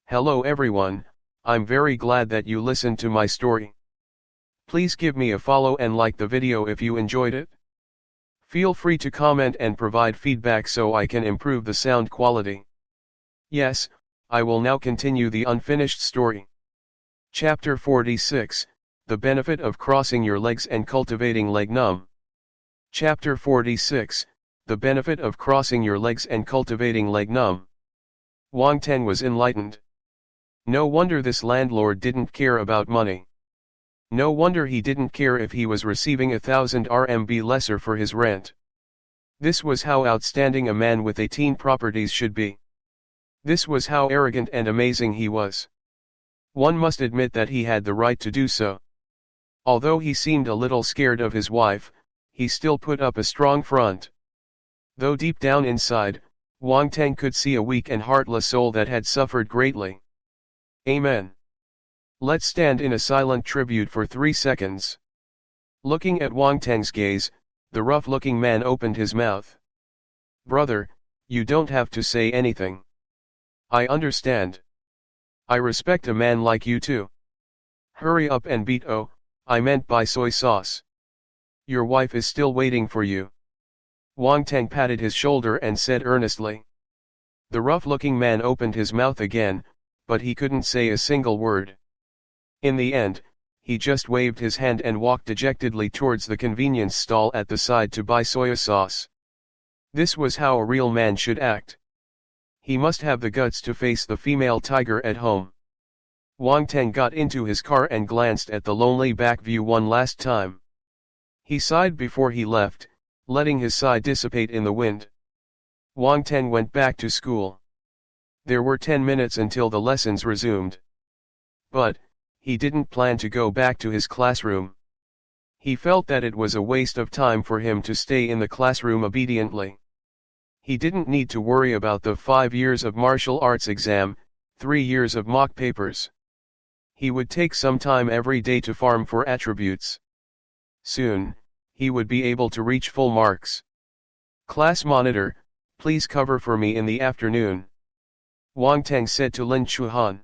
Hello everyone, I'm very glad that you listened to my story. Please give me a follow and like the video if you enjoyed it. Feel free to comment and provide feedback so I can improve the sound quality. Yes, I will now continue the unfinished story. Chapter 46, The Benefit of Crossing Your Legs and Cultivating Leg Numb. Chapter 46, The Benefit of Crossing Your Legs and Cultivating Leg Numb. Wang Tian was enlightened. No wonder this landlord didn't care about money. No wonder he didn't care if he was receiving 1,000 RMB lesser for his rent. This was how outstanding a man with 18 properties should be. This was how arrogant and amazing he was. One must admit that he had the right to do so. Although he seemed a little scared of his wife, he still put up a strong front. Though deep down inside, Wang Tian could see a weak and heartless soul that had suffered greatly. Amen. Let's stand in a silent tribute for 3 seconds. Looking at Wang Tian's gaze, the rough-looking man opened his mouth. Brother, you don't have to say anything. I understand. I respect a man like you too. Hurry up and beat I meant buy soy sauce. Your wife is still waiting for you. Wang Tian patted his shoulder and said earnestly. The rough-looking man opened his mouth again, but he couldn't say a single word. In the end, he just waved his hand and walked dejectedly towards the convenience stall at the side to buy soy sauce. This was how a real man should act. He must have the guts to face the female tiger at home. Wang Tian got into his car and glanced at the lonely back view one last time. He sighed before he left, letting his sigh dissipate in the wind. Wang Tian went back to school. There were 10 minutes until the lessons resumed. But, he didn't plan to go back to his classroom. He felt that it was a waste of time for him to stay in the classroom obediently. He didn't need to worry about the 5 years of martial arts exam, 3 years of mock papers. He would take some time every day to farm for attributes. Soon, he would be able to reach full marks. Class monitor, please cover for me in the afternoon. Wang Tian said to Lin Chuhan.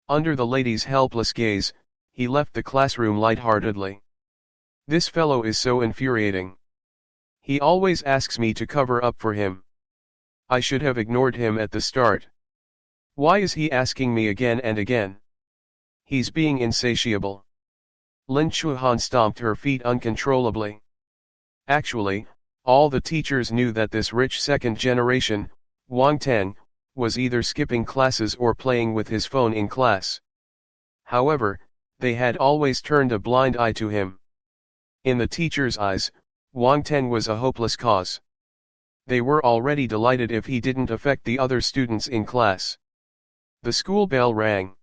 Under the lady's helpless gaze, he left the classroom lightheartedly. This fellow is so infuriating. He always asks me to cover up for him. I should have ignored him at the start. Why is he asking me again and again? He's being insatiable. Lin Chuhan stomped her feet uncontrollably. Actually, all the teachers knew that this rich second generation, Wang Tian, was either skipping classes or playing with his phone in class. However, they had always turned a blind eye to him. In the teachers' eyes, Wang Tian was a hopeless cause. They were already delighted if he didn't affect the other students in class. The school bell rang.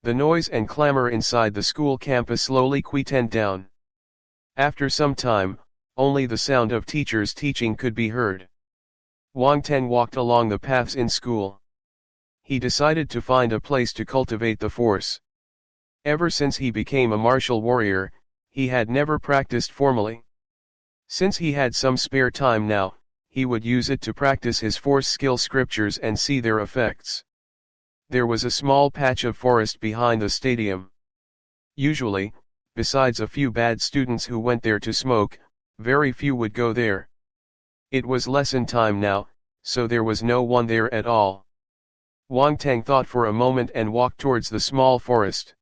The noise and clamor inside the school campus slowly quietened down. After some time, only the sound of teachers teaching could be heard. Wang Tian walked along the paths in school. He decided to find a place to cultivate the force. Ever since he became a martial warrior, he had never practiced formally. Since he had some spare time now, he would use it to practice his force skill scriptures and see their effects. There was a small patch of forest behind the stadium. Usually, besides a few bad students who went there to smoke, very few would go there. It was lesson time now, so there was no one there at all. Wang Tian thought for a moment and walked towards the small forest.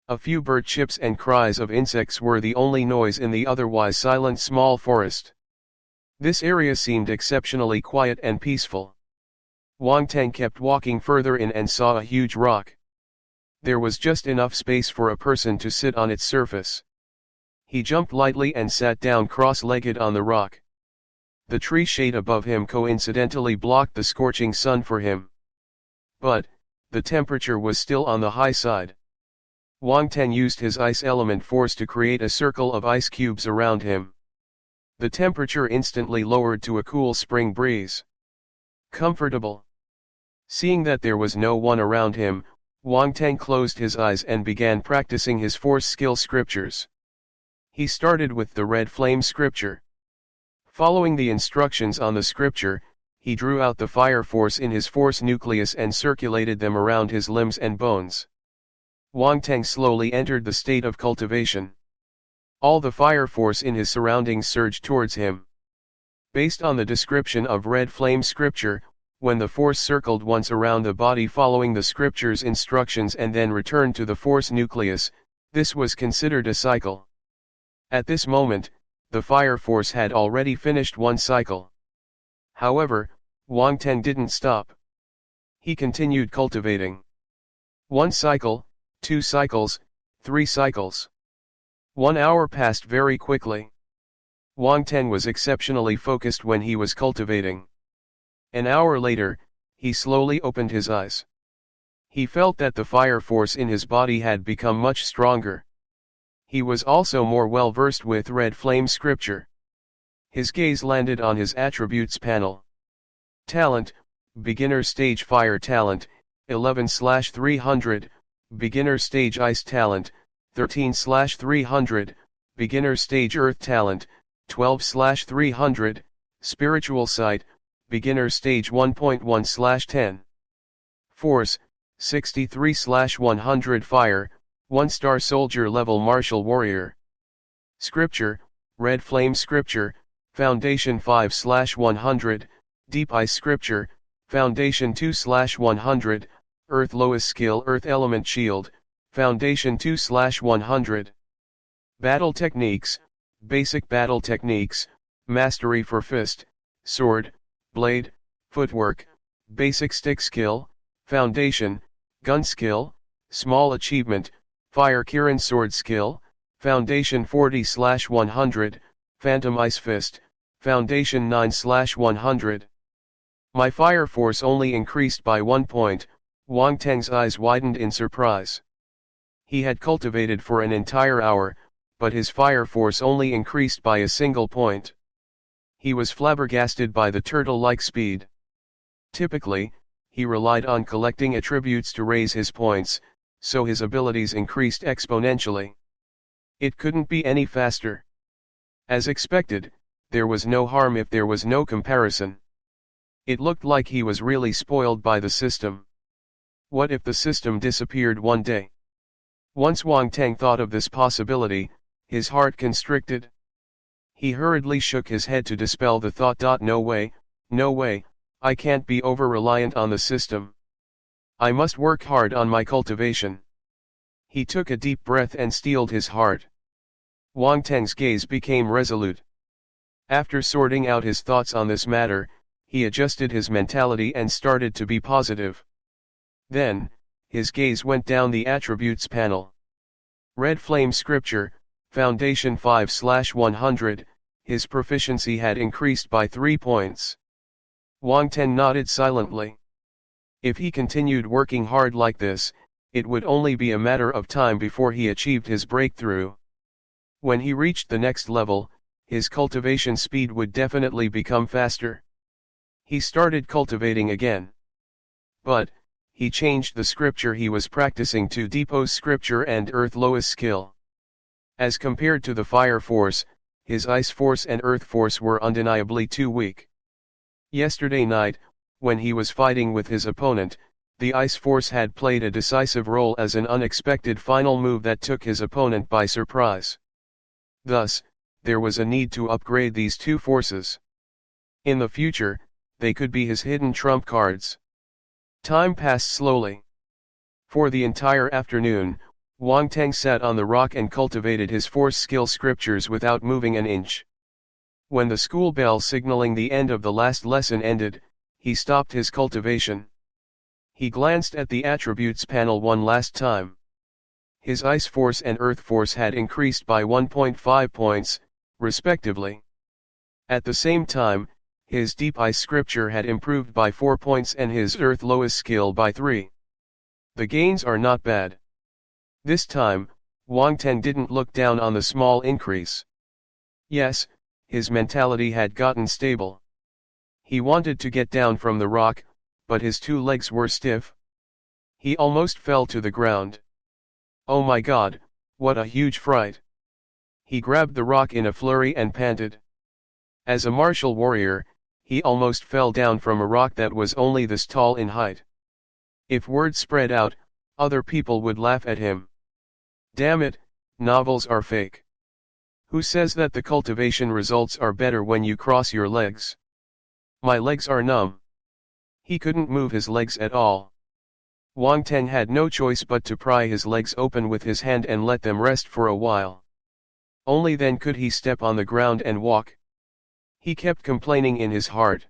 A few bird chips and cries of insects were the only noise in the otherwise silent small forest. This area seemed exceptionally quiet and peaceful. Wang Tian kept walking further in and saw a huge rock. There was just enough space for a person to sit on its surface. He jumped lightly and sat down cross-legged on the rock. The tree shade above him coincidentally blocked the scorching sun for him. But, the temperature was still on the high side. Wang Tian used his ice element force to create a circle of ice cubes around him. The temperature instantly lowered to a cool spring breeze. Comfortable. Seeing that there was no one around him, Wang Tian closed his eyes and began practicing his force skill scriptures. He started with the red flame scripture. Following the instructions on the scripture, he drew out the fire force in his force nucleus and circulated them around his limbs and bones. Wang Teng slowly entered the state of cultivation. All the fire force in his surroundings surged towards him. Based on the description of red flame scripture, when the force circled once around the body following the scripture's instructions and then returned to the force nucleus, this was considered a cycle. At this moment, the fire force had already finished one cycle. However, Wang Teng didn't stop. He continued cultivating. 1 cycle, 2 cycles, 3 cycles. 1 hour passed very quickly. Wang Teng was exceptionally focused when he was cultivating. An hour later, he slowly opened his eyes. He felt that the fire force in his body had become much stronger. He was also more well versed with red flame scripture. His gaze landed on his attributes panel. Talent, beginner stage fire talent, 11/300, beginner stage ice talent, 13/300, beginner stage earth talent, 12/300, spiritual sight, beginner stage 1.1/10. Force, 63/100 fire, 1-star soldier level martial warrior. Scripture, red flame scripture, foundation 5/100, defy scripture, foundation 2/100, earth lowest skill earth element shield, foundation 2/100. Battle techniques, basic battle techniques, mastery for fist, sword, blade, footwork, basic stick skill, foundation, gun skill, small achievement, fire Kirin sword skill, foundation 40/100, phantom ice fist, foundation 9/100. My fire force only increased by 1 point. Wang Teng's eyes widened in surprise. He had cultivated for an entire hour, but his fire force only increased by a single point. He was flabbergasted by the turtle-like speed. Typically, he relied on collecting attributes to raise his points, so his abilities increased exponentially. It couldn't be any faster. As expected, there was no harm if there was no comparison. It looked like he was really spoiled by the system. What if the system disappeared one day? Once Wang Teng thought of this possibility, his heart constricted. He hurriedly shook his head to dispel the thought. No way, I can't be over-reliant on the system. I must work hard on my cultivation. He took a deep breath and steeled his heart. Wang Teng's gaze became resolute. After sorting out his thoughts on this matter, he adjusted his mentality and started to be positive. Then, his gaze went down the attributes panel. Red flame scripture, foundation 5/100, his proficiency had increased by 3 points. Wang Teng nodded silently. If he continued working hard like this, it would only be a matter of time before he achieved his breakthrough. When he reached the next level, his cultivation speed would definitely become faster. He started cultivating again. But, he changed the scripture he was practicing to Depot's scripture and Earth Lois skill. As compared to the fire force, his ice force and earth force were undeniably too weak. Yesterday night, when he was fighting with his opponent, the ice force had played a decisive role as an unexpected final move that took his opponent by surprise. Thus, there was a need to upgrade these two forces. In the future, they could be his hidden trump cards. Time passed slowly. For the entire afternoon, Wang Teng sat on the rock and cultivated his force skill scriptures without moving an inch. When the school bell signaling the end of the last lesson ended, he stopped his cultivation. He glanced at the attributes panel one last time. His ice force and earth force had increased by 1.5 points, respectively. At the same time, his deep ice scripture had improved by 4 points and his earth lowest skill by 3. The gains are not bad. This time, Wang Teng didn't look down on the small increase. Yes, his mentality had gotten stable. He wanted to get down from the rock, but his two legs were stiff. He almost fell to the ground. Oh my God, what a huge fright! He grabbed the rock in a flurry and panted. As a martial warrior, he almost fell down from a rock that was only this tall in height. If word spread out, other people would laugh at him. Damn it, novels are fake. Who says that the cultivation results are better when you cross your legs? My legs are numb. He couldn't move his legs at all. Wang Teng had no choice but to pry his legs open with his hand and let them rest for a while. Only then could he step on the ground and walk. He kept complaining in his heart.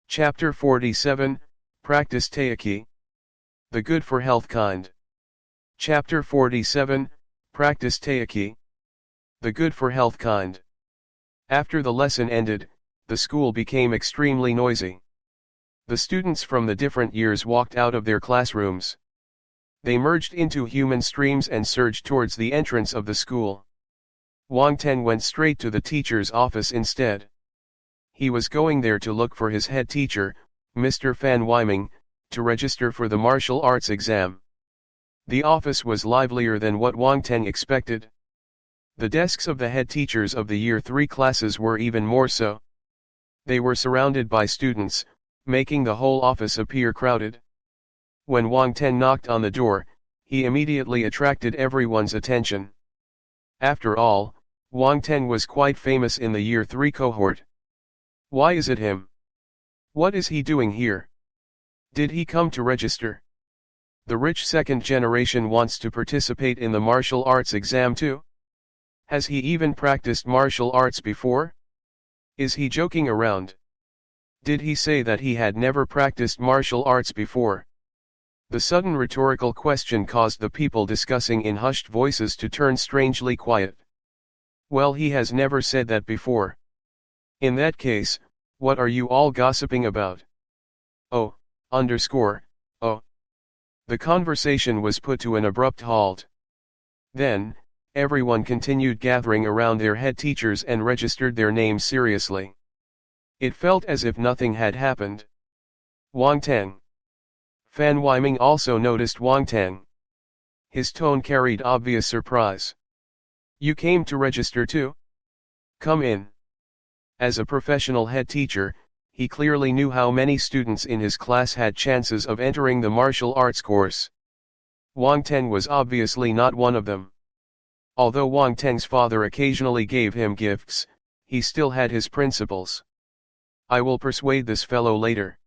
Chapter 47, Practice Taiki. The good for health kind. Chapter 47, Practice Taiki. The good for health kind. After the lesson ended, the school became extremely noisy. The students from the different years walked out of their classrooms. They merged into human streams and surged towards the entrance of the school. Wang Teng went straight to the teacher's office instead. He was going there to look for his head teacher, Mr. Fan Weiming, to register for the martial arts exam. The office was livelier than what Wang Teng expected. The desks of the head teachers of the Year 3 classes were even more so. They were surrounded by students, making the whole office appear crowded. When Wang Teng knocked on the door, he immediately attracted everyone's attention. After all, Wang Teng was quite famous in the Year 3 cohort. Why is it him? What is he doing here? Did he come to register? The rich second generation wants to participate in the martial arts exam too? Has he even practiced martial arts before? Is he joking around? Did he say that he had never practiced martial arts before? The sudden rhetorical question caused the people discussing in hushed voices to turn strangely quiet. Well, he has never said that before. In that case, what are you all gossiping about? Oh. Oh. The conversation was put to an abrupt halt. Then, everyone continued gathering around their head teachers and registered their names seriously. It felt as if nothing had happened. Wang Teng. Fan Weiming also noticed Wang Teng. His tone carried obvious surprise. You came to register too? Come in. As a professional head teacher, he clearly knew how many students in his class had chances of entering the martial arts course. Wang Teng was obviously not one of them. Although Wang Teng's father occasionally gave him gifts, he still had his principles. I will persuade this fellow later.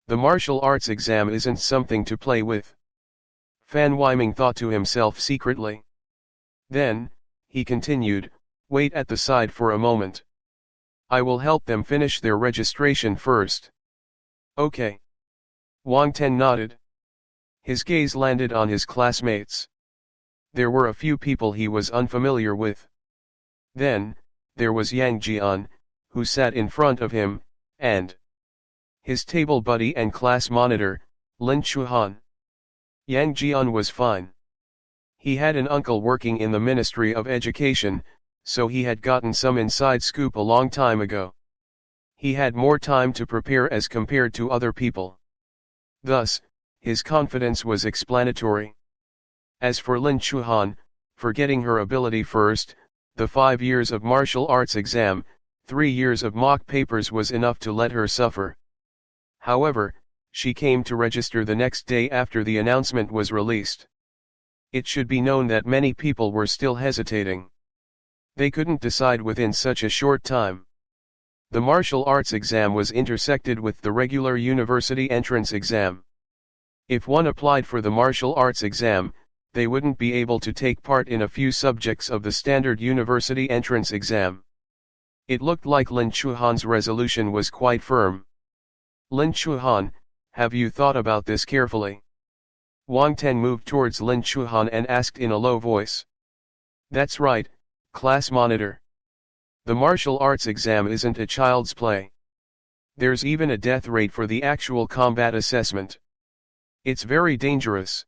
The martial arts exam isn't something to play with. Fan Weiming thought to himself secretly. Then, he continued, wait at the side for a moment. I will help them finish their registration first. Okay. Wang Teng nodded. His gaze landed on his classmates. There were a few people he was unfamiliar with. Then, there was Yang Jian, who sat in front of him, and his table buddy and class monitor, Lin Chuhan. Yang Jian was fine. He had an uncle working in the Ministry of Education, so he had gotten some inside scoop a long time ago. He had more time to prepare as compared to other people. Thus, his confidence was explanatory. As for Lin Chuhan, forgetting her ability first, the 5 years of martial arts exam, 3 years of mock papers was enough to let her suffer. However, she came to register the next day after the announcement was released. It should be known that many people were still hesitating. They couldn't decide within such a short time. The martial arts exam was intersected with the regular university entrance exam. If one applied for the martial arts exam, they wouldn't be able to take part in a few subjects of the standard university entrance exam. It looked like Lin Chuhan's resolution was quite firm. Lin Chuhan, have you thought about this carefully? Wang Teng moved towards Lin Chuhan and asked in a low voice. That's right, class monitor. The martial arts exam isn't a child's play. There's even a death rate for the actual combat assessment. It's very dangerous.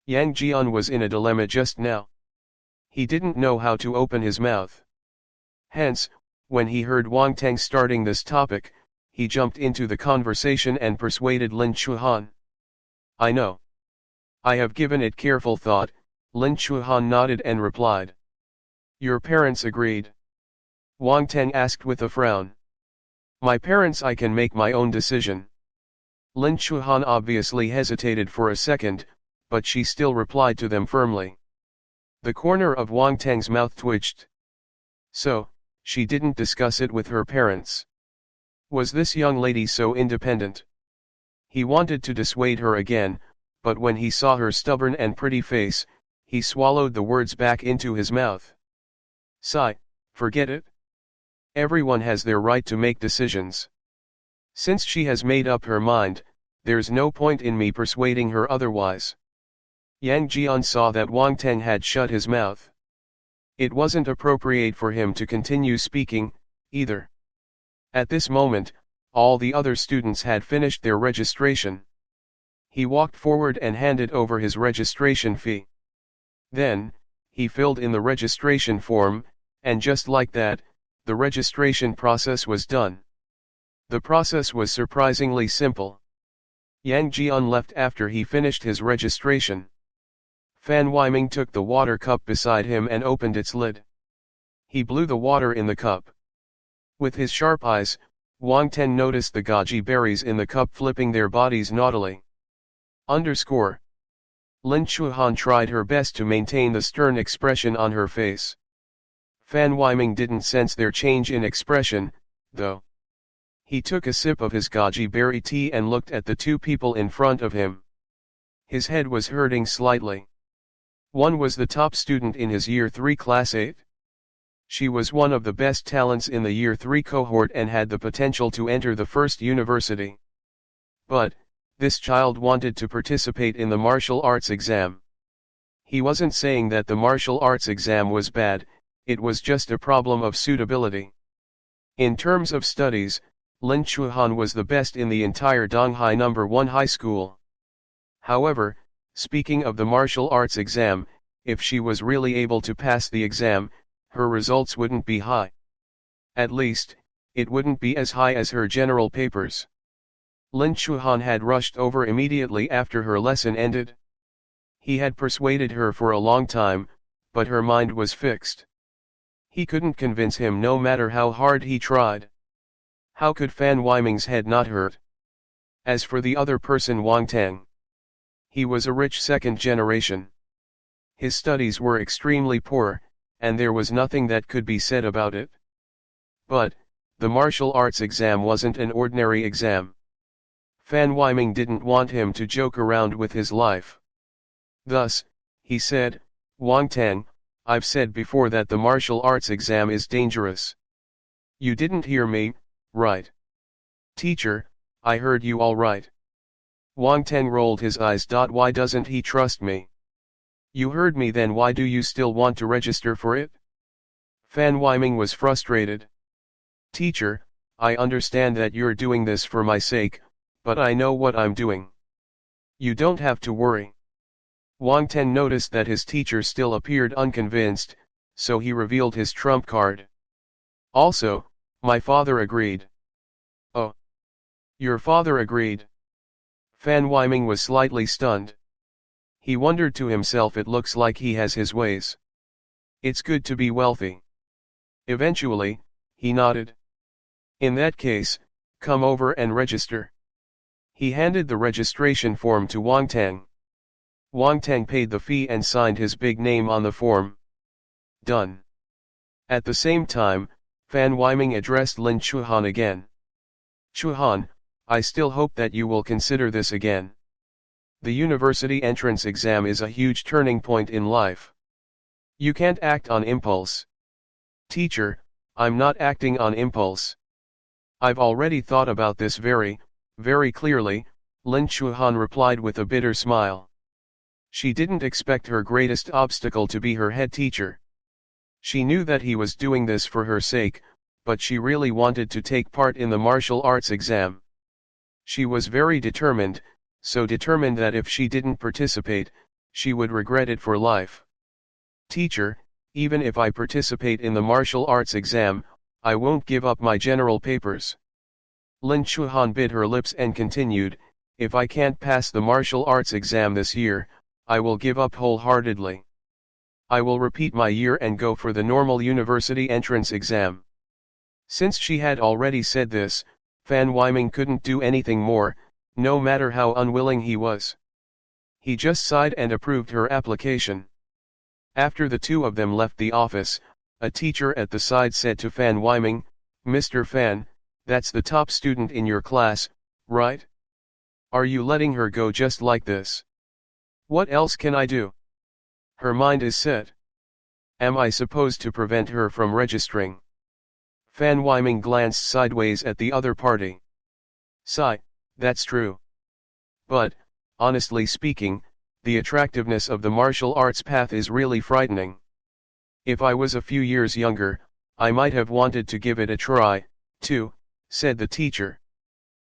Yang Jian was in a dilemma just now. He didn't know how to open his mouth. Hence, when he heard Wang Teng starting this topic, he jumped into the conversation and persuaded Lin Chuhan. I know. I have given it careful thought, Lin Chuhan nodded and replied. Your parents agreed? Wang Teng asked with a frown. My parents, I can make my own decision. Lin Chuhan obviously hesitated for a second, but she still replied to them firmly. The corner of Wang Teng's mouth twitched. So, she didn't discuss it with her parents. Was this young lady so independent? He wanted to dissuade her again, but when he saw her stubborn and pretty face, he swallowed the words back into his mouth. Sigh, forget it. Everyone has their right to make decisions. Since she has made up her mind, there's no point in me persuading her otherwise. Yang Jian saw that Wang Teng had shut his mouth. It wasn't appropriate for him to continue speaking, either. At this moment, all the other students had finished their registration. He walked forward and handed over his registration fee. Then, he filled in the registration form, and just like that, the registration process was done. The process was surprisingly simple. Yang Jian left after he finished his registration. Fan Weiming took the water cup beside him and opened its lid. He blew the water in the cup. With his sharp eyes, Wang Ten noticed the goji berries in the cup flipping their bodies naughtily. Underscore. Lin Chuhan tried her best to maintain the stern expression on her face. Fan Weiming didn't sense their change in expression, though. He took a sip of his goji berry tea and looked at the two people in front of him. His head was hurting slightly. One was the top student in his Year 3 Class 8. She was one of the best talents in the Year 3 cohort and had the potential to enter the first university. But, this child wanted to participate in the martial arts exam. He wasn't saying that the martial arts exam was bad, it was just a problem of suitability. In terms of studies, Lin Chuhan was the best in the entire Donghai No. 1 high school. However, speaking of the martial arts exam, if she was really able to pass the exam, her results wouldn't be high. At least, it wouldn't be as high as her general papers. Lin Chuhan had rushed over immediately after her lesson ended. He had persuaded her for a long time, but her mind was fixed. He couldn't convince him no matter how hard he tried. How could Fan Weiming's head not hurt? As for the other person, Wang Teng, he was a rich second generation. His studies were extremely poor, and there was nothing that could be said about it. But, the martial arts exam wasn't an ordinary exam. Fan Weiming didn't want him to joke around with his life. Thus, he said, Wang Teng, I've said before that the martial arts exam is dangerous. You didn't hear me, right? Teacher, I heard you all right. Wang Teng rolled his eyes. Why doesn't he trust me? You heard me, then why do you still want to register for it? Fan Weiming was frustrated. Teacher, I understand that you're doing this for my sake, but I know what I'm doing. You don't have to worry. Wang Teng noticed that his teacher still appeared unconvinced, so he revealed his trump card. Also, my father agreed. Oh. Your father agreed? Fan Weiming was slightly stunned. He wondered to himself, it looks like he has his ways. It's good to be wealthy. Eventually, he nodded. In that case, come over and register. He handed the registration form to Wang Teng. Wang Teng paid the fee and signed his big name on the form. Done. At the same time, Fan Weiming addressed Lin Chuhan again. Chuhan, I still hope that you will consider this again. The university entrance exam is a huge turning point in life. You can't act on impulse. Teacher, I'm not acting on impulse. I've already thought about this very clearly, Lin Chuhan replied with a bitter smile. She didn't expect her greatest obstacle to be her head teacher. She knew that he was doing this for her sake, but she really wanted to take part in the martial arts exam. She was very determined, so determined that if she didn't participate, she would regret it for life. Teacher, even if I participate in the martial arts exam, I won't give up my general papers. Lin Chuhan bit her lips and continued, if I can't pass the martial arts exam this year, I will give up wholeheartedly. I will repeat my year and go for the normal university entrance exam. Since she had already said this, Fan Weiming couldn't do anything more, no matter how unwilling he was. He just sighed and approved her application. After the two of them left the office, a teacher at the side said to Fan Weiming, "Mr. Fan, that's the top student in your class, right? Are you letting her go just like this? What else can I do? Her mind is set. Am I supposed to prevent her from registering?" Fan Weiming glanced sideways at the other party. "Sigh, that's true. But, honestly speaking, the attractiveness of the martial arts path is really frightening. If I was a few years younger, I might have wanted to give it a try, too," said the teacher.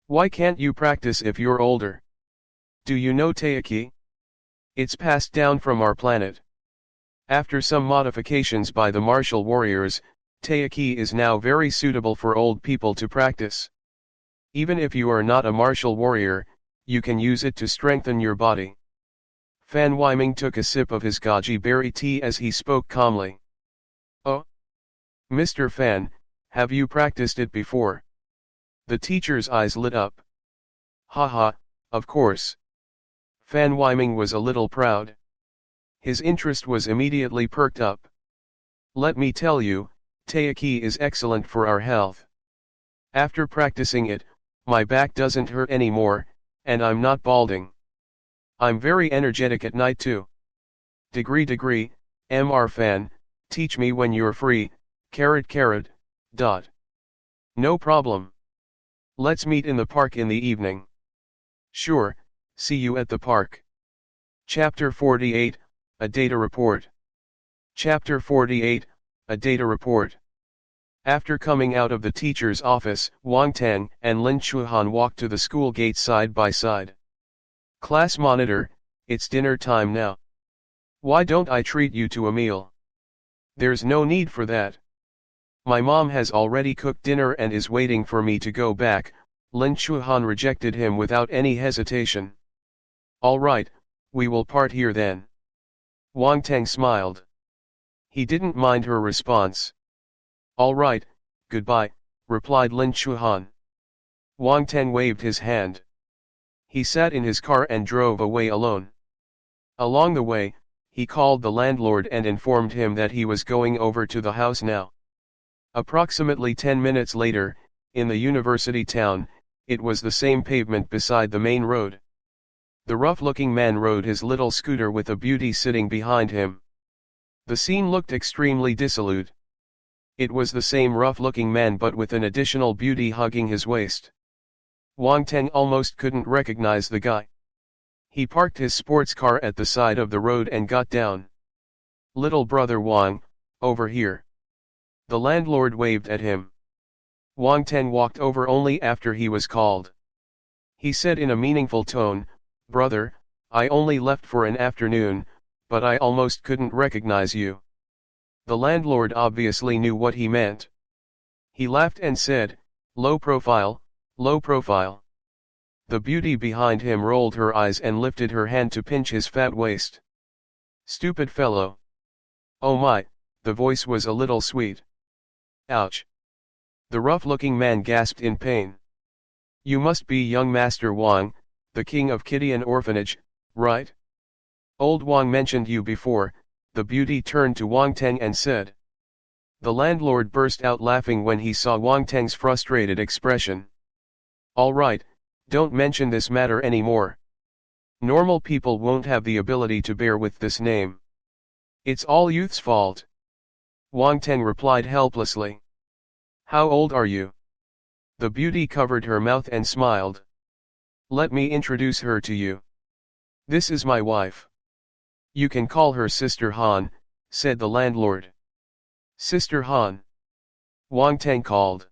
"Why can't you practice if you're older? Do you know Taiki? It's passed down from our planet. After some modifications by the martial warriors, Taiki is now very suitable for old people to practice. Even if you are not a martial warrior, you can use it to strengthen your body." Fan Weiming took a sip of his goji berry tea as he spoke calmly. "Oh? Mr. Fan, have you practiced it before?" The teacher's eyes lit up. "Haha, of course." Fan Weiming was a little proud. His interest was immediately perked up. "Let me tell you, Taiki is excellent for our health. After practicing it, my back doesn't hurt anymore, and I'm not balding. I'm very energetic at night too. Degree, Mr. Fan, teach me when you're free, carrot. No problem. Let's meet in the park in the evening." "Sure, see you at the park." Chapter 48, A Data Report. Chapter 48, A Data Report. After coming out of the teacher's office, Wang Tang and Lin Chuhan walked to the school gate side by side. "Class monitor, it's dinner time now. Why don't I treat you to a meal?" "There's no need for that. My mom has already cooked dinner and is waiting for me to go back." Lin Chuhan rejected him without any hesitation. "All right, we will part here then." Wang Tang smiled. He didn't mind her response. "All right, goodbye," replied Lin Chuhan. Wang Tang waved his hand. He sat in his car and drove away alone. Along the way, he called the landlord and informed him that he was going over to the house now. Approximately 10 minutes later, in the university town, it was the same pavement beside the main road. The rough-looking man rode his little scooter with a beauty sitting behind him. The scene looked extremely dissolute. It was the same rough-looking man but with an additional beauty hugging his waist. Wang Teng almost couldn't recognize the guy. He parked his sports car at the side of the road and got down. "Little brother Wang, over here." The landlord waved at him. Wang Teng walked over only after he was called. He said in a meaningful tone, "Brother, I only left for an afternoon, but I almost couldn't recognize you." The landlord obviously knew what he meant. He laughed and said, low profile." The beauty behind him rolled her eyes and lifted her hand to pinch his fat waist. "Stupid fellow." "Oh my," the voice was a little sweet. "Ouch." The rough-looking man gasped in pain. "You must be young Master Wang, the king of Kidian Orphanage, right? Old Wang mentioned you before." The beauty turned to Wang Teng and said. The landlord burst out laughing when he saw Wang Teng's frustrated expression. "All right, don't mention this matter anymore. Normal people won't have the ability to bear with this name. It's all youth's fault." Wang Teng replied helplessly. "How old are you?" The beauty covered her mouth and smiled. "Let me introduce her to you. This is my wife. You can call her Sister Han," said the landlord. "Sister Han." Wang Teng called.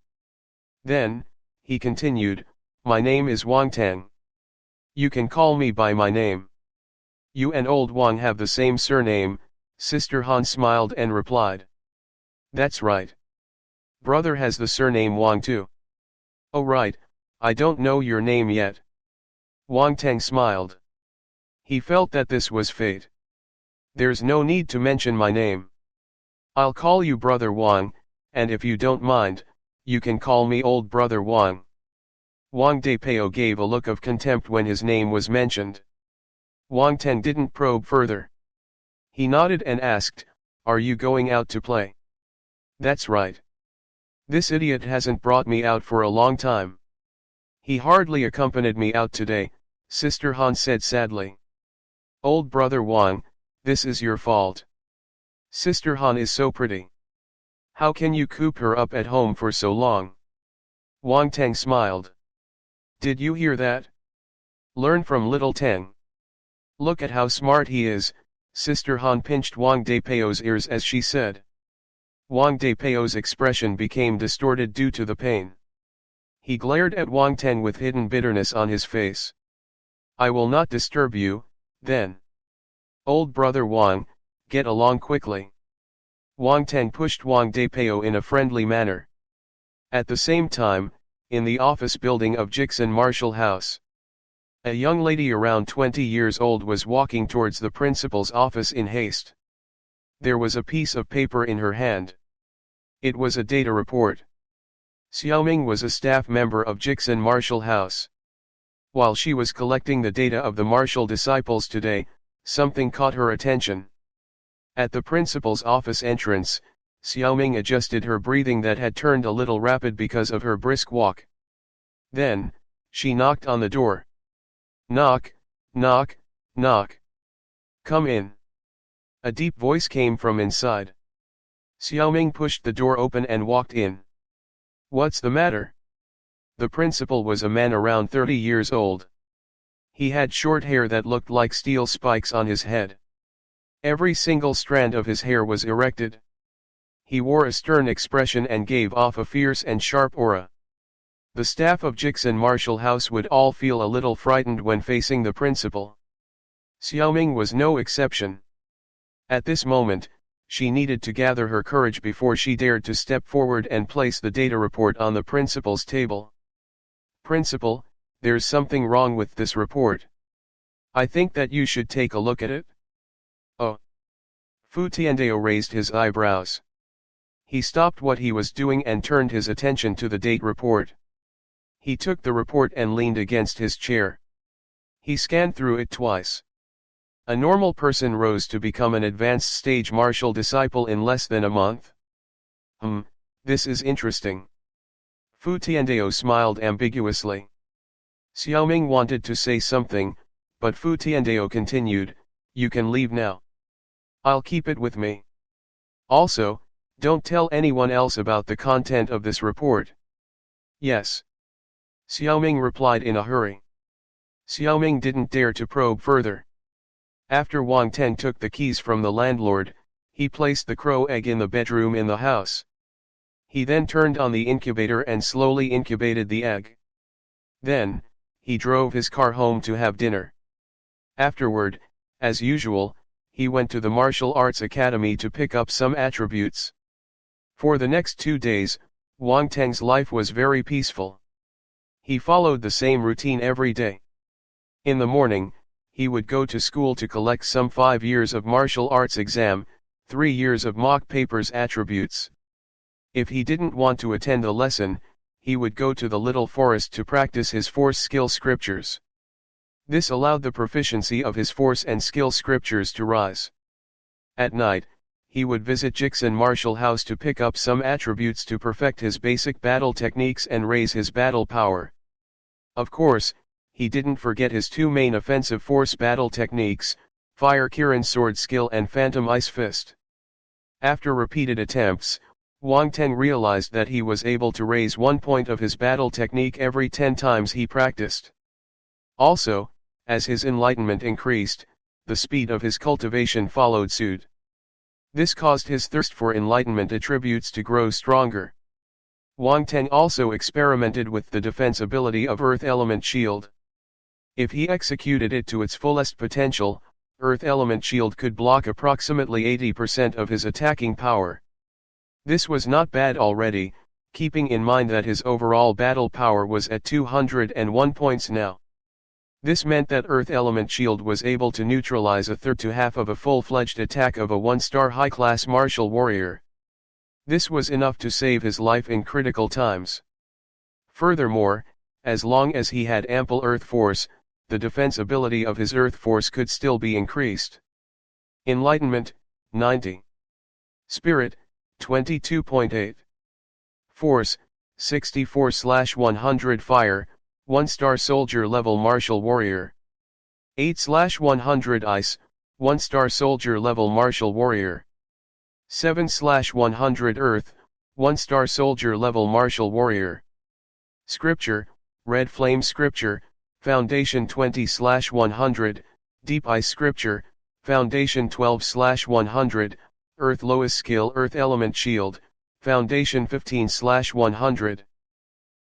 Then, he continued, "My name is Wang Teng. You can call me by my name." "You and old Wang have the same surname," Sister Han smiled and replied. "That's right. Brother has the surname Wang too." "Oh right, I don't know your name yet." Wang Teng smiled. He felt that this was fate. "There's no need to mention my name. I'll call you Brother Wang, and if you don't mind, You can call me old brother Wang. Wang Depeo gave a look of contempt when his name was mentioned. Wang Ten didn't probe further. He nodded and asked, "Are you going out to play?" "That's right. This idiot hasn't brought me out for a long time. He hardly accompanied me out today," Sister Han said sadly. "Old brother Wang, this is your fault. Sister Han is so pretty. How can you coop her up at home for so long?" Wang Teng smiled. "Did you hear that? Learn from little Teng. Look at how smart he is." Sister Han pinched Wang Depeo's ears as she said. Wang Depeo's expression became distorted due to the pain. He glared at Wang Teng with hidden bitterness on his face. "I will not disturb you, then. Old brother Wang, get along quickly." Wang Teng pushed Wang Depeo in a friendly manner. At the same time, in the office building of Jixin Marshall House, a young lady around 20 years old was walking towards the principal's office in haste. There was a piece of paper in her hand. It was a data report. Xiaoming was a staff member of Jixin Marshall House. While she was collecting the data of the Marshall disciples today, something caught her attention. At the principal's office entrance, Xiaoming adjusted her breathing that had turned a little rapid because of her brisk walk. Then, she knocked on the door. "Knock, knock, knock. Come in." A deep voice came from inside. Xiaoming pushed the door open and walked in. "What's the matter?" The principal was a man around 30 years old. He had short hair that looked like steel spikes on his head. Every single strand of his hair was erected. He wore a stern expression and gave off a fierce and sharp aura. The staff of Jixin Marshall House would all feel a little frightened when facing the principal. Xiaoming was no exception. At this moment, she needed to gather her courage before she dared to step forward and place the data report on the principal's table. "Principal, there's something wrong with this report. I think that you should take a look at it." "Oh." Fu Tiandao raised his eyebrows. He stopped what he was doing and turned his attention to the date report. He took the report and leaned against his chair. He scanned through it twice. A normal person rose to become an advanced stage martial disciple in less than a month. This is interesting." Fu Tiandao smiled ambiguously. Xiaoming wanted to say something, but Fu Tiandao continued, "You can leave now. I'll keep it with me. Also, don't tell anyone else about the content of this report." "Yes." Xiaoming replied in a hurry. Xiaoming didn't dare to probe further. After Wang Teng took the keys from the landlord, he placed the crow egg in the bedroom in the house. He then turned on the incubator and slowly incubated the egg. Then, he drove his car home to have dinner. Afterward, as usual, he went to the martial arts academy to pick up some attributes. For the next 2 days, Wang Teng's life was very peaceful. He followed the same routine every day. In the morning, he would go to school to collect some 5 years of martial arts exam, 3 years of mock papers attributes. If he didn't want to attend the lesson, he would go to the little forest to practice his force skill scriptures. This allowed the proficiency of his force and skill scriptures to rise. At night, he would visit Jixin Marshall House to pick up some attributes to perfect his basic battle techniques and raise his battle power. Of course, he didn't forget his 2 main offensive force battle techniques, Fire Kirin sword skill and Phantom Ice Fist. After repeated attempts, Wang Teng realized that he was able to raise 1 point of his battle technique every 10 times he practiced. Also, as his enlightenment increased, the speed of his cultivation followed suit. This caused his thirst for enlightenment attributes to grow stronger. Wang Teng also experimented with the defense ability of Earth Element Shield. If he executed it to its fullest potential, Earth Element Shield could block approximately 80% of his attacking power. This was not bad already, keeping in mind that his overall battle power was at 201 points now. This meant that Earth Element Shield was able to neutralize a third to half of a full-fledged attack of a 1-star high-class martial warrior. This was enough to save his life in critical times. Furthermore, as long as he had ample earth force, the defensibility of his earth force could still be increased. Enlightenment, 90. Spirit, 22.8. Force, 64/100. Fire, 1-star soldier level martial warrior. 8/100. Ice, 1-star soldier level martial warrior. 7/100. Earth, 1-star soldier level martial warrior. Scripture, Red Flame Scripture, Foundation 20/100, Deep Ice Scripture, Foundation 12/100, Earth Lowest Skill Earth Element Shield, Foundation 15/100.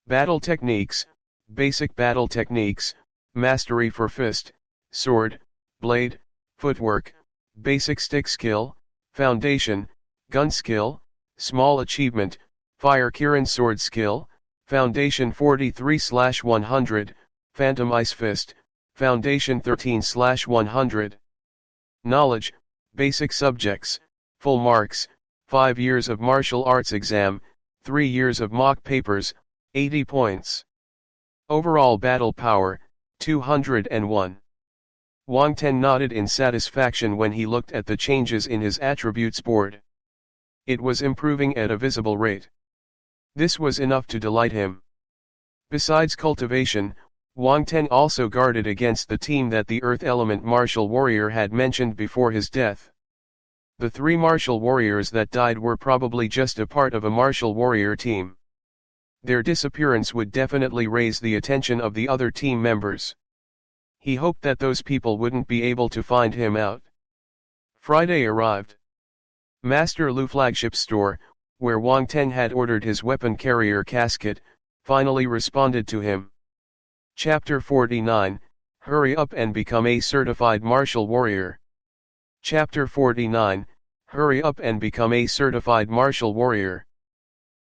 Battle Techniques, Basic Battle Techniques, Mastery for Fist, Sword, Blade, Footwork, Basic Stick Skill, Foundation, Gun Skill, Small Achievement, Fire Kirin Sword Skill, Foundation 43/100, Phantom Ice Fist, Foundation 13/100. Knowledge, Basic Subjects, Full Marks, 5 years of Martial Arts Exam, 3 years of Mock Papers, 80 points. Overall Battle Power, 201. Wang Ten nodded in satisfaction when he looked at the changes in his attributes board. It was improving at a visible rate. This was enough to delight him. Besides cultivation, Wang Ten also guarded against the team that the Earth Element Martial Warrior had mentioned before his death. The 3 martial warriors that died were probably just a part of a martial warrior team. Their disappearance would definitely raise the attention of the other team members. He hoped that those people wouldn't be able to find him out. Friday arrived. Master Lu flagship store, where Wang Ten had ordered his weapon carrier casket, finally responded to him. Chapter 49, Hurry up and become a certified martial warrior. Chapter 49, Hurry up and become a certified martial warrior.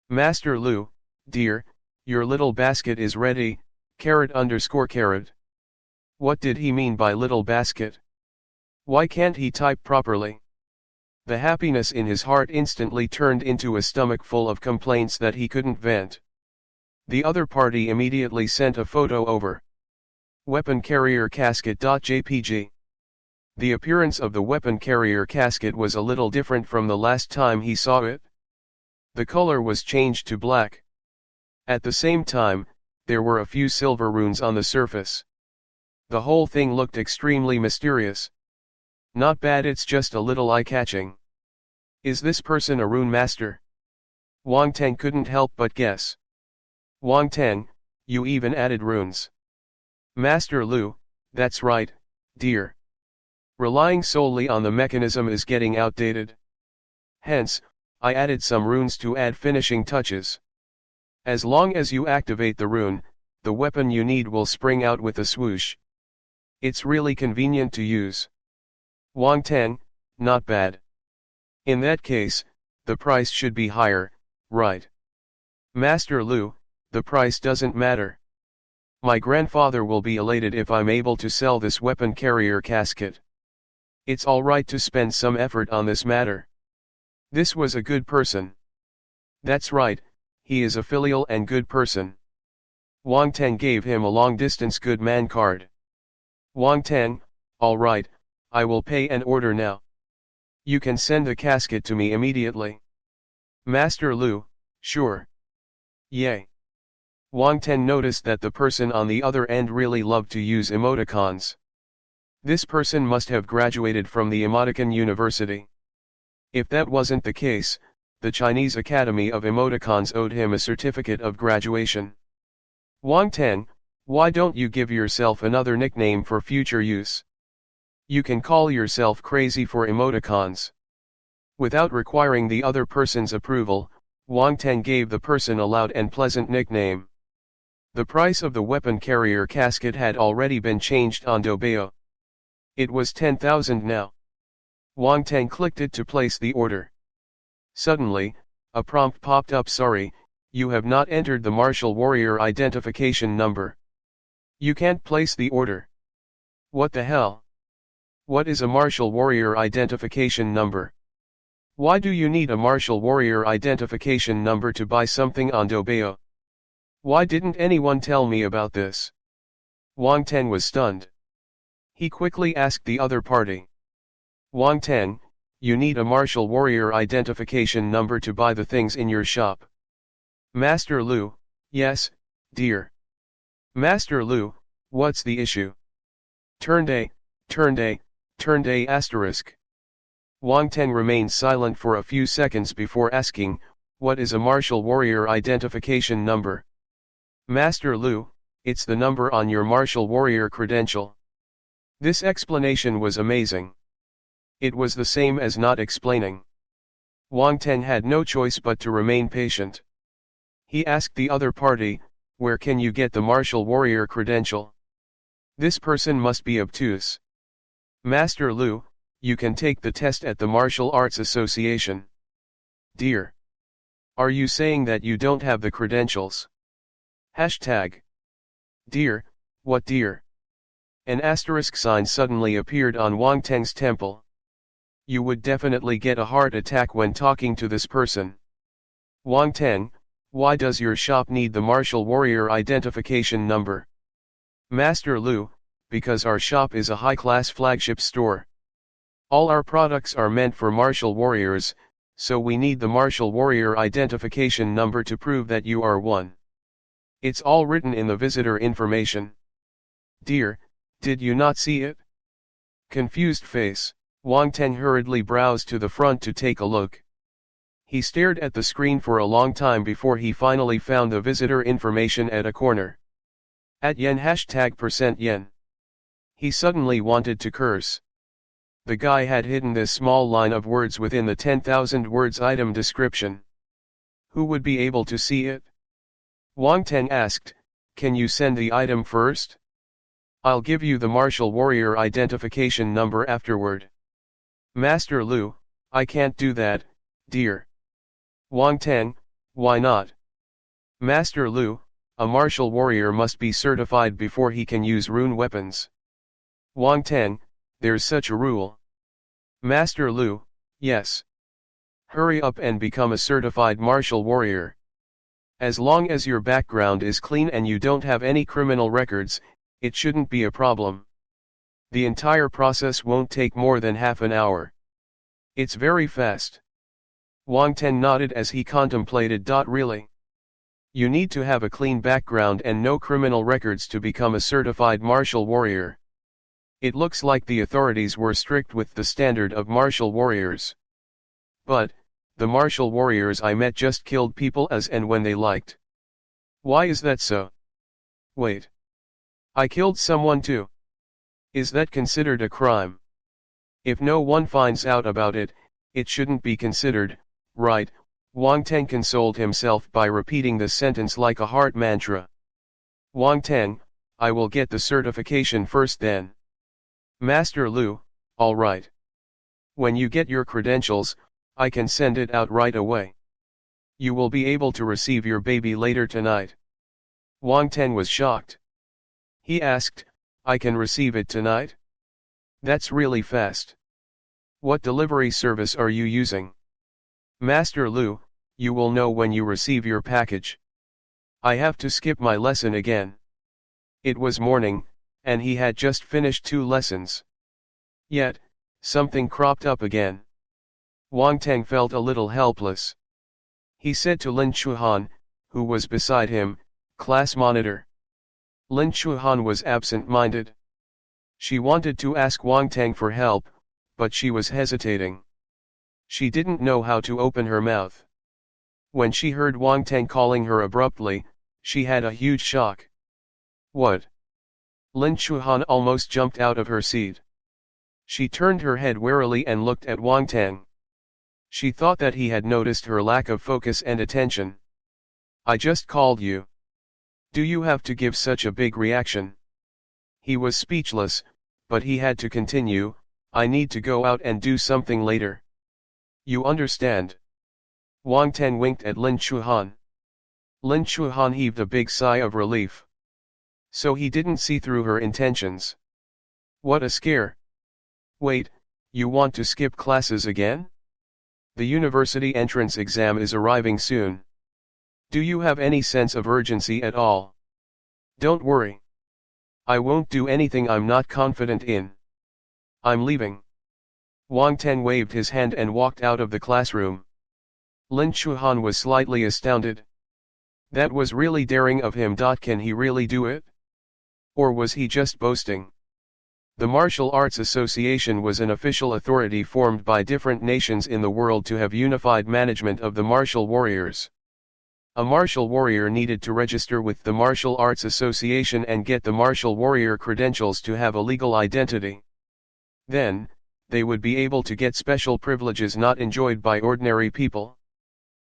Master Lu, dear, your little basket is ready, _. What did he mean by little basket? Why can't he type properly? The happiness in his heart instantly turned into a stomach full of complaints that he couldn't vent. The other party immediately sent a photo over. Weapon carrier casket.jpg. The appearance of the weapon carrier casket was a little different from the last time he saw it. The color was changed to black. At the same time, there were a few silver runes on the surface. The whole thing looked extremely mysterious. Not bad, it's just a little eye-catching. Is this person a rune master? Wang Ten couldn't help but guess. Wang Ten, you even added runes. Master Lu, that's right, dear. Relying solely on the mechanism is getting outdated. Hence, I added some runes to add finishing touches. As long as you activate the rune, the weapon you need will spring out with a swoosh. It's really convenient to use. Wang Ten, not bad. In that case, the price should be higher, right? Master Lu, the price doesn't matter. My grandfather will be elated if I'm able to sell this weapon carrier casket. It's alright to spend some effort on this matter. This was a good person. That's right, he is a filial and good person. Wang Ten gave him a long-distance good man card. Wang Ten, alright, I will pay and order now. You can send the casket to me immediately. Master Lu, sure. Yay. Wang Ten noticed that the person on the other end really loved to use emoticons. This person must have graduated from the Emoticon University. If that wasn't the case, the Chinese Academy of Emoticons owed him a certificate of graduation. Wang Ten, why don't you give yourself another nickname for future use? You can call yourself Crazy for Emoticons. Without requiring the other person's approval, Wang Ten gave the person a loud and pleasant nickname. The price of the weapon carrier casket had already been changed on Doubao. It was 10,000 now. Wang Ten clicked it to place the order. Suddenly, a prompt popped up. Sorry, you have not entered the martial warrior identification number. You can't place the order. What the hell? What is a martial warrior identification number? Why do you need a martial warrior identification number to buy something on Douban? Why didn't anyone tell me about this? Wang Teng was stunned. He quickly asked the other party. Wang Teng, you need a martial warrior identification number to buy the things in your shop. Master Lu, yes, dear. Master Lu, what's the issue? Turned A asterisk. Wang Teng remained silent for a few seconds before asking, what is a martial warrior identification number? Master Lu, it's the number on your martial warrior credential. This explanation was amazing. It was the same as not explaining. Wang Teng had no choice but to remain patient. He asked the other party, where can you get the martial warrior credential? This person must be obtuse. Master Lu, you can take the test at the Martial Arts Association. Dear. Are you saying that you don't have the credentials? Hashtag. Dear, what dear? An asterisk sign suddenly appeared on Wang Teng's temple. You would definitely get a heart attack when talking to this person. Wang Teng, why does your shop need the martial warrior identification number? Master Lu, because our shop is a high-class flagship store. All our products are meant for martial warriors, so we need the martial warrior identification number to prove that you are one. It's all written in the visitor information. Dear, did you not see it? Confused face, Wang Teng hurriedly browsed to the front to take a look. He stared at the screen for a long time before he finally found the visitor information at a corner. At yen %yen. He suddenly wanted to curse. The guy had hidden this small line of words within the 10,000 words item description. Who would be able to see it? Wang Teng asked, can you send the item first? I'll give you the martial warrior identification number afterward. Master Lu, I can't do that, dear. Wang Teng, why not? Master Lu, a martial warrior must be certified before he can use rune weapons. Wang Teng, there's such a rule. Master Lu, yes. Hurry up and become a certified martial warrior. As long as your background is clean and you don't have any criminal records, it shouldn't be a problem. The entire process won't take more than half an hour. It's very fast. Wang Teng nodded as he contemplated. Really? You need to have a clean background and no criminal records to become a certified martial warrior. It looks like the authorities were strict with the standard of martial warriors. But, the martial warriors I met just killed people as and when they liked. Why is that so? Wait. I killed someone too. Is that considered a crime? If no one finds out about it, it shouldn't be considered, right? Wang Teng consoled himself by repeating the sentence like a heart mantra. Wang Teng, I will get the certification first then. Master Lu, all right. When you get your credentials, I can send it out right away. You will be able to receive your baby later tonight. Wang Teng was shocked. He asked, I can receive it tonight? That's really fast. What delivery service are you using? Master Lu, you will know when you receive your package. I have to skip my lesson again. It was morning, and he had just finished 2 lessons. Yet, something cropped up again. Wang Teng felt a little helpless. He said to Lin Chuhan, who was beside him, class monitor. Lin Chuhan was absent-minded. She wanted to ask Wang Teng for help, but she was hesitating. She didn't know how to open her mouth. When she heard Wang Teng calling her abruptly, she had a huge shock. What? Lin Chuhan almost jumped out of her seat. She turned her head warily and looked at Wang Teng. She thought that he had noticed her lack of focus and attention. I just called you. Do you have to give such a big reaction? He was speechless, but he had to continue, I need to go out and do something later. You understand? Wang Teng winked at Lin Chuhan. Lin Chuhan heaved a big sigh of relief. So he didn't see through her intentions. What a scare. Wait, you want to skip classes again? The university entrance exam is arriving soon. Do you have any sense of urgency at all? Don't worry. I won't do anything I'm not confident in. I'm leaving. Wang Teng waved his hand and walked out of the classroom. Lin Chuhan was slightly astounded. That was really daring of him. Can he really do it? Or was he just boasting? The Martial Arts Association was an official authority formed by different nations in the world to have unified management of the martial warriors. A martial warrior needed to register with the Martial Arts Association and get the martial warrior credentials to have a legal identity. Then, they would be able to get special privileges not enjoyed by ordinary people.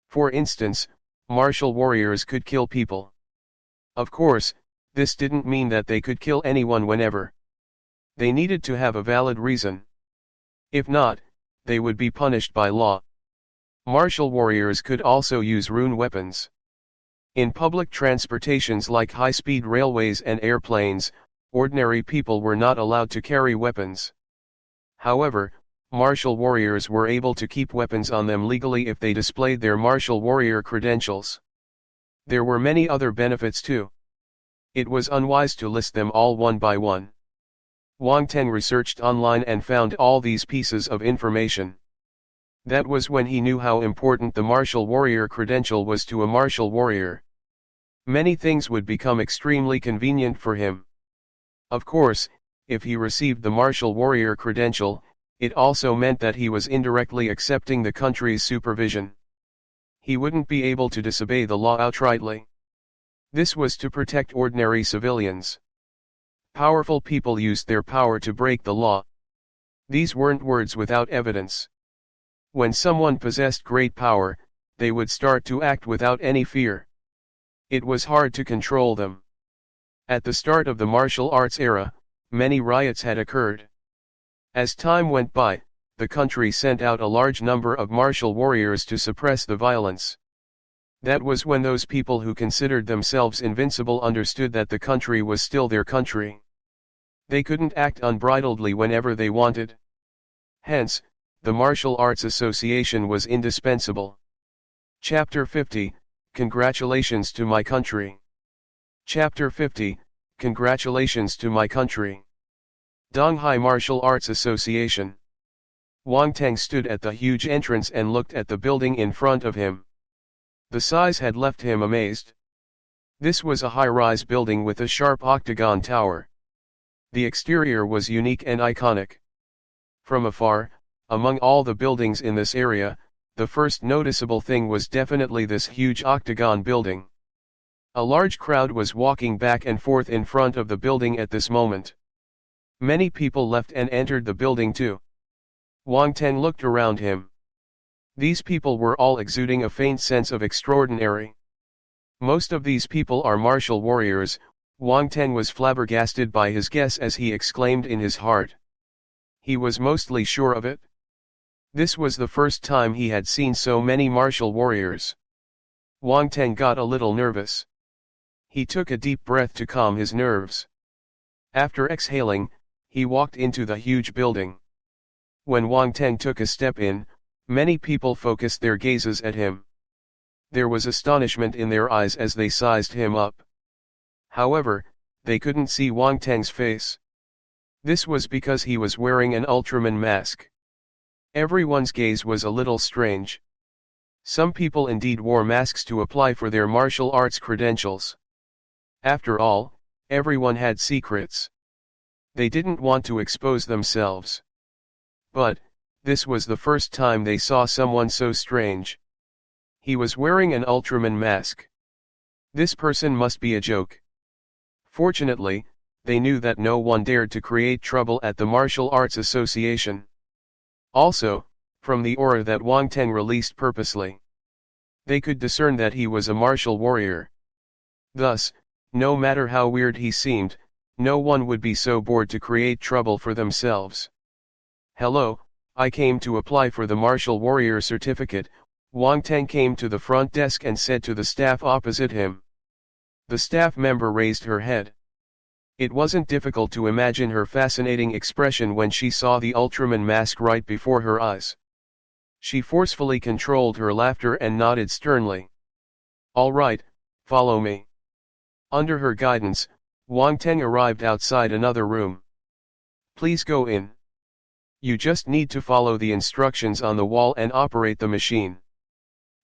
For instance, martial warriors could kill people. Of course, this didn't mean that they could kill anyone whenever. They needed to have a valid reason. If not, they would be punished by law. Martial warriors could also use rune weapons. In public transportations like high-speed railways and airplanes, ordinary people were not allowed to carry weapons. However, martial warriors were able to keep weapons on them legally if they displayed their martial warrior credentials. There were many other benefits too. It was unwise to list them all one by one. Wang Teng researched online and found all these pieces of information. That was when he knew how important the martial warrior credential was to a martial warrior. Many things would become extremely convenient for him. Of course, if he received the martial warrior credential, it also meant that he was indirectly accepting the country's supervision. He wouldn't be able to disobey the law outrightly. This was to protect ordinary civilians. Powerful people used their power to break the law. These weren't words without evidence. When someone possessed great power, they would start to act without any fear. It was hard to control them. At the start of the martial arts era, many riots had occurred. As time went by, the country sent out a large number of martial warriors to suppress the violence. That was when those people who considered themselves invincible understood that the country was still their country. They couldn't act unbridledly whenever they wanted. Hence, the Martial Arts Association was indispensable. Chapter 50, Congratulations to my country. Chapter 50, Congratulations to my country. Donghai Martial Arts Association. Wang Teng stood at the huge entrance and looked at the building in front of him. The size had left him amazed. This was a high-rise building with a sharp octagon tower. The exterior was unique and iconic. From afar, among all the buildings in this area, the first noticeable thing was definitely this huge octagon building. A large crowd was walking back and forth in front of the building at this moment. Many people left and entered the building too. Wang Teng looked around him. These people were all exuding a faint sense of extraordinary. Most of these people are martial warriors. Wang Teng was flabbergasted by his guess as he exclaimed in his heart. He was mostly sure of it. This was the first time he had seen so many martial warriors. Wang Teng got a little nervous. He took a deep breath to calm his nerves. After exhaling, he walked into the huge building. When Wang Teng took a step in, many people focused their gazes at him. There was astonishment in their eyes as they sized him up. However, they couldn't see Wang Teng's face. This was because he was wearing an Ultraman mask. Everyone's gaze was a little strange. Some people indeed wore masks to apply for their martial arts credentials. After all, everyone had secrets. They didn't want to expose themselves. But, this was the first time they saw someone so strange. He was wearing an Ultraman mask. This person must be a joke. Fortunately, they knew that no one dared to create trouble at the Martial Arts Association. Also, from the aura that Wang Teng released purposely, they could discern that he was a martial warrior. Thus, no matter how weird he seemed, no one would be so bored to create trouble for themselves. Hello, I came to apply for the martial warrior certificate. Wang Teng came to the front desk and said to the staff opposite him. The staff member raised her head. It wasn't difficult to imagine her fascinating expression when she saw the Ultraman mask right before her eyes. She forcefully controlled her laughter and nodded sternly. All right, follow me. Under her guidance, Wang Teng arrived outside another room. Please go in. You just need to follow the instructions on the wall and operate the machine.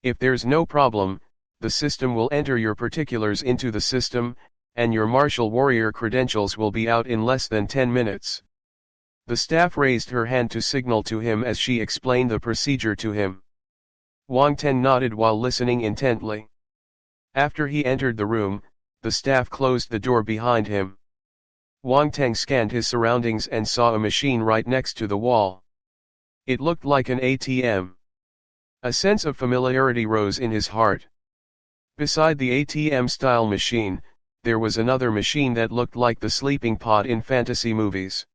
If there's no problem, the system will enter your particulars into the system, and your martial warrior credentials will be out in less than 10 minutes. The staff raised her hand to signal to him as she explained the procedure to him. Wang Teng nodded while listening intently. After he entered the room, the staff closed the door behind him. Wang Teng scanned his surroundings and saw a machine right next to the wall. It looked like an ATM. A sense of familiarity rose in his heart. Beside the ATM-style machine, there was another machine that looked like the sleeping pod in fantasy movies.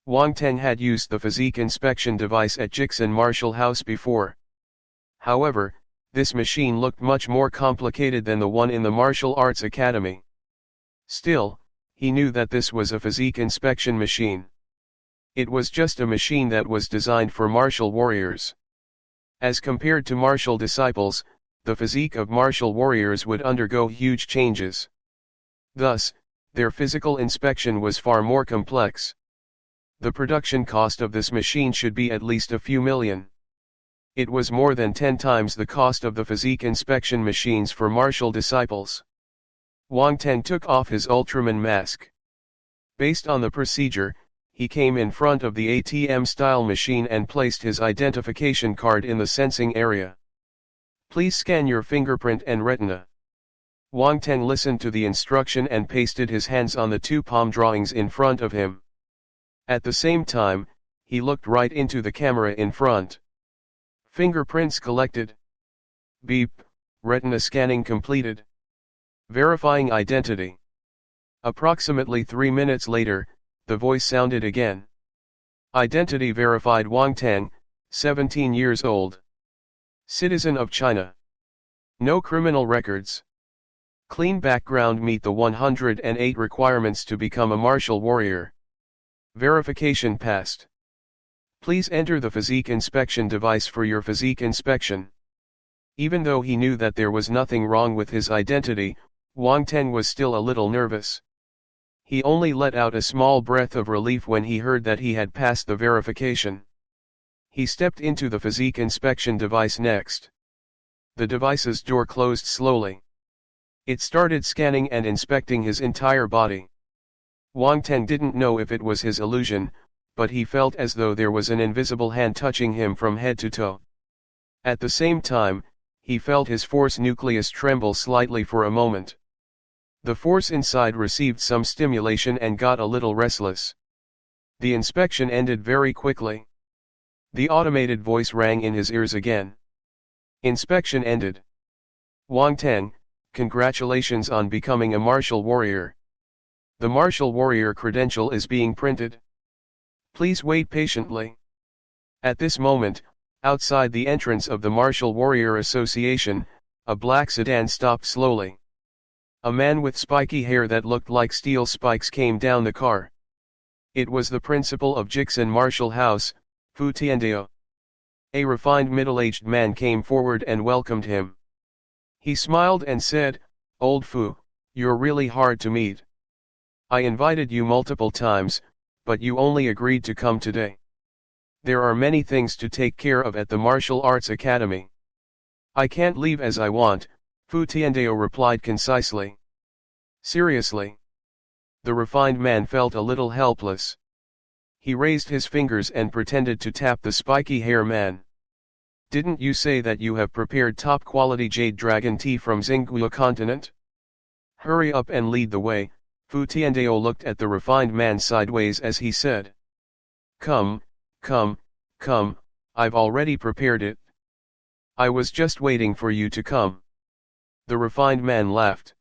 Wang Teng had used the physique inspection device at Jixin Martial House before. However, this machine looked much more complicated than the one in the Martial Arts Academy. Still, he knew that this was a physique inspection machine. It was just a machine that was designed for martial warriors. As compared to martial disciples, the physique of martial warriors would undergo huge changes. Thus, their physical inspection was far more complex. The production cost of this machine should be at least a few million. It was more than 10 times the cost of the physique inspection machines for martial disciples. Wang Teng took off his Ultraman mask. Based on the procedure, he came in front of the ATM-style machine and placed his identification card in the sensing area. Please scan your fingerprint and retina. Wang Teng listened to the instruction and pasted his hands on the two palm drawings in front of him. At the same time, he looked right into the camera in front. Fingerprints collected. Beep, retina scanning completed. Verifying identity. Approximately 3 minutes later, the voice sounded again. Identity verified. Wang Teng, 17 years old. Citizen of China. No criminal records. Clean background. Meet the 108 requirements to become a martial warrior. Verification passed. Please enter the physique inspection device for your physique inspection. Even though he knew that there was nothing wrong with his identity, Wang Teng was still a little nervous. He only let out a small breath of relief when he heard that he had passed the verification. He stepped into the physique inspection device next. The device's door closed slowly. It started scanning and inspecting his entire body. Wang Teng didn't know if it was his illusion, but he felt as though there was an invisible hand touching him from head to toe. At the same time, he felt his force nucleus tremble slightly for a moment. The force inside received some stimulation and got a little restless. The inspection ended very quickly. The automated voice rang in his ears again. Inspection ended. Wang Teng, congratulations on becoming a martial warrior. The martial warrior credential is being printed. Please wait patiently. At this moment, outside the entrance of the Martial Warrior Association, a black sedan stopped slowly. A man with spiky hair that looked like steel spikes came down the car. It was the principal of Jixin Martial House, Fu Tiandao. A refined middle-aged man came forward and welcomed him. He smiled and said, "Old Fu, you're really hard to meet. I invited you multiple times, but you only agreed to come today. There are many things to take care of at the Martial Arts Academy. I can't leave as I want," Fu Tiandao replied concisely. Seriously? The refined man felt a little helpless. He raised his fingers and pretended to tap the spiky hair man. Didn't you say that you have prepared top-quality jade dragon tea from Xinghua continent? Hurry up and lead the way. Fu Tiandao looked at the refined man sideways as he said. Come, I've already prepared it. I was just waiting for you to come. The refined man laughed.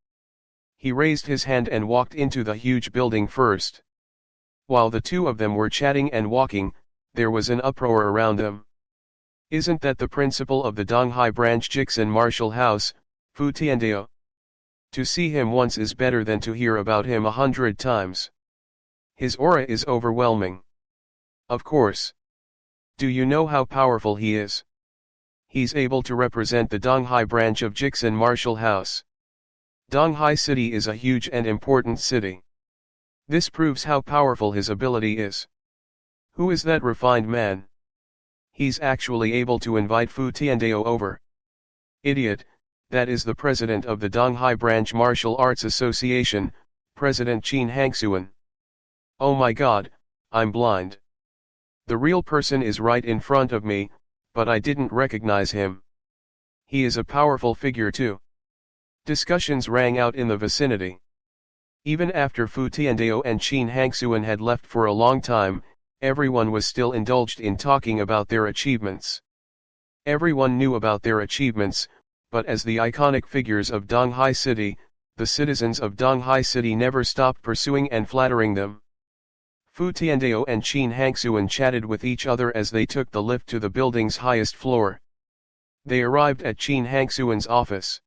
He raised his hand and walked into the huge building first. While the two of them were chatting and walking, there was an uproar around them. Isn't that the principal of the Donghai branch Jixin Martial House, Fu Tiandao? To see him once is better than to hear about him 100 times. His aura is overwhelming. Of course. Do you know how powerful he is? He's able to represent the Donghai branch of Jixin martial house. Donghai City is a huge and important city. This proves how powerful his ability is. Who is that refined man? He's actually able to invite Fu Tiandao over. Idiot, that is the president of the Donghai Branch Martial Arts Association, President Qin Hangsuan. Oh my god, I'm blind. The real person is right in front of me, but I didn't recognize him. He is a powerful figure too. Discussions rang out in the vicinity. Even after Fu Tiandao and Qin Hangsuan had left for a long time, everyone was still indulged in talking about their achievements. Everyone knew about their achievements, but as the iconic figures of Donghai City, the citizens of Donghai City never stopped pursuing and flattering them. Fu Tiandao and Qin Hangsuan chatted with each other as they took the lift to the building's highest floor. They arrived at Qin Hangsuan's office.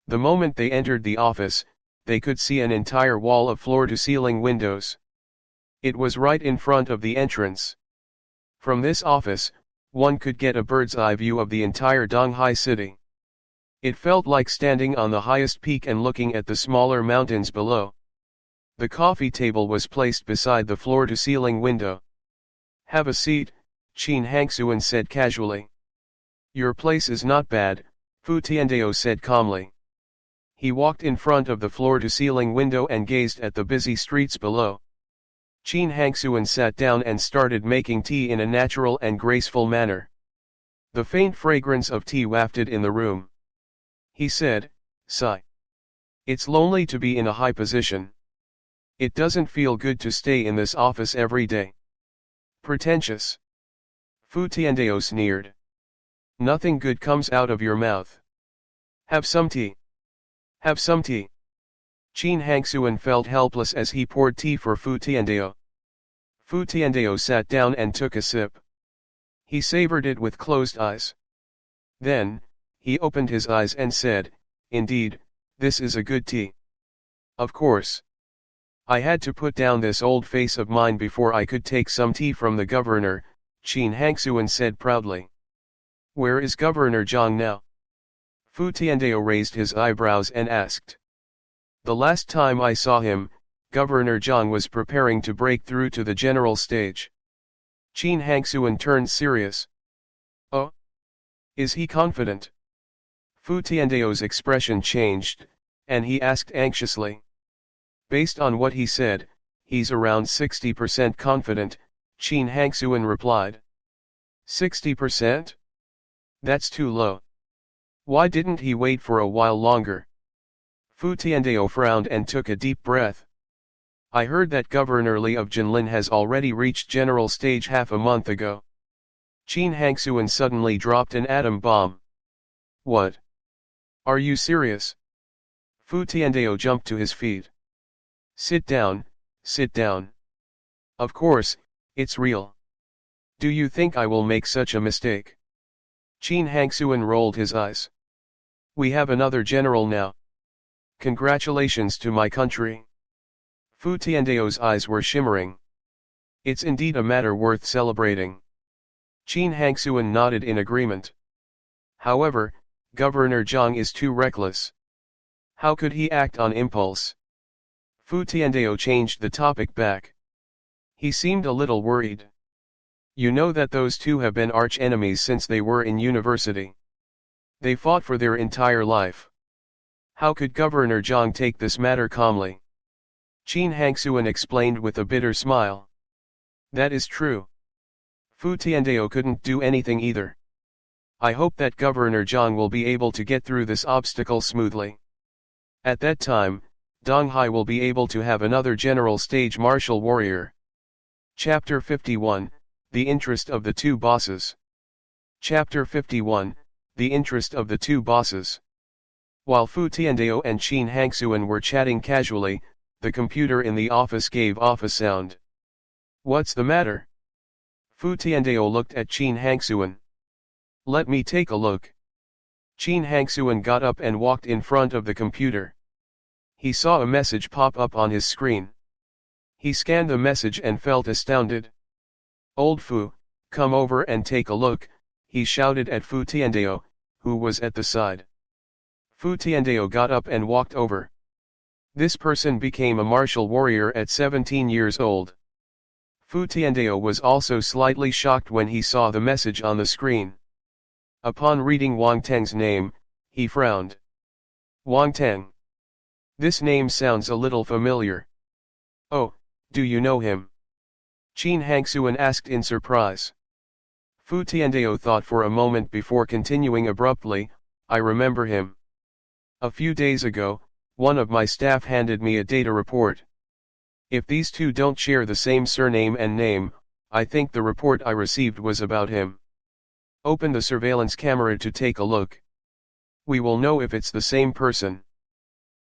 The moment they entered the office, they could see an entire wall of floor-to-ceiling windows. It was right in front of the entrance. From this office, one could get a bird's-eye view of the entire Donghai City. It felt like standing on the highest peak and looking at the smaller mountains below. The coffee table was placed beside the floor-to-ceiling window. "Have a seat," Qin Hangsuan said casually. "Your place is not bad," Fu Tiandao said calmly. He walked in front of the floor-to-ceiling window and gazed at the busy streets below. Qin Hangsuan sat down and started making tea in a natural and graceful manner. The faint fragrance of tea wafted in the room. He said, "Sigh. It's lonely to be in a high position. It doesn't feel good to stay in this office every day." "Pretentious." Fu Tiandao sneered. "Nothing good comes out of your mouth. Have some tea. Have some tea." Qin Hangsuan felt helpless as he poured tea for Fu Tiandao. Fu Tiandao sat down and took a sip. He savored it with closed eyes. Then, he opened his eyes and said, "Indeed, this is a good tea. Of course. I had to put down this old face of mine before I could take some tea from the governor," Qin Hangsuan said proudly. "Where is Governor Zhang now?" Fu Tiandao raised his eyebrows and asked. "The last time I saw him, Governor Zhang was preparing to break through to the general stage." Qin Hangsuan turned serious. "Oh? Is he confident?" Fu Tiandao's expression changed, and he asked anxiously. "Based on what he said, he's around 60% confident," Qin Hangsuan replied. 60%? That's too low. Why didn't he wait for a while longer? Fu Tiandao frowned and took a deep breath. "I heard that Governor Li of Jinlin has already reached general stage half a month ago." Qin Hangsuan suddenly dropped an atom bomb. "What? Are you serious?" Fu Tiandao jumped to his feet. Sit down, sit down. Of course, it's real. Do you think I will make such a mistake?" Qin Hangsuan rolled his eyes. "We have another general now. Congratulations to my country." Fu Tiandao's eyes were shimmering. "It's indeed a matter worth celebrating." Qin Hangsuan nodded in agreement. "However, Governor Zhang is too reckless. How could he act on impulse?" Fu Tiandao changed the topic back. He seemed a little worried. "You know that those two have been arch enemies since they were in university. They fought for their entire life. How could Governor Zhang take this matter calmly?" Qin Hangsuan explained with a bitter smile. "That is true. Fu Tiandao couldn't do anything either. I hope that Governor Zhang will be able to get through this obstacle smoothly. At that time, Donghai will be able to have another general stage martial warrior." Chapter 51, The Interest of the Two Bosses. Chapter 51, The Interest of the Two Bosses. While Fu Tiandao and Qin Hangsuan were chatting casually, the computer in the office gave off a sound. "What's the matter?" Fu Tiandao looked at Qin Hangsuan. "Let me take a look." Qin Hangsuan got up and walked in front of the computer. He saw a message pop up on his screen. He scanned the message and felt astounded. "Old Fu, come over and take a look," he shouted at Fu Tiandao, who was at the side. Fu Tiandao got up and walked over. This person became a martial warrior at 17 years old. Fu Tiandao was also slightly shocked when he saw the message on the screen. Upon reading Wang Teng's name, he frowned. Wang Teng. This name sounds a little familiar. Oh, do you know him? Qin Hangxuan asked in surprise. Fu Tiandao thought for a moment before continuing abruptly, I remember him. A few days ago, one of my staff handed me a data report. If these two don't share the same surname and name, I think the report I received was about him. Open the surveillance camera to take a look. We will know if it's the same person.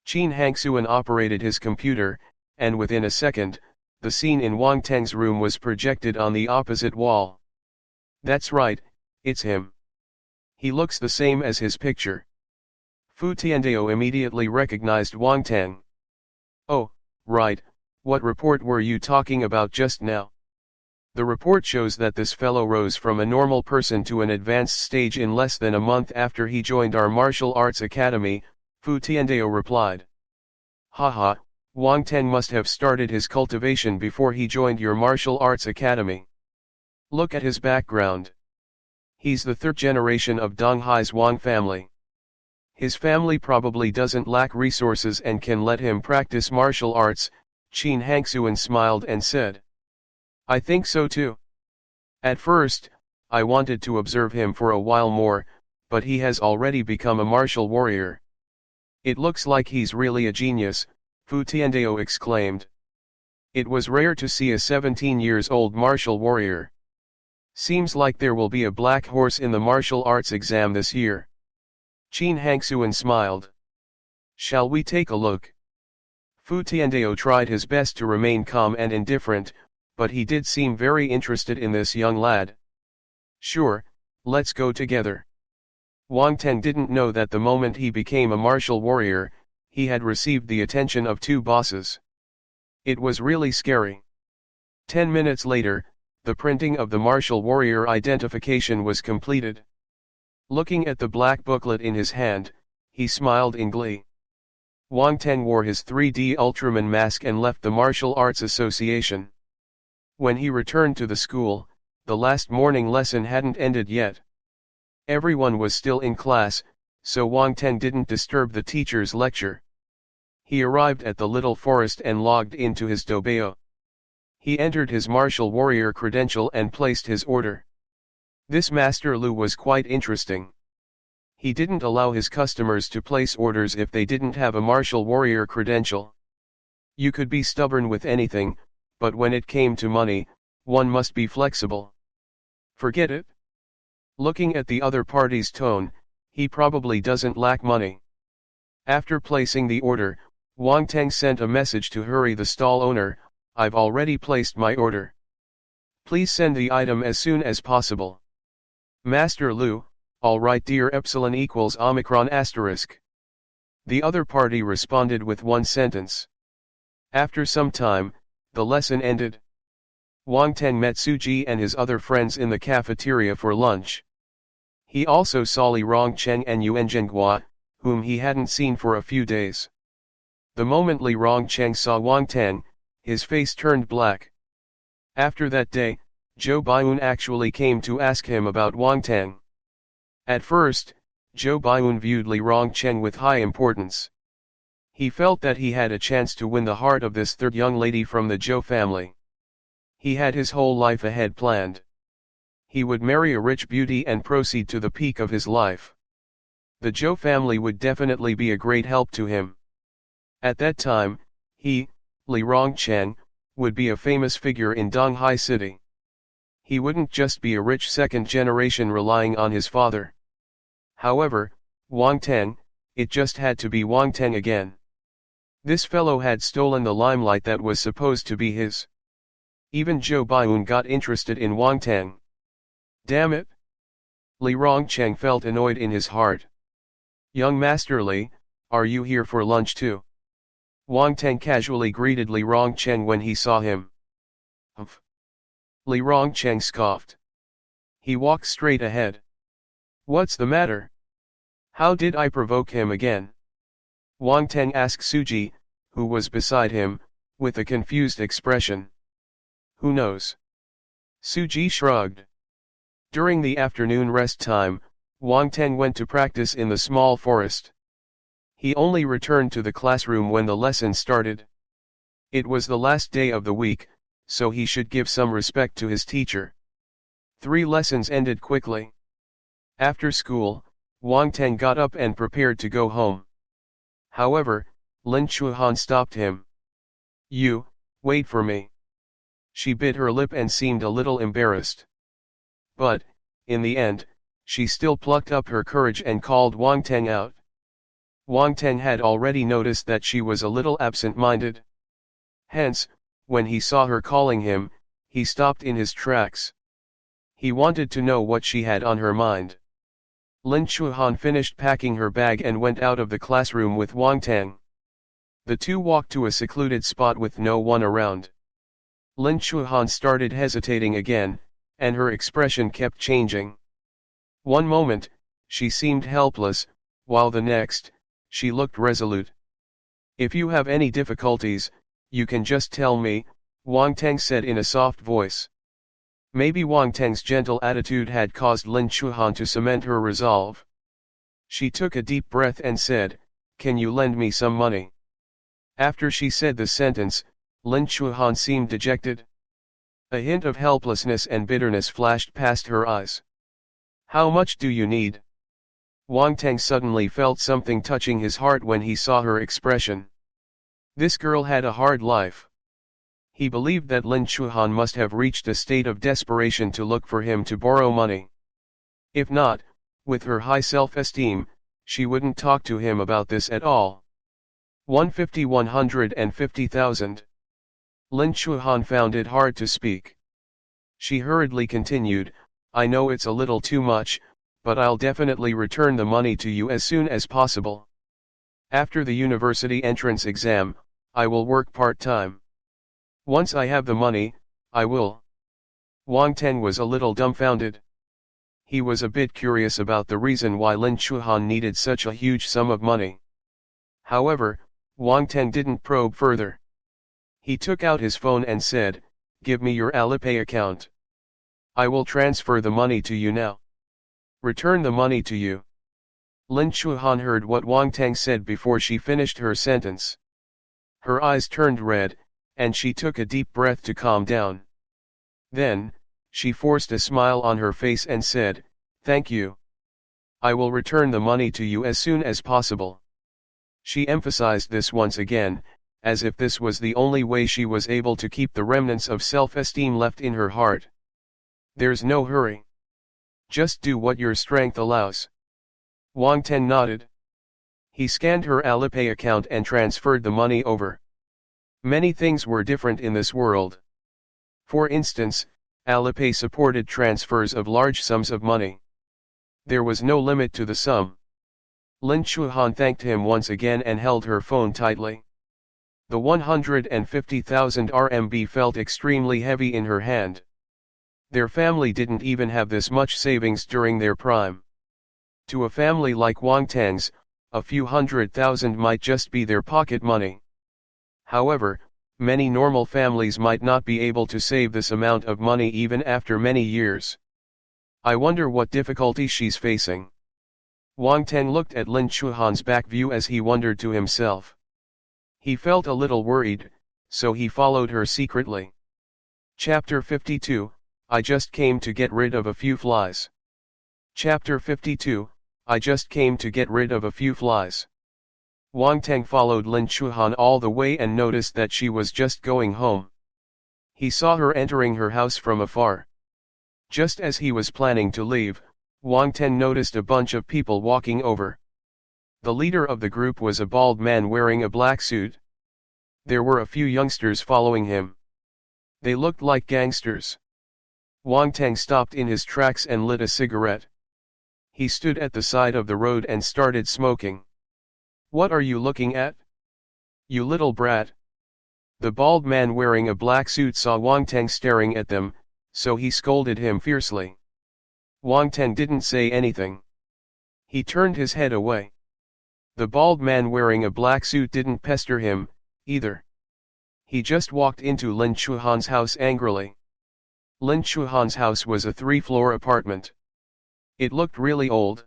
Qin Hangxuan operated his computer, and within a second, the scene in Wang Teng's room was projected on the opposite wall. That's right, it's him. He looks the same as his picture. Fu Tiandao immediately recognized Wang Teng. Oh, right, what report were you talking about just now? The report shows that this fellow rose from a normal person to an advanced stage in less than a month after he joined our martial arts academy, Fu Tiandao replied. Haha, Wang Teng must have started his cultivation before he joined your martial arts academy. Look at his background. He's the third generation of Donghai's Wang family. His family probably doesn't lack resources and can let him practice martial arts, Qin Hangxuan smiled and said. I think so too. At first, I wanted to observe him for a while more, but he has already become a martial warrior. It looks like he's really a genius, Fu Tiandao exclaimed. It was rare to see a 17-years-old martial warrior. Seems like there will be a black horse in the martial arts exam this year. Qin Hangxuan smiled. Shall we take a look? Fu Tiandao tried his best to remain calm and indifferent, but he did seem very interested in this young lad. Sure, let's go together. Wang Teng didn't know that the moment he became a martial warrior, he had received the attention of two bosses. It was really scary. 10 minutes later, the printing of the martial warrior identification was completed. Looking at the black booklet in his hand, he smiled in glee. Wang Teng wore his 3D Ultraman mask and left the Martial Arts Association. When he returned to the school, the last morning lesson hadn't ended yet. Everyone was still in class, so Wang Teng didn't disturb the teacher's lecture. He arrived at the little forest and logged into his dobae. He entered his martial warrior credential and placed his order. This Master Lu was quite interesting. He didn't allow his customers to place orders if they didn't have a martial warrior credential. You could be stubborn with anything, but when it came to money, one must be flexible. Forget it. Looking at the other party's tone, he probably doesn't lack money. After placing the order, Wang Teng sent a message to hurry the stall owner, I've already placed my order. Please send the item as soon as possible. Master Lu, alright dear epsilon equals omicron asterisk. The other party responded with one sentence. After some time, the lesson ended. Wang Teng met Suji and his other friends in the cafeteria for lunch. He also saw Li Rongcheng and Yuan Zhenghua, whom he hadn't seen for a few days. The moment Li Rongcheng saw Wang Teng, his face turned black. After that day, Zhou Baiyun actually came to ask him about Wang Teng. At first, Zhou Baiyun viewed Li Rongcheng with high importance. He felt that he had a chance to win the heart of this third young lady from the Zhou family. He had his whole life ahead planned. He would marry a rich beauty and proceed to the peak of his life. The Zhou family would definitely be a great help to him. At that time, he, Li Rongcheng, would be a famous figure in Donghai City. He wouldn't just be a rich second generation relying on his father. However, Wang Teng, it just had to be Wang Teng again. This fellow had stolen the limelight that was supposed to be his. Even Zhou Baiyun got interested in Wang Teng. Damn it! Li Rongcheng felt annoyed in his heart. Young Master Li, are you here for lunch too? Wang Teng casually greeted Li Rongcheng when he saw him. Humph! Li Rongcheng scoffed. He walked straight ahead. What's the matter? How did I provoke him again? Wang Teng asked Suji, who was beside him, with a confused expression. Who knows? Suji shrugged. During the afternoon rest time, Wang Teng went to practice in the small forest. He only returned to the classroom when the lesson started. It was the last day of the week, so he should give some respect to his teacher. 3 lessons ended quickly. After school, Wang Teng got up and prepared to go home. However, Lin Chuhan stopped him. You, wait for me. She bit her lip and seemed a little embarrassed. But, in the end, she still plucked up her courage and called Wang Teng out. Wang Teng had already noticed that she was a little absent-minded. Hence, when he saw her calling him, he stopped in his tracks. He wanted to know what she had on her mind. Lin Chuhan finished packing her bag and went out of the classroom with Wang Teng. The two walked to a secluded spot with no one around. Lin Chuhan started hesitating again, and her expression kept changing. One moment, she seemed helpless, while the next, she looked resolute. If you have any difficulties, you can just tell me, Wang Teng said in a soft voice. Maybe Wang Teng's gentle attitude had caused Lin Chuhan to cement her resolve. She took a deep breath and said, "Can you lend me some money?" After she said the sentence, Lin Chuhan seemed dejected. A hint of helplessness and bitterness flashed past her eyes. How much do you need? Wang Teng suddenly felt something touching his heart when he saw her expression. This girl had a hard life. He believed that Lin Chuhan must have reached a state of desperation to look for him to borrow money. If not, with her high self-esteem, she wouldn't talk to him about this at all. 150,000. Lin Chuhan found it hard to speak. She hurriedly continued, I know it's a little too much, but I'll definitely return the money to you as soon as possible. After the university entrance exam, I will work part-time. Once I have the money, I will. Wang Teng was a little dumbfounded. He was a bit curious about the reason why Lin Chuhan needed such a huge sum of money. However, Wang Teng didn't probe further. He took out his phone and said, "Give me your Alipay account. I will transfer the money to you now." "Return the money to you." Lin Chuhan heard what Wang Teng said before she finished her sentence. Her eyes turned red, and she took a deep breath to calm down. Then, she forced a smile on her face and said, "Thank you. I will return the money to you as soon as possible." She emphasized this once again, as if this was the only way she was able to keep the remnants of self-esteem left in her heart. "There's no hurry. Just do what your strength allows." Wang Teng nodded. He scanned her Alipay account and transferred the money over. Many things were different in this world. For instance, Alipay supported transfers of large sums of money. There was no limit to the sum. Lin Chuhan thanked him once again and held her phone tightly. The 150,000 RMB felt extremely heavy in her hand. Their family didn't even have this much savings during their prime. To a family like Wang Teng's, a few 100,000 might just be their pocket money. However, many normal families might not be able to save this amount of money even after many years. I wonder what difficulty she's facing. Wang Teng looked at Lin Chuhan's back view as he wondered to himself. He felt a little worried, so he followed her secretly. Chapter 52, I just came to get rid of a few flies. Chapter 52, I just came to get rid of a few flies. Wang Teng followed Lin Chuhan all the way and noticed that she was just going home. He saw her entering her house from afar. Just as he was planning to leave, Wang Teng noticed a bunch of people walking over. The leader of the group was a bald man wearing a black suit. There were a few youngsters following him. They looked like gangsters. Wang Teng stopped in his tracks and lit a cigarette. He stood at the side of the road and started smoking. "What are you looking at? You little brat." The bald man wearing a black suit saw Wang Teng staring at them, so he scolded him fiercely. Wang Teng didn't say anything. He turned his head away. The bald man wearing a black suit didn't pester him, either. He just walked into Lin Chuhan's house angrily. Lin Chuhan's house was a 3-floor apartment. It looked really old.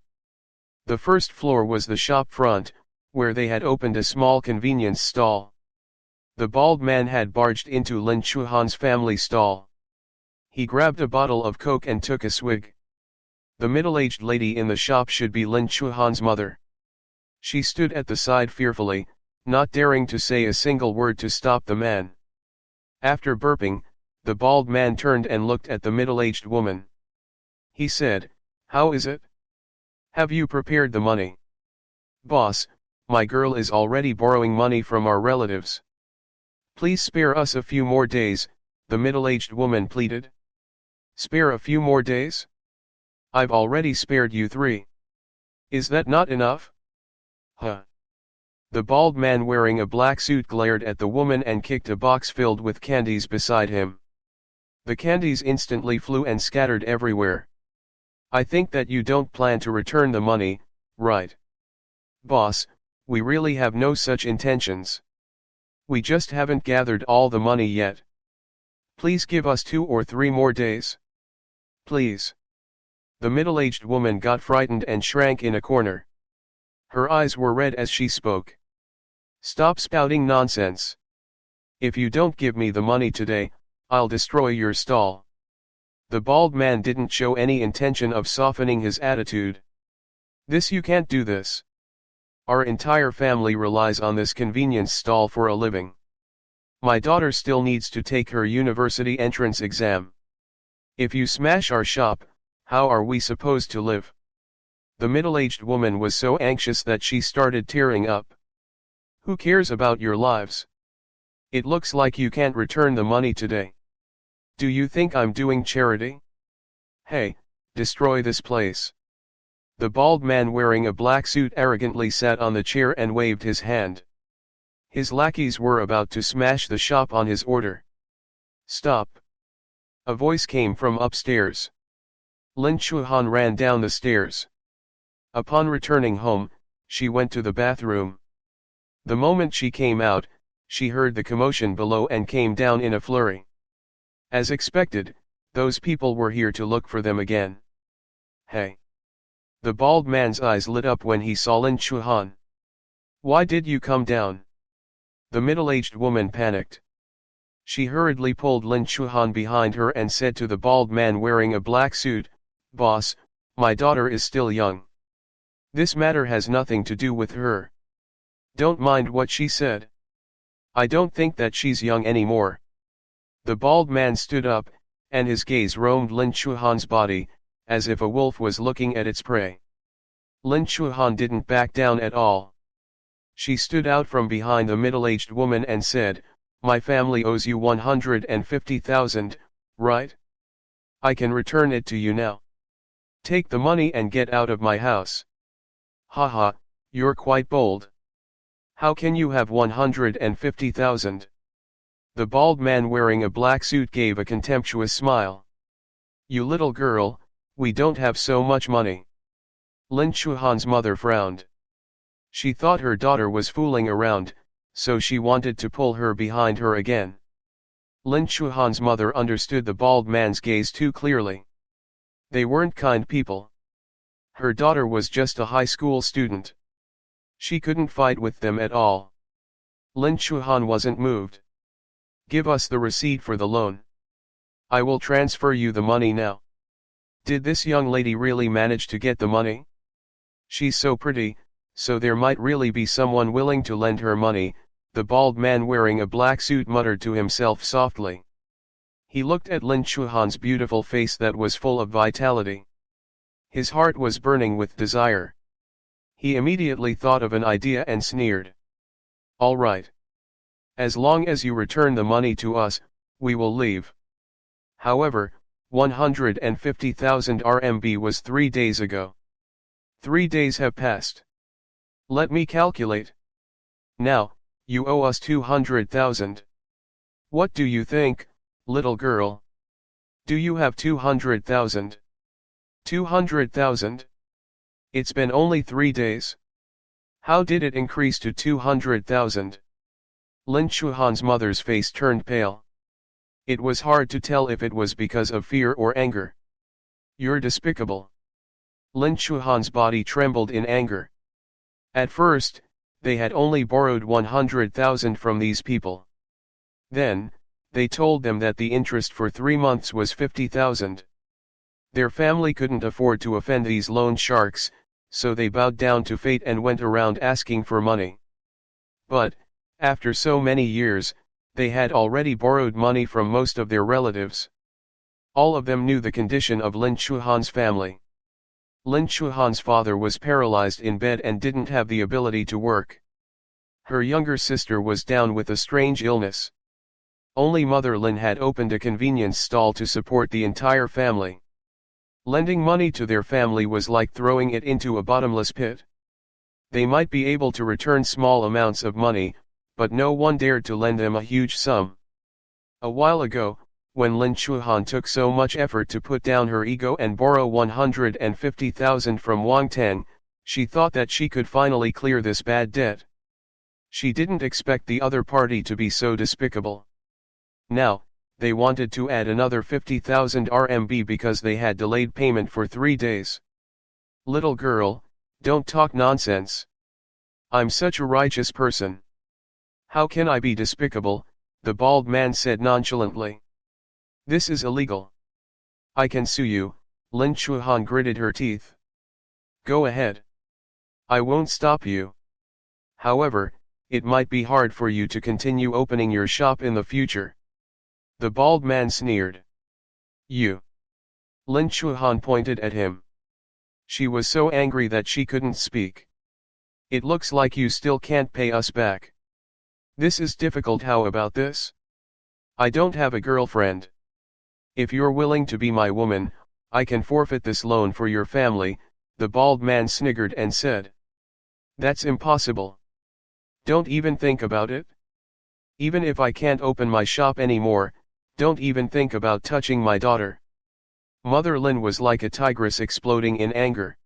The first floor was the shop front, where they had opened a small convenience stall. The bald man had barged into Lin Chuhan's family stall. He grabbed a bottle of Coke and took a swig. The middle-aged lady in the shop should be Lin Chuhan's mother. She stood at the side fearfully, not daring to say a single word to stop the man. After burping, the bald man turned and looked at the middle-aged woman. He said, "How is it? Have you prepared the money?" "Boss, my girl is already borrowing money from our relatives. Please spare us a few more days," the middle-aged woman pleaded. "Spare a few more days? I've already spared you 3. Is that not enough?" "Huh." The bald man wearing a black suit glared at the woman and kicked a box filled with candies beside him. The candies instantly flew and scattered everywhere. "I think that you don't plan to return the money, right?" "Boss, we really have no such intentions. We just haven't gathered all the money yet. Please give us 2 or 3 more days. Please." The middle-aged woman got frightened and shrank in a corner. Her eyes were red as she spoke. "Stop spouting nonsense. If you don't give me the money today, I'll destroy your stall." The bald man didn't show any intention of softening his attitude. You can't do this. Our entire family relies on this convenience stall for a living. My daughter still needs to take her university entrance exam. If you smash our shop, how are we supposed to live?" The middle-aged woman was so anxious that she started tearing up. "Who cares about your lives? It looks like you can't return the money today. Do you think I'm doing charity? Hey, destroy this place." The bald man wearing a black suit arrogantly sat on the chair and waved his hand. His lackeys were about to smash the shop on his order. "Stop!" A voice came from upstairs. Lin Chuhan ran down the stairs. Upon returning home, she went to the bathroom. The moment she came out, she heard the commotion below and came down in a flurry. As expected, those people were here to look for them again. "Hey!" The bald man's eyes lit up when he saw Lin Chuhan. "Why did you come down?" The middle-aged woman panicked. She hurriedly pulled Lin Chuhan behind her and said to the bald man wearing a black suit, "Boss, my daughter is still young. This matter has nothing to do with her. Don't mind what she said. I don't think that she's young anymore." The bald man stood up, and his gaze roamed Lin Chuhan's body, as if a wolf was looking at its prey. Lin Chuhan didn't back down at all. She stood out from behind the middle-aged woman and said, "My family owes you 150,000, right? I can return it to you now. Take the money and get out of my house." "Haha, you're quite bold. How can you have 150,000? The bald man wearing a black suit gave a contemptuous smile. "You little girl, we don't have so much money." Lin Chuhan's mother frowned. She thought her daughter was fooling around, so she wanted to pull her behind her again. Lin Chuhan's mother understood the bald man's gaze too clearly. They weren't kind people. Her daughter was just a high school student. She couldn't fight with them at all. Lin Chuhan wasn't moved. "Give us the receipt for the loan. I will transfer you the money now." Did this young lady really manage to get the money? She's so pretty, so there might really be someone willing to lend her money, the bald man wearing a black suit muttered to himself softly. He looked at Lin Chuhan's beautiful face that was full of vitality. His heart was burning with desire. He immediately thought of an idea and sneered. "All right. As long as you return the money to us, we will leave. However, 150,000 RMB was 3 days ago. 3 days have passed. Let me calculate. Now, you owe us 200,000. What do you think, little girl? Do you have 200,000? 200,000? It's been only 3 days. How did it increase to 200,000? Lin Chuhan's mother's face turned pale. It was hard to tell if it was because of fear or anger. You're despicable. Lin Chuhan's body trembled in anger. At first, they had only borrowed 100,000 from these people. Then, they told them that the interest for 3 months was 50,000. Their family couldn't afford to offend these loan sharks, so they bowed down to fate and went around asking for money. But, after so many years, they had already borrowed money from most of their relatives. All of them knew the condition of Lin Chuhan's family. Lin Chuhan's father was paralyzed in bed and didn't have the ability to work. Her younger sister was down with a strange illness. Only Mother Lin had opened a convenience stall to support the entire family. Lending money to their family was like throwing it into a bottomless pit. They might be able to return small amounts of money, but no one dared to lend them a huge sum. A while ago, when Lin Chuhan took so much effort to put down her ego and borrow 150,000 from Wang Teng, she thought that she could finally clear this bad debt. She didn't expect the other party to be so despicable. Now, they wanted to add another 50,000 RMB because they had delayed payment for 3 days. Little girl, don't talk nonsense. I'm such a righteous person. How can I be despicable? The bald man said nonchalantly. This is illegal. I can sue you. Lin Chuhan gritted her teeth. Go ahead. I won't stop you. However, it might be hard for you to continue opening your shop in the future. The bald man sneered. You. Lin Chuhan pointed at him. She was so angry that she couldn't speak. It looks like you still can't pay us back. This is difficult. How about this? I don't have a girlfriend. If you're willing to be my woman, I can forfeit this loan for your family, the bald man sniggered and said. That's impossible. Don't even think about it. Even if I can't open my shop anymore, don't even think about touching my daughter. Mother Lin was like a tigress exploding in anger.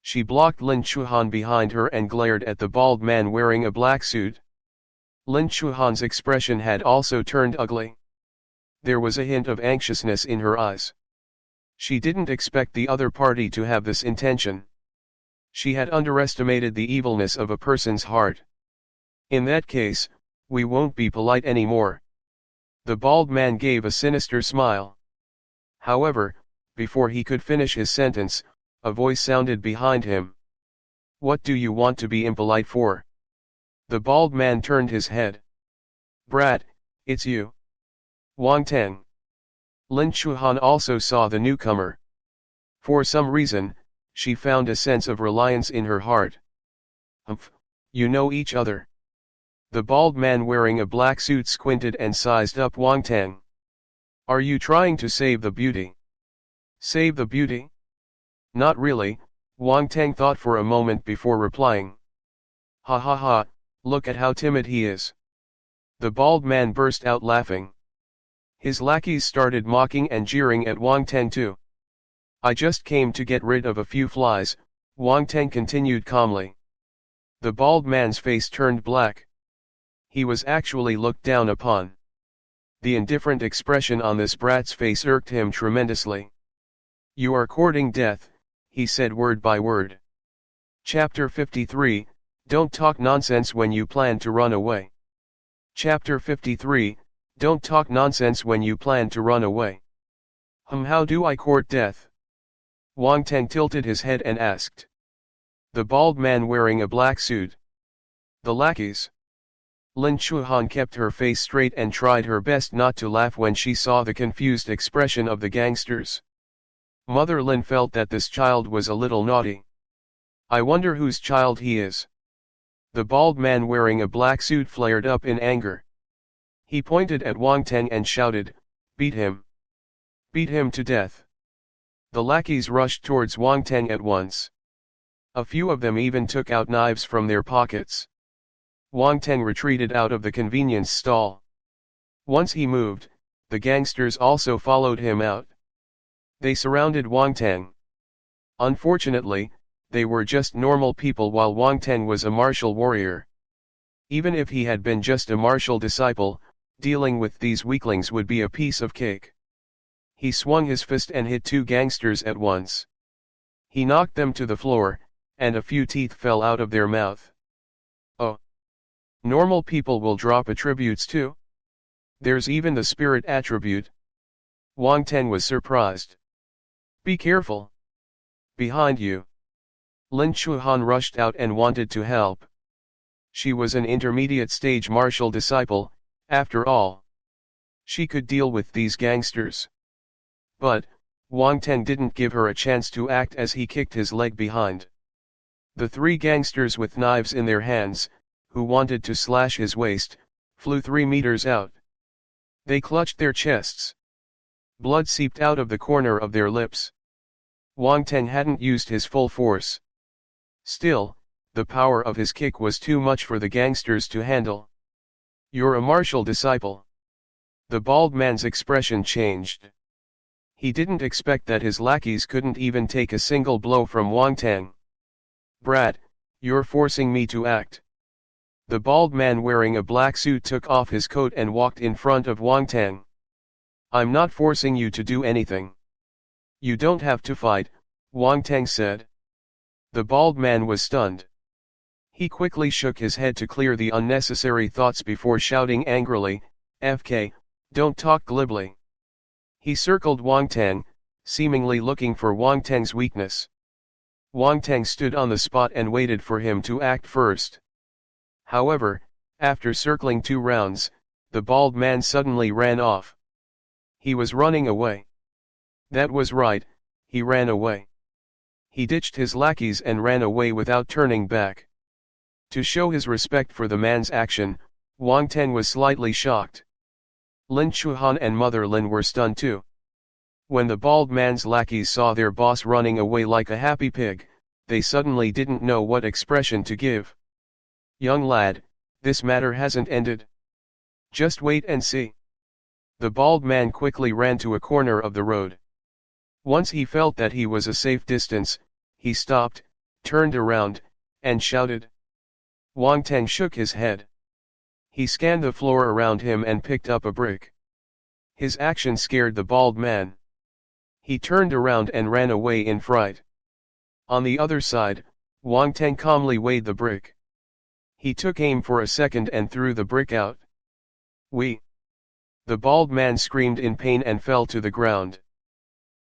She blocked Lin Chuhan behind her and glared at the bald man wearing a black suit. Lin Chuhan's expression had also turned ugly. There was a hint of anxiousness in her eyes. She didn't expect the other party to have this intention. She had underestimated the evilness of a person's heart. In that case, we won't be polite anymore. The bald man gave a sinister smile. However, before he could finish his sentence, a voice sounded behind him. What do you want to be impolite for? The bald man turned his head. Brat, it's you. Wang Teng. Lin Chuhan also saw the newcomer. For some reason, she found a sense of reliance in her heart. Humph, you know each other. The bald man wearing a black suit squinted and sized up Wang Teng. Are you trying to save the beauty? Save the beauty? Not really, Wang Teng thought for a moment before replying. Ha ha ha, look at how timid he is. The bald man burst out laughing. His lackeys started mocking and jeering at Wang Teng too. I just came to get rid of a few flies, Wang Teng continued calmly. The bald man's face turned black. He was actually looked down upon. The indifferent expression on this brat's face irked him tremendously. You are courting death, he said word by word. Chapter 53, Don't talk nonsense when you plan to run away. Chapter 53, Don't talk nonsense when you plan to run away. How do I court death? Wang Teng tilted his head and asked. The bald man wearing a black suit. The lackeys. Lin Chuhan kept her face straight and tried her best not to laugh when she saw the confused expression of the gangsters. Mother Lin felt that this child was a little naughty. I wonder whose child he is. The bald man wearing a black suit flared up in anger. He pointed at Wang Teng and shouted, Beat him! Beat him to death! The lackeys rushed towards Wang Teng at once. A few of them even took out knives from their pockets. Wang Teng retreated out of the convenience stall. Once he moved, the gangsters also followed him out. They surrounded Wang Teng. Unfortunately, they were just normal people while Wang Teng was a martial warrior. Even if he had been just a martial disciple, dealing with these weaklings would be a piece of cake. He swung his fist and hit two gangsters at once. He knocked them to the floor, and a few teeth fell out of their mouth. Oh! Normal people will drop attributes too? There's even the spirit attribute. Wang Teng was surprised. Be careful! Behind you! Lin Chuhan rushed out and wanted to help. She was an intermediate stage martial disciple, after all. She could deal with these gangsters. But, Wang Teng didn't give her a chance to act as he kicked his leg behind. The three gangsters with knives in their hands, who wanted to slash his waist, flew 3 meters out. They clutched their chests. Blood seeped out of the corner of their lips. Wang Teng hadn't used his full force. Still, the power of his kick was too much for the gangsters to handle. You're a martial disciple. The bald man's expression changed. He didn't expect that his lackeys couldn't even take a single blow from Wang Teng. Brat, you're forcing me to act. The bald man wearing a black suit took off his coat and walked in front of Wang Teng. I'm not forcing you to do anything. You don't have to fight, Wang Teng said. The bald man was stunned. He quickly shook his head to clear the unnecessary thoughts before shouting angrily, FK, don't talk glibly. He circled Wang Teng, seemingly looking for Wang Teng's weakness. Wang Teng stood on the spot and waited for him to act first. However, after circling 2 rounds, the bald man suddenly ran off. He was running away. That was right, he ran away. He ditched his lackeys and ran away without turning back. To show his respect for the man's action, Wang Teng was slightly shocked. Lin Chuhan and Mother Lin were stunned too. When the bald man's lackeys saw their boss running away like a happy pig, they suddenly didn't know what expression to give. Young lad, this matter hasn't ended. Just wait and see. The bald man quickly ran to a corner of the road. Once he felt that he was a safe distance, he stopped, turned around, and shouted. Wang Teng shook his head. He scanned the floor around him and picked up a brick. His action scared the bald man. He turned around and ran away in fright. On the other side, Wang Teng calmly weighed the brick. He took aim for a second and threw the brick out. Wee! The bald man screamed in pain and fell to the ground.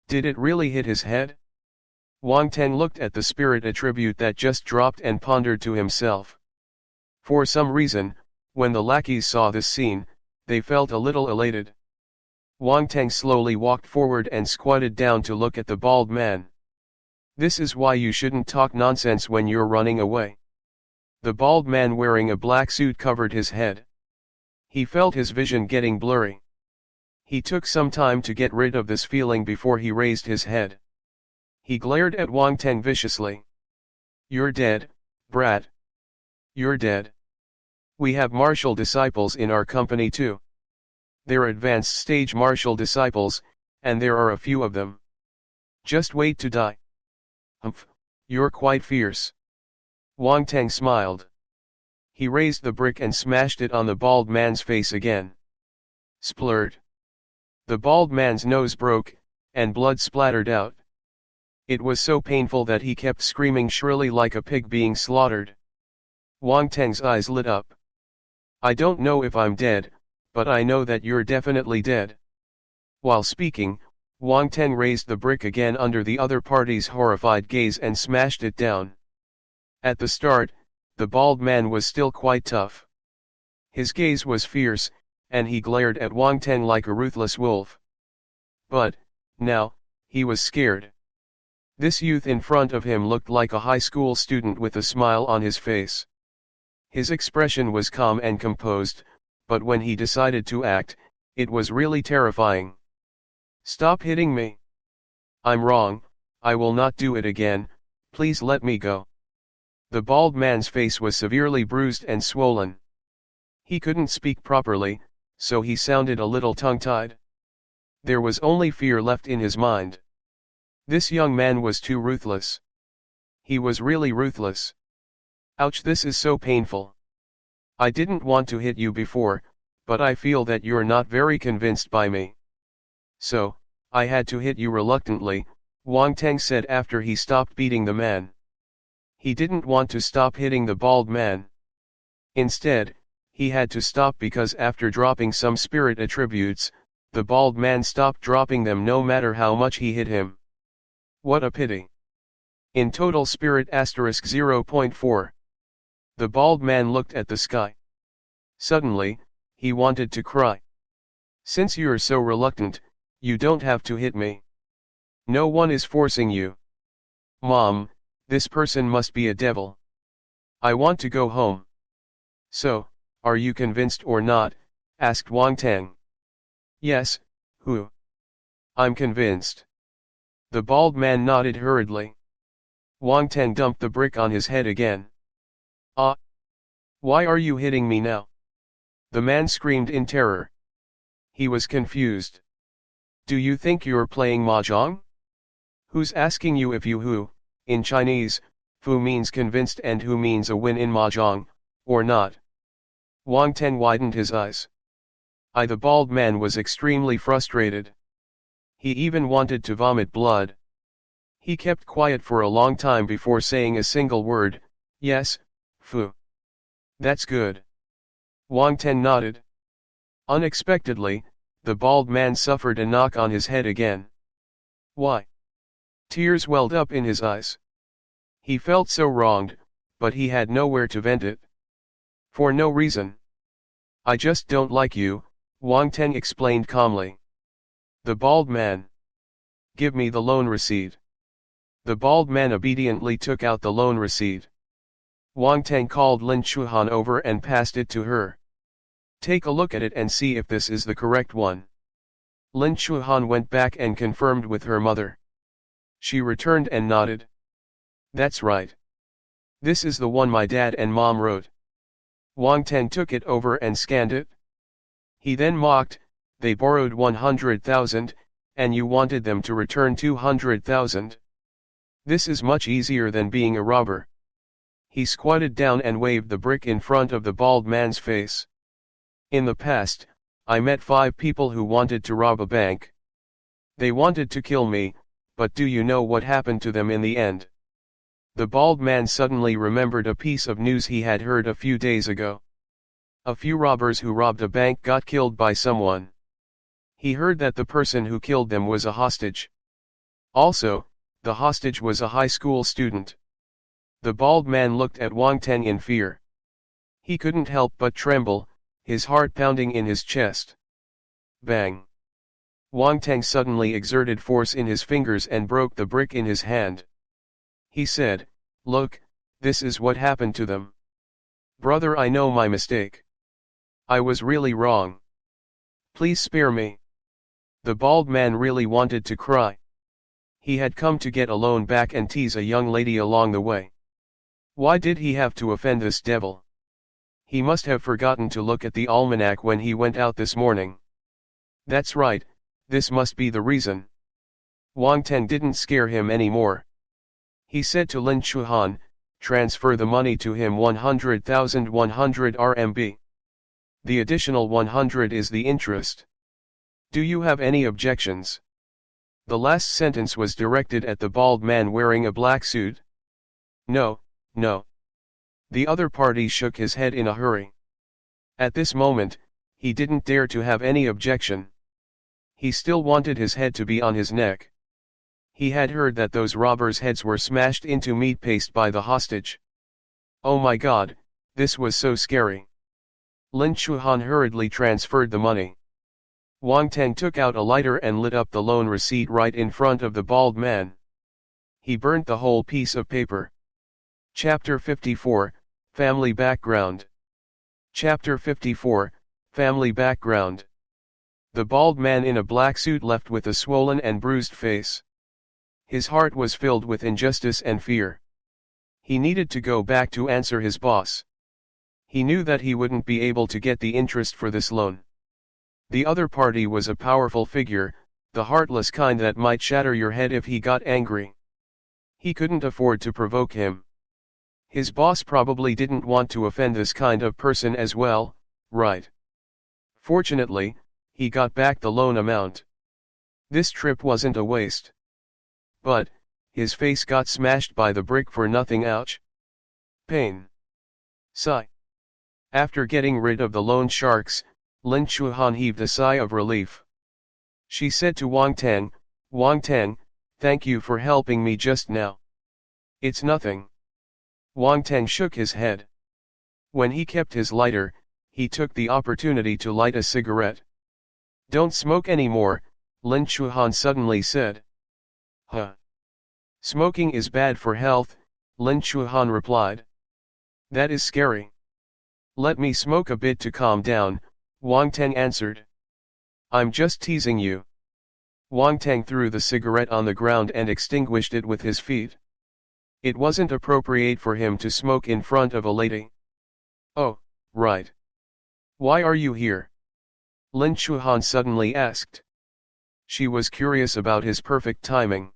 Did it really hit his head? Wang Teng looked at the spirit attribute that just dropped and pondered to himself. For some reason, when the lackeys saw this scene, they felt a little elated. Wang Teng slowly walked forward and squatted down to look at the bald man. This is why you shouldn't talk nonsense when you're running away. The bald man wearing a black suit covered his head. He felt his vision getting blurry. He took some time to get rid of this feeling before he raised his head. He glared at Wang Teng viciously. You're dead, brat. You're dead. We have martial disciples in our company too. They're advanced stage martial disciples, and there are a few of them. Just wait to die. Humph, you're quite fierce. Wang Teng smiled. He raised the brick and smashed it on the bald man's face again. Splurt. The bald man's nose broke, and blood splattered out. It was so painful that he kept screaming shrilly like a pig being slaughtered. Wang Teng's eyes lit up. I don't know if I'm dead, but I know that you're definitely dead. While speaking, Wang Teng raised the brick again under the other party's horrified gaze and smashed it down. At the start, the bald man was still quite tough. His gaze was fierce, and he glared at Wang Teng like a ruthless wolf. But, now, he was scared. This youth in front of him looked like a high school student with a smile on his face. His expression was calm and composed, but when he decided to act, it was really terrifying. Stop hitting me. I'm wrong, I will not do it again, please let me go. The bald man's face was severely bruised and swollen. He couldn't speak properly, so he sounded a little tongue-tied. There was only fear left in his mind. This young man was too ruthless. He was really ruthless. Ouch, this is so painful. I didn't want to hit you before, but I feel that you're not very convinced by me. So, I had to hit you reluctantly, Wang Teng said after he stopped beating the man. He didn't want to stop hitting the bald man. Instead, he had to stop because after dropping some spirit attributes, the bald man stopped dropping them no matter how much he hit him. What a pity. In total spirit asterisk 0.4. The bald man looked at the sky. Suddenly, he wanted to cry. Since you're so reluctant, you don't have to hit me. No one is forcing you. Mom, this person must be a devil. I want to go home. So, are you convinced or not? Asked Wang Teng. Yes, who? I'm convinced. The bald man nodded hurriedly. Wang Teng dumped the brick on his head again. Ah! Why are you hitting me now? The man screamed in terror. He was confused. Do you think you're playing mahjong? Who's asking you if you who, in Chinese, fu means convinced and who means a win in mahjong, or not? Wang Teng widened his eyes. The bald man was extremely frustrated. He even wanted to vomit blood. He kept quiet for a long time before saying a single word, yes, fu. That's good. Wang Teng nodded. Unexpectedly, the bald man suffered a knock on his head again. Why? Tears welled up in his eyes. He felt so wronged, but he had nowhere to vent it. For no reason. I just don't like you, Wang Teng explained calmly. The bald man. Give me the loan receipt. The bald man obediently took out the loan receipt. Wang Teng called Lin Chuhan over and passed it to her. Take a look at it and see if this is the correct one. Lin Chuhan went back and confirmed with her mother. She returned and nodded. That's right. This is the one my dad and mom wrote. Wang Teng took it over and scanned it. He then mocked, they borrowed 100,000, and you wanted them to return 200,000. This is much easier than being a robber. He squatted down and waved the brick in front of the bald man's face. In the past, I met 5 people who wanted to rob a bank. They wanted to kill me, but do you know what happened to them in the end? The bald man suddenly remembered a piece of news he had heard a few days ago. A few robbers who robbed a bank got killed by someone. He heard that the person who killed them was a hostage. Also, the hostage was a high school student. The bald man looked at Wang Teng in fear. He couldn't help but tremble, his heart pounding in his chest. Bang! Wang Teng suddenly exerted force in his fingers and broke the brick in his hand. He said, Look, this is what happened to them. Brother, I know my mistake. I was really wrong. Please spare me. The bald man really wanted to cry. He had come to get a loan back and tease a young lady along the way. Why did he have to offend this devil? He must have forgotten to look at the almanac when he went out this morning. That's right, this must be the reason. Wang Teng didn't scare him anymore. He said to Lin Chuhan, transfer the money to him 100,100 RMB. The additional 100 is the interest. Do you have any objections? The last sentence was directed at the bald man wearing a black suit. No, no. The other party shook his head in a hurry. At this moment, he didn't dare to have any objection. He still wanted his head to be on his neck. He had heard that those robbers' heads were smashed into meat paste by the hostage. Oh my God, this was so scary. Lin Chuhan hurriedly transferred the money. Wang Teng took out a lighter and lit up the loan receipt right in front of the bald man. He burnt the whole piece of paper. Chapter 54, Family Background. Chapter 54, Family Background. The bald man in a black suit left with a swollen and bruised face. His heart was filled with injustice and fear. He needed to go back to answer his boss. He knew that he wouldn't be able to get the interest for this loan. The other party was a powerful figure, the heartless kind that might shatter your head if he got angry. He couldn't afford to provoke him. His boss probably didn't want to offend this kind of person as well, right? Fortunately, he got back the loan amount. This trip wasn't a waste. But, his face got smashed by the brick for nothing. Ouch. Pain. Sigh. After getting rid of the loan sharks, Lin Chuhan heaved a sigh of relief. She said to Wang Teng, thank you for helping me just now. It's nothing. Wang Teng shook his head. When he kept his lighter, he took the opportunity to light a cigarette. Don't smoke anymore, Lin Chuhan suddenly said. Huh. Smoking is bad for health, Lin Chuhan replied. That is scary. Let me smoke a bit to calm down, Wang Teng answered. I'm just teasing you. Wang Teng threw the cigarette on the ground and extinguished it with his feet. It wasn't appropriate for him to smoke in front of a lady. Oh, right. Why are you here? Lin Chuhan suddenly asked. She was curious about his perfect timing.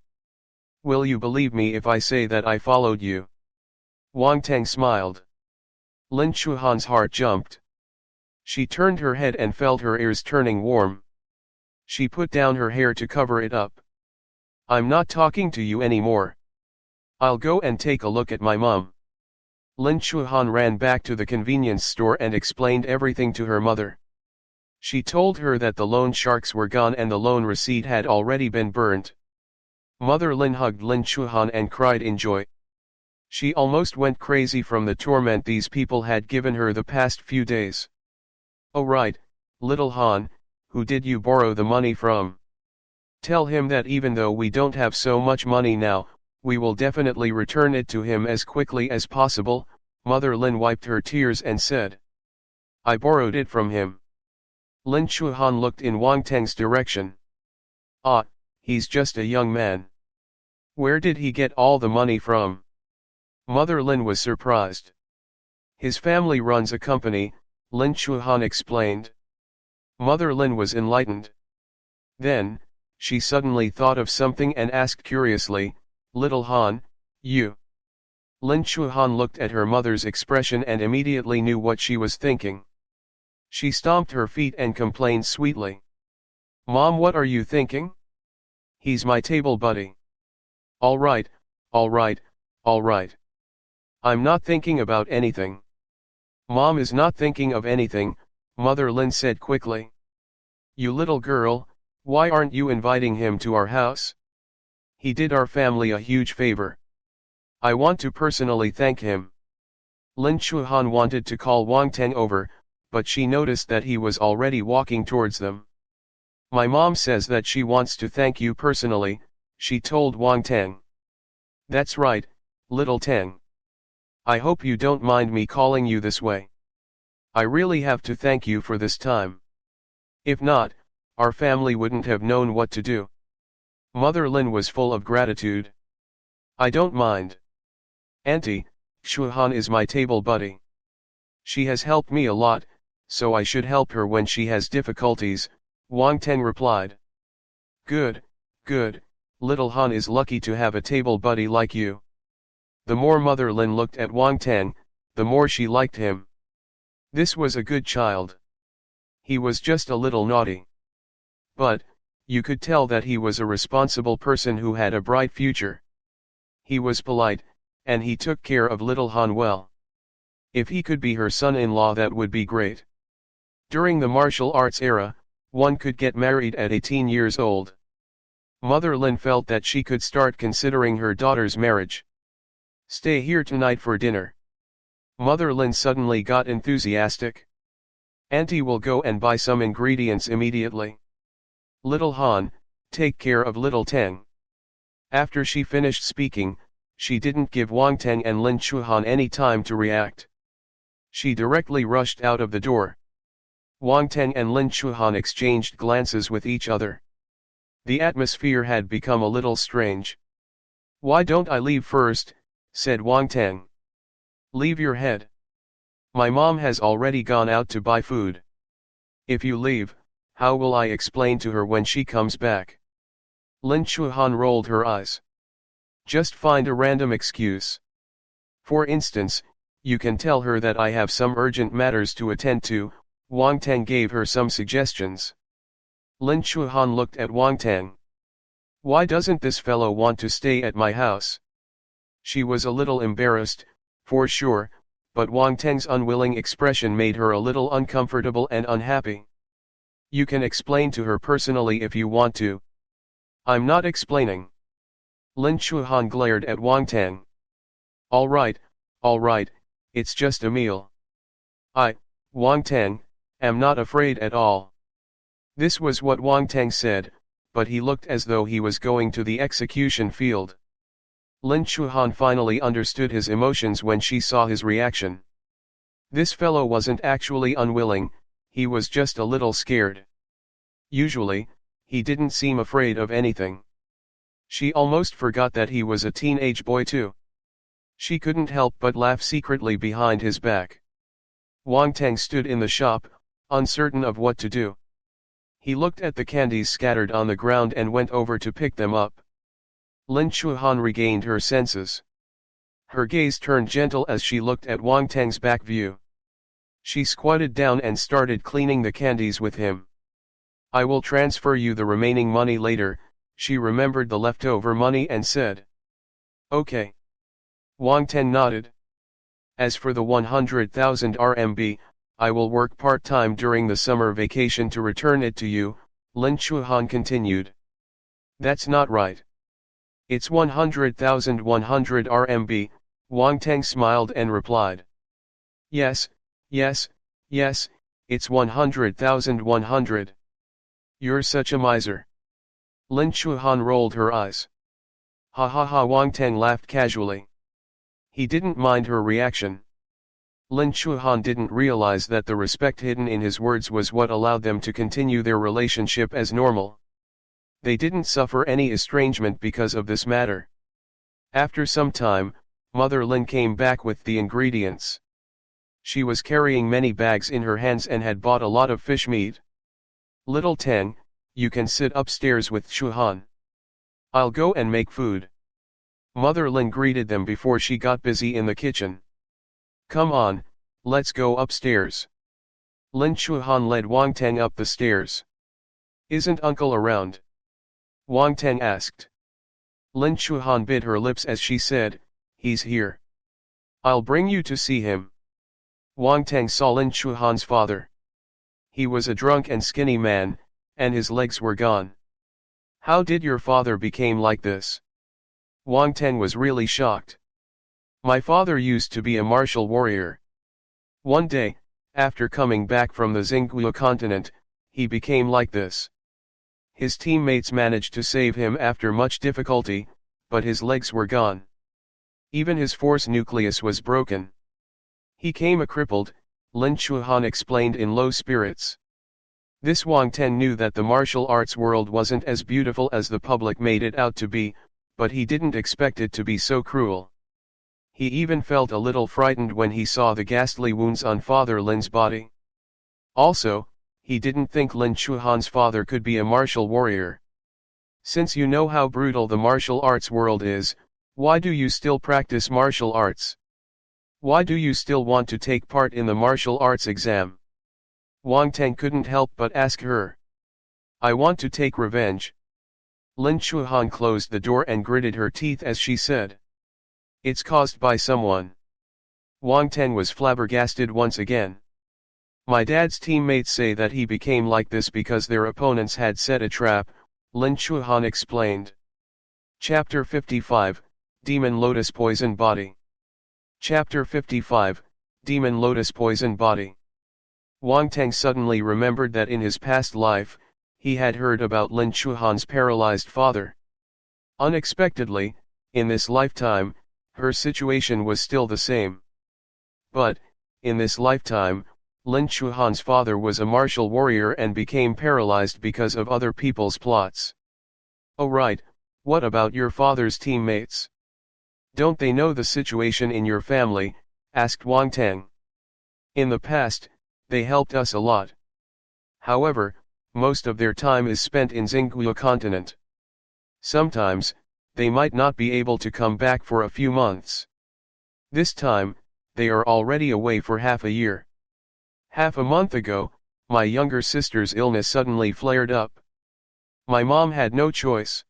Will you believe me if I say that I followed you? Wang Teng smiled. Lin Chuhan's heart jumped. She turned her head and felt her ears turning warm. She put down her hair to cover it up. I'm not talking to you anymore. I'll go and take a look at my mom. Lin Chuhan ran back to the convenience store and explained everything to her mother. She told her that the loan sharks were gone and the loan receipt had already been burnt. Mother Lin hugged Lin Chuhan and cried in joy. She almost went crazy from the torment these people had given her the past few days. Oh right, little Han, who did you borrow the money from? Tell him that even though we don't have so much money now, we will definitely return it to him as quickly as possible. Mother Lin wiped her tears and said. I borrowed it from him. Lin Chuhan looked in Wang Teng's direction. Ah, he's just a young man. Where did he get all the money from? Mother Lin was surprised. His family runs a company, Lin Chuhan explained. Mother Lin was enlightened. Then, she suddenly thought of something and asked curiously, Little Han, you? Lin Chuhan looked at her mother's expression and immediately knew what she was thinking. She stomped her feet and complained sweetly. Mom, what are you thinking? He's my table buddy. All right, all right, all right. I'm not thinking about anything. Mom is not thinking of anything, Mother Lin said quickly. You little girl, why aren't you inviting him to our house? He did our family a huge favor. I want to personally thank him. Lin Chuhan wanted to call Wang Teng over, but she noticed that he was already walking towards them. My mom says that she wants to thank you personally, she told Wang Teng. That's right, little Teng. I hope you don't mind me calling you this way. I really have to thank you for this time. If not, our family wouldn't have known what to do. Mother Lin was full of gratitude. I don't mind. Auntie, Chuhan is my table buddy. She has helped me a lot, so I should help her when she has difficulties, Wang Teng replied. Good, good, little Han is lucky to have a table buddy like you. The more Mother Lin looked at Wang Teng, the more she liked him. This was a good child. He was just a little naughty. But, you could tell that he was a responsible person who had a bright future. He was polite, and he took care of little Han well. If he could be her son-in-law, that would be great. During the martial arts era, one could get married at 18 years old. Mother Lin felt that she could start considering her daughter's marriage. Stay here tonight for dinner. Mother Lin suddenly got enthusiastic. Auntie will go and buy some ingredients immediately. Little Han, take care of little Teng. After she finished speaking, she didn't give Wang Teng and Lin Chuhan any time to react. She directly rushed out of the door. Wang Teng and Lin Chuhan exchanged glances with each other. The atmosphere had become a little strange. Why don't I leave first, said Wang Teng. Leave your head. My mom has already gone out to buy food. If you leave, how will I explain to her when she comes back? Lin Chuhan rolled her eyes. Just find a random excuse. For instance, you can tell her that I have some urgent matters to attend to. Wang Teng gave her some suggestions. Lin Chuhan looked at Wang Teng. Why doesn't this fellow want to stay at my house? She was a little embarrassed, for sure, but Wang Teng's unwilling expression made her a little uncomfortable and unhappy. You can explain to her personally if you want to. I'm not explaining. Lin Chuhan glared at Wang Teng. All right, it's just a meal. I, Wang Teng, am not afraid at all. This was what Wang Teng said, but he looked as though he was going to the execution field. Lin Chuhan finally understood his emotions when she saw his reaction. This fellow wasn't actually unwilling, he was just a little scared. Usually, he didn't seem afraid of anything. She almost forgot that he was a teenage boy too. She couldn't help but laugh secretly behind his back. Wang Teng stood in the shop, uncertain of what to do. He looked at the candies scattered on the ground and went over to pick them up. Lin Chuhan regained her senses. Her gaze turned gentle as she looked at Wang Teng's back view. She squatted down and started cleaning the candies with him. I will transfer you the remaining money later. She remembered the leftover money and said. Okay. Wang Teng nodded. As for the 100,000 RMB, I will work part-time during the summer vacation to return it to you, Lin Chuhan continued. That's not right. It's 100,100 RMB, Wang Teng smiled and replied. Yes, it's 100,100. You're such a miser. Lin Chuhan rolled her eyes. Ha ha ha, Wang Teng laughed casually. He didn't mind her reaction. Lin Chuhan didn't realize that the respect hidden in his words was what allowed them to continue their relationship as normal. They didn't suffer any estrangement because of this matter. After some time, Mother Lin came back with the ingredients. She was carrying many bags in her hands and had bought a lot of fish meat. Little Teng, you can sit upstairs with Chuhan. I'll go and make food. Mother Lin greeted them before she got busy in the kitchen. Come on, let's go upstairs. Lin Chuhan led Wang Teng up the stairs. Isn't Uncle around? Wang Teng asked. Lin Chuhan bit her lips as she said, he's here. I'll bring you to see him. Wang Teng saw Lin Chuhan's father. He was a drunk and skinny man, and his legs were gone. How did your father become like this? Wang Teng was really shocked. My father used to be a martial warrior. One day, after coming back from the Xingu continent, he became like this. His teammates managed to save him after much difficulty, but his legs were gone. Even his force nucleus was broken. He came a crippled, Lin Chuhan explained in low spirits. This Wang Teng knew that the martial arts world wasn't as beautiful as the public made it out to be, but he didn't expect it to be so cruel. He even felt a little frightened when he saw the ghastly wounds on Father Lin's body. Also, he didn't think Lin Chuhan's father could be a martial warrior. Since you know how brutal the martial arts world is, why do you still practice martial arts? Why do you still want to take part in the martial arts exam? Wang Teng couldn't help but ask her. I want to take revenge. Lin Chuhan closed the door and gritted her teeth as she said. It's caused by someone. Wang Teng was flabbergasted once again. My dad's teammates say that he became like this because their opponents had set a trap, Lin Chuhan explained. Chapter 55, Demon Lotus Poison Body. Chapter 55, Demon Lotus Poison Body. Wang Teng suddenly remembered that in his past life, he had heard about Lin Chuhan's paralyzed father. Unexpectedly, in this lifetime, her situation was still the same. But, in this lifetime, Lin Chuhan's father was a martial warrior and became paralyzed because of other people's plots. Oh right, what about your father's teammates? Don't they know the situation in your family? Asked Wang Teng. In the past, they helped us a lot. However, most of their time is spent in Xingu continent. Sometimes, they might not be able to come back for a few months. This time, they are already away for half a year. Half a month ago, my younger sister's illness suddenly flared up. My mom had no choice.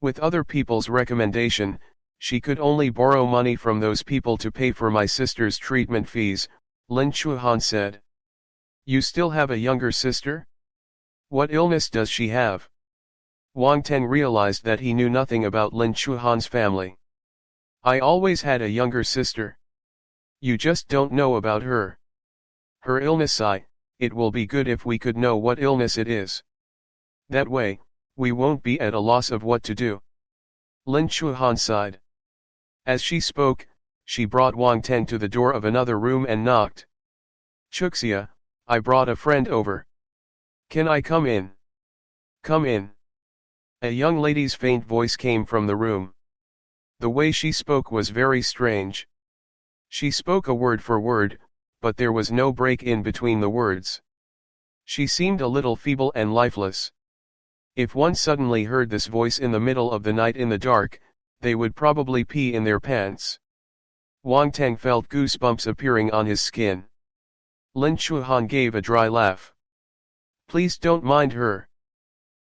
With other people's recommendation, she could only borrow money from those people to pay for my sister's treatment fees, Lin Chuhan said. You still have a younger sister? What illness does she have? Wang Teng realized that he knew nothing about Lin Chuhan's family. I always had a younger sister. You just don't know about her. Her illness, it will be good if we could know what illness it is. That way, we won't be at a loss of what to do. Lin Chuhan sighed. As she spoke, she brought Wang Teng to the door of another room and knocked. Chuxia, I brought a friend over. Can I come in? Come in. A young lady's faint voice came from the room. The way she spoke was very strange. She spoke a word for word, but there was no break in between the words. She seemed a little feeble and lifeless. If one suddenly heard this voice in the middle of the night in the dark, they would probably pee in their pants. Wang Teng felt goosebumps appearing on his skin. Lin Chuhan gave a dry laugh. Please don't mind her.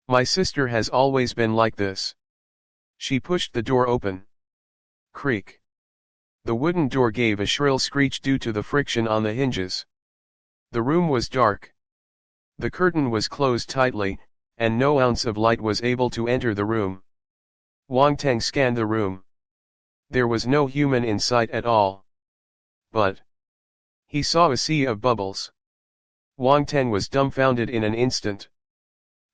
My sister has always been like this. She pushed the door open. Creak. The wooden door gave a shrill screech due to the friction on the hinges. The room was dark. The curtain was closed tightly, and no ounce of light was able to enter the room. Wang Teng scanned the room. There was no human in sight at all. But he saw a sea of bubbles. Wang Teng was dumbfounded in an instant.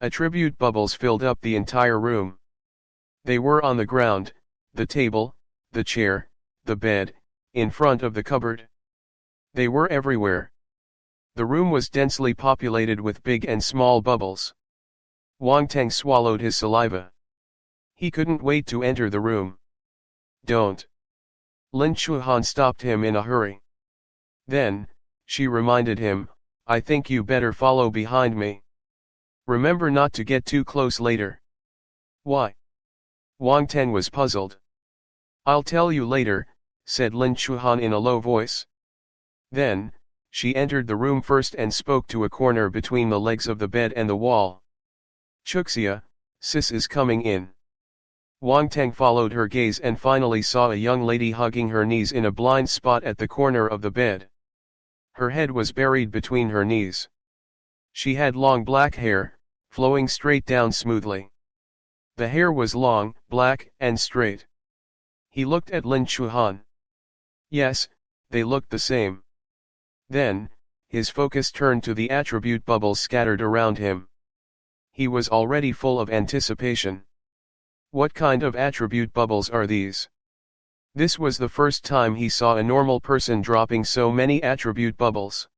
Attribute bubbles filled up the entire room. They were on the ground, the table, the chair, the bed, in front of the cupboard. They were everywhere. The room was densely populated with big and small bubbles. Wang Teng swallowed his saliva. He couldn't wait to enter the room. Don't. Lin Chuhan stopped him in a hurry. Then, she reminded him, I think you better follow behind me. Remember not to get too close later. Why? Wang Teng was puzzled. I'll tell you later, said Lin Chuhan in a low voice. Then, she entered the room first and spoke to a corner between the legs of the bed and the wall. Chuxia, sis is coming in. Wang Teng followed her gaze and finally saw a young lady hugging her knees in a blind spot at the corner of the bed. Her head was buried between her knees. She had long black hair, flowing straight down smoothly. The hair was long, black, and straight. He looked at Lin Chuhan. Yes, they looked the same. Then, his focus turned to the attribute bubbles scattered around him. He was already full of anticipation. What kind of attribute bubbles are these? This was the first time he saw a normal person dropping so many attribute bubbles.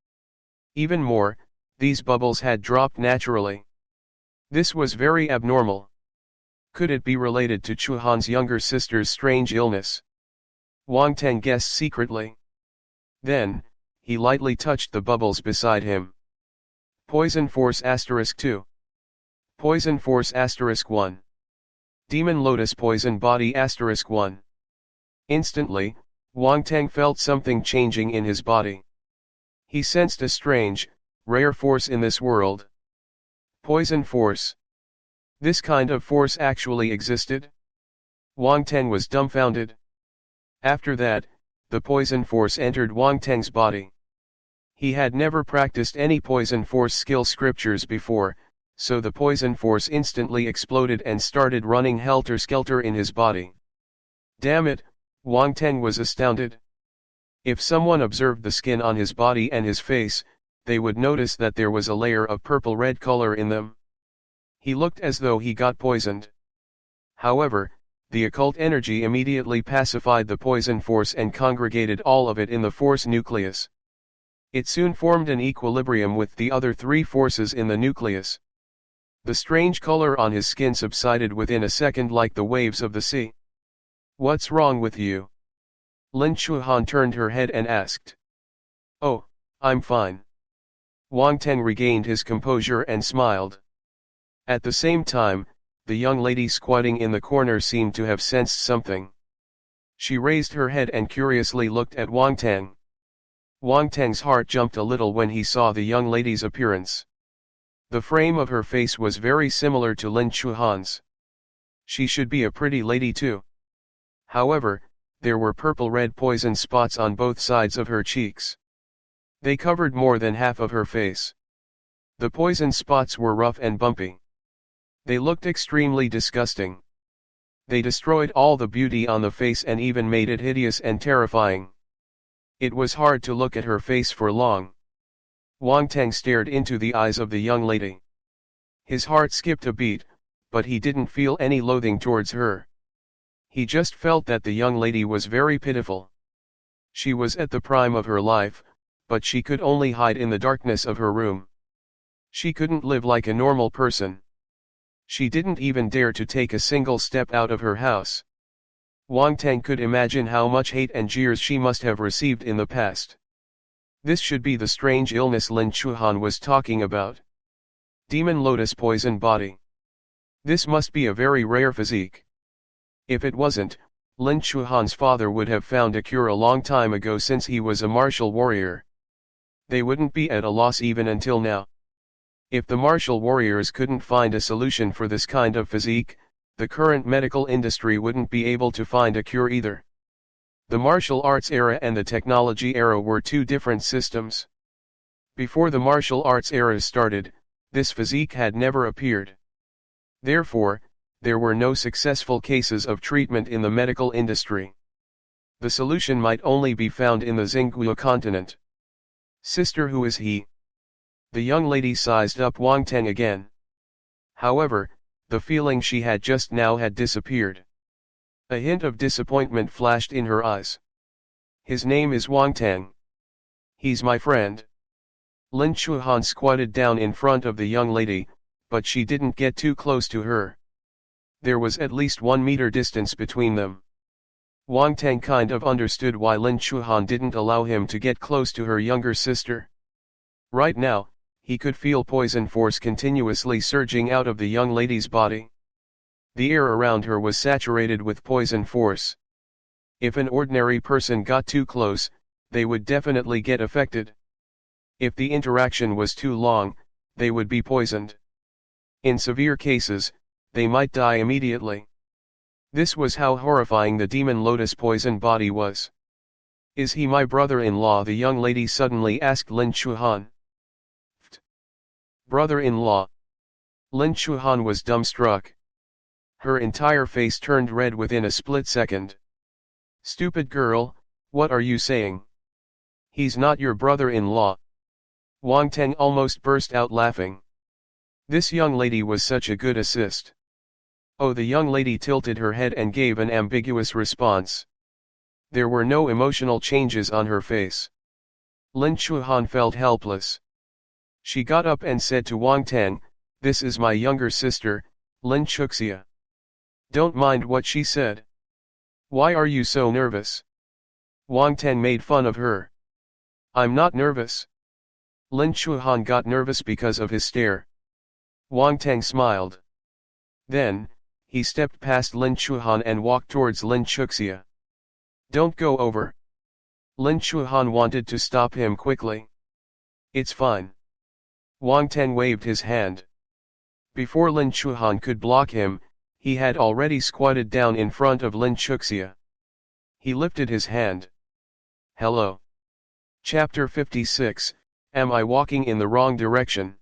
Even more, these bubbles had dropped naturally. This was very abnormal. Could it be related to Chuhan's younger sister's strange illness? Wang Teng guessed secretly. Then, he lightly touched the bubbles beside him. Poison Force *2. Poison Force *1. Demon Lotus Poison Body *1. Instantly, Wang Teng felt something changing in his body. He sensed a strange, rare force in this world. Poison Force. This kind of force actually existed? Wang Teng was dumbfounded. After that, the poison force entered Wang Teng's body. He had never practiced any poison force skill scriptures before, so the poison force instantly exploded and started running helter-skelter in his body. Damn it, Wang Teng was astounded. If someone observed the skin on his body and his face, they would notice that there was a layer of purple-red color in them. He looked as though he got poisoned. However, the occult energy immediately pacified the poison force and congregated all of it in the force nucleus. It soon formed an equilibrium with the other three forces in the nucleus. The strange color on his skin subsided within a second like the waves of the sea. What's wrong with you? Lin Chuhan turned her head and asked. Oh, I'm fine. Wang Teng regained his composure and smiled. At the same time, the young lady squatting in the corner seemed to have sensed something. She raised her head and curiously looked at Wang Tang. Wang Tang's heart jumped a little when he saw the young lady's appearance. The frame of her face was very similar to Lin Chuhan's. She should be a pretty lady too. However, there were purple-red poison spots on both sides of her cheeks. They covered more than half of her face. The poison spots were rough and bumpy. They looked extremely disgusting. They destroyed all the beauty on the face and even made it hideous and terrifying. It was hard to look at her face for long. Wang Tang stared into the eyes of the young lady. His heart skipped a beat, but he didn't feel any loathing towards her. He just felt that the young lady was very pitiful. She was at the prime of her life, but she could only hide in the darkness of her room. She couldn't live like a normal person. She didn't even dare to take a single step out of her house. Wang Tang could imagine how much hate and jeers she must have received in the past. This should be the strange illness Lin Chuhan was talking about. Demon Lotus Poison Body. This must be a very rare physique. If it wasn't, Lin Chuhan's father would have found a cure a long time ago since he was a martial warrior. They wouldn't be at a loss even until now. If the martial warriors couldn't find a solution for this kind of physique, the current medical industry wouldn't be able to find a cure either. The martial arts era and the technology era were two different systems. Before the martial arts era started, this physique had never appeared. Therefore, there were no successful cases of treatment in the medical industry. The solution might only be found in the Xinguo continent. Sister, who is he? The young lady sized up Wang Tang again. However, the feeling she had just now had disappeared. A hint of disappointment flashed in her eyes. His name is Wang Tang. He's my friend. Lin Chuhan squatted down in front of the young lady, but she didn't get too close to her. There was at least 1 meter distance between them. Wang Tang kind of understood why Lin Chuhan didn't allow him to get close to her younger sister. Right now, he could feel poison force continuously surging out of the young lady's body. The air around her was saturated with poison force. If an ordinary person got too close, they would definitely get affected. If the interaction was too long, they would be poisoned. In severe cases, they might die immediately. This was how horrifying the Demon Lotus poison body was. Is he my brother-in-law? The young lady suddenly asked Lin Chuhan. Brother-in-law? Lin Chuhan was dumbstruck. Her entire face turned red within a split second. Stupid girl, what are you saying? He's not your brother-in-law. Wang Tang almost burst out laughing. This young lady was such a good assist. Oh, the young lady tilted her head and gave an ambiguous response. There were no emotional changes on her face. Lin Chuhan felt helpless. She got up and said to Wang Tang, "This is my younger sister, Lin Chuxia. Don't mind what she said. Why are you so nervous?" Wang Tang made fun of her. "I'm not nervous." Lin Chuhan got nervous because of his stare. Wang Tang smiled. Then, he stepped past Lin Chuhan and walked towards Lin Chuxia. "Don't go over." Lin Chuhan wanted to stop him quickly. "It's fine." Wang Tang waved his hand. Before Lin Chuhan could block him, he had already squatted down in front of Lin Chuxia. He lifted his hand. Hello. Chapter 56, Am I Walking in the Wrong Direction?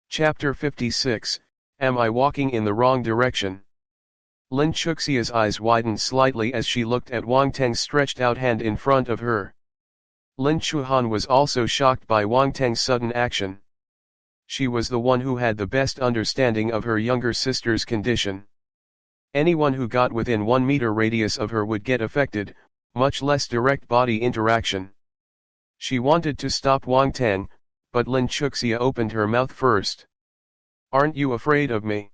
Chapter 56, Am I Walking in the Wrong Direction? Lin Chuxia's eyes widened slightly as she looked at Wang Tang's stretched out hand in front of her. Lin Chuhan was also shocked by Wang Tang's sudden action. She was the one who had the best understanding of her younger sister's condition. Anyone who got within 1 meter radius of her would get affected, much less direct body interaction. She wanted to stop Wang Tang, but Lin Chuxia opened her mouth first. "Aren't you afraid of me?"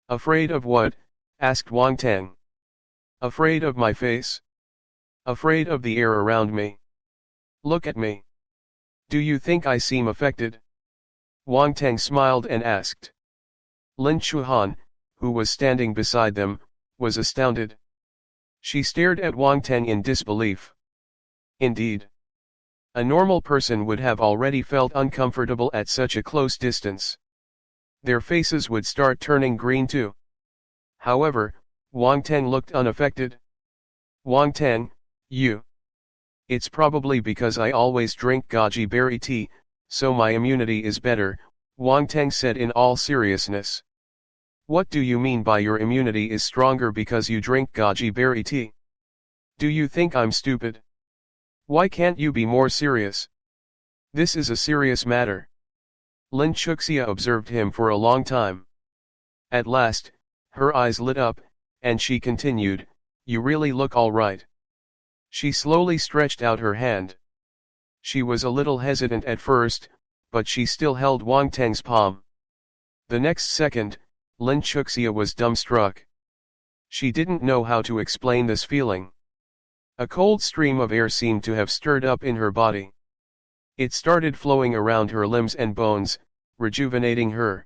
"Afraid of what?" asked Wang Tang. "Afraid of my face? Afraid of the air around me? Look at me. Do you think I seem affected?" Wang Tang smiled and asked. "Lin Chuhan, who was standing beside them, was astounded. She stared at Wang Teng in disbelief. Indeed, a normal person would have already felt uncomfortable at such a close distance. Their faces would start turning green too. However, Wang Teng looked unaffected. Wang Teng, you. It's probably because I always drink goji berry tea, so my immunity is better, Wang Teng said in all seriousness. What do you mean by your immunity is stronger because you drink goji berry tea? Do you think I'm stupid? Why can't you be more serious? This is a serious matter. Lin Chuxia observed him for a long time. At last, her eyes lit up, and she continued, you really look all right. She slowly stretched out her hand. She was a little hesitant at first, but she still held Wang Teng's palm. The next second, Lin Chuxia was dumbstruck. She didn't know how to explain this feeling. A cold stream of air seemed to have stirred up in her body. It started flowing around her limbs and bones, rejuvenating her.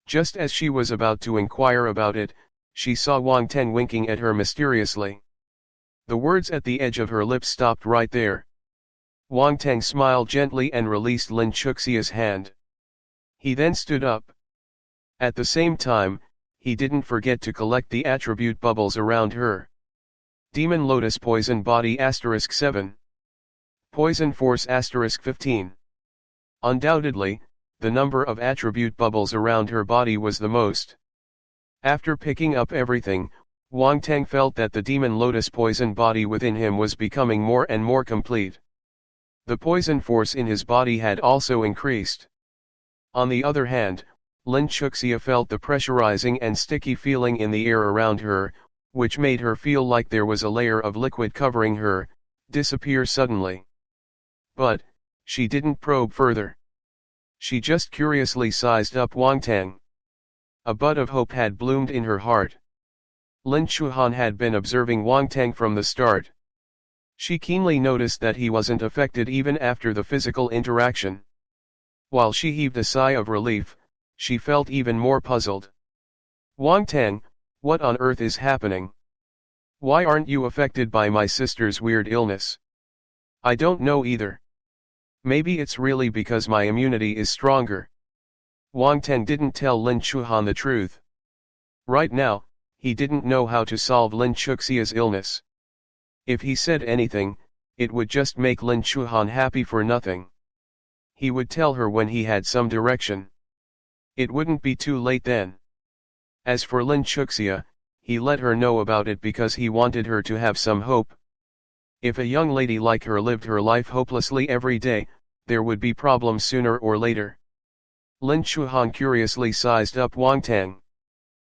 Just as she was about to inquire about it, she saw Wang Teng winking at her mysteriously. The words at the edge of her lips stopped right there. Wang Teng smiled gently and released Lin Chuxia's hand. He then stood up. At the same time, he didn't forget to collect the attribute bubbles around her. Demon Lotus Poison Body *7. Poison Force *15. Undoubtedly, the number of attribute bubbles around her body was the most. After picking up everything, Wang Teng felt that the Demon Lotus Poison Body within him was becoming more and more complete. The poison force in his body had also increased. On the other hand, Lin Chuxia felt the pressurizing and sticky feeling in the air around her, which made her feel like there was a layer of liquid covering her, disappear suddenly. But, she didn't probe further. She just curiously sized up Wang Teng. A bud of hope had bloomed in her heart. Lin Chuhan had been observing Wang Teng from the start. She keenly noticed that he wasn't affected even after the physical interaction. While she heaved a sigh of relief, she felt even more puzzled. Wang Teng, what on earth is happening? Why aren't you affected by my sister's weird illness? I don't know either. Maybe it's really because my immunity is stronger. Wang Teng didn't tell Lin Chuhan the truth. Right now, he didn't know how to solve Lin Chuxia's illness. If he said anything, it would just make Lin Chuhan happy for nothing. He would tell her when he had some direction. It wouldn't be too late then. As for Lin Chuxia, he let her know about it because he wanted her to have some hope. If a young lady like her lived her life hopelessly every day, there would be problems sooner or later. Lin Chuhan curiously sized up Wang Teng.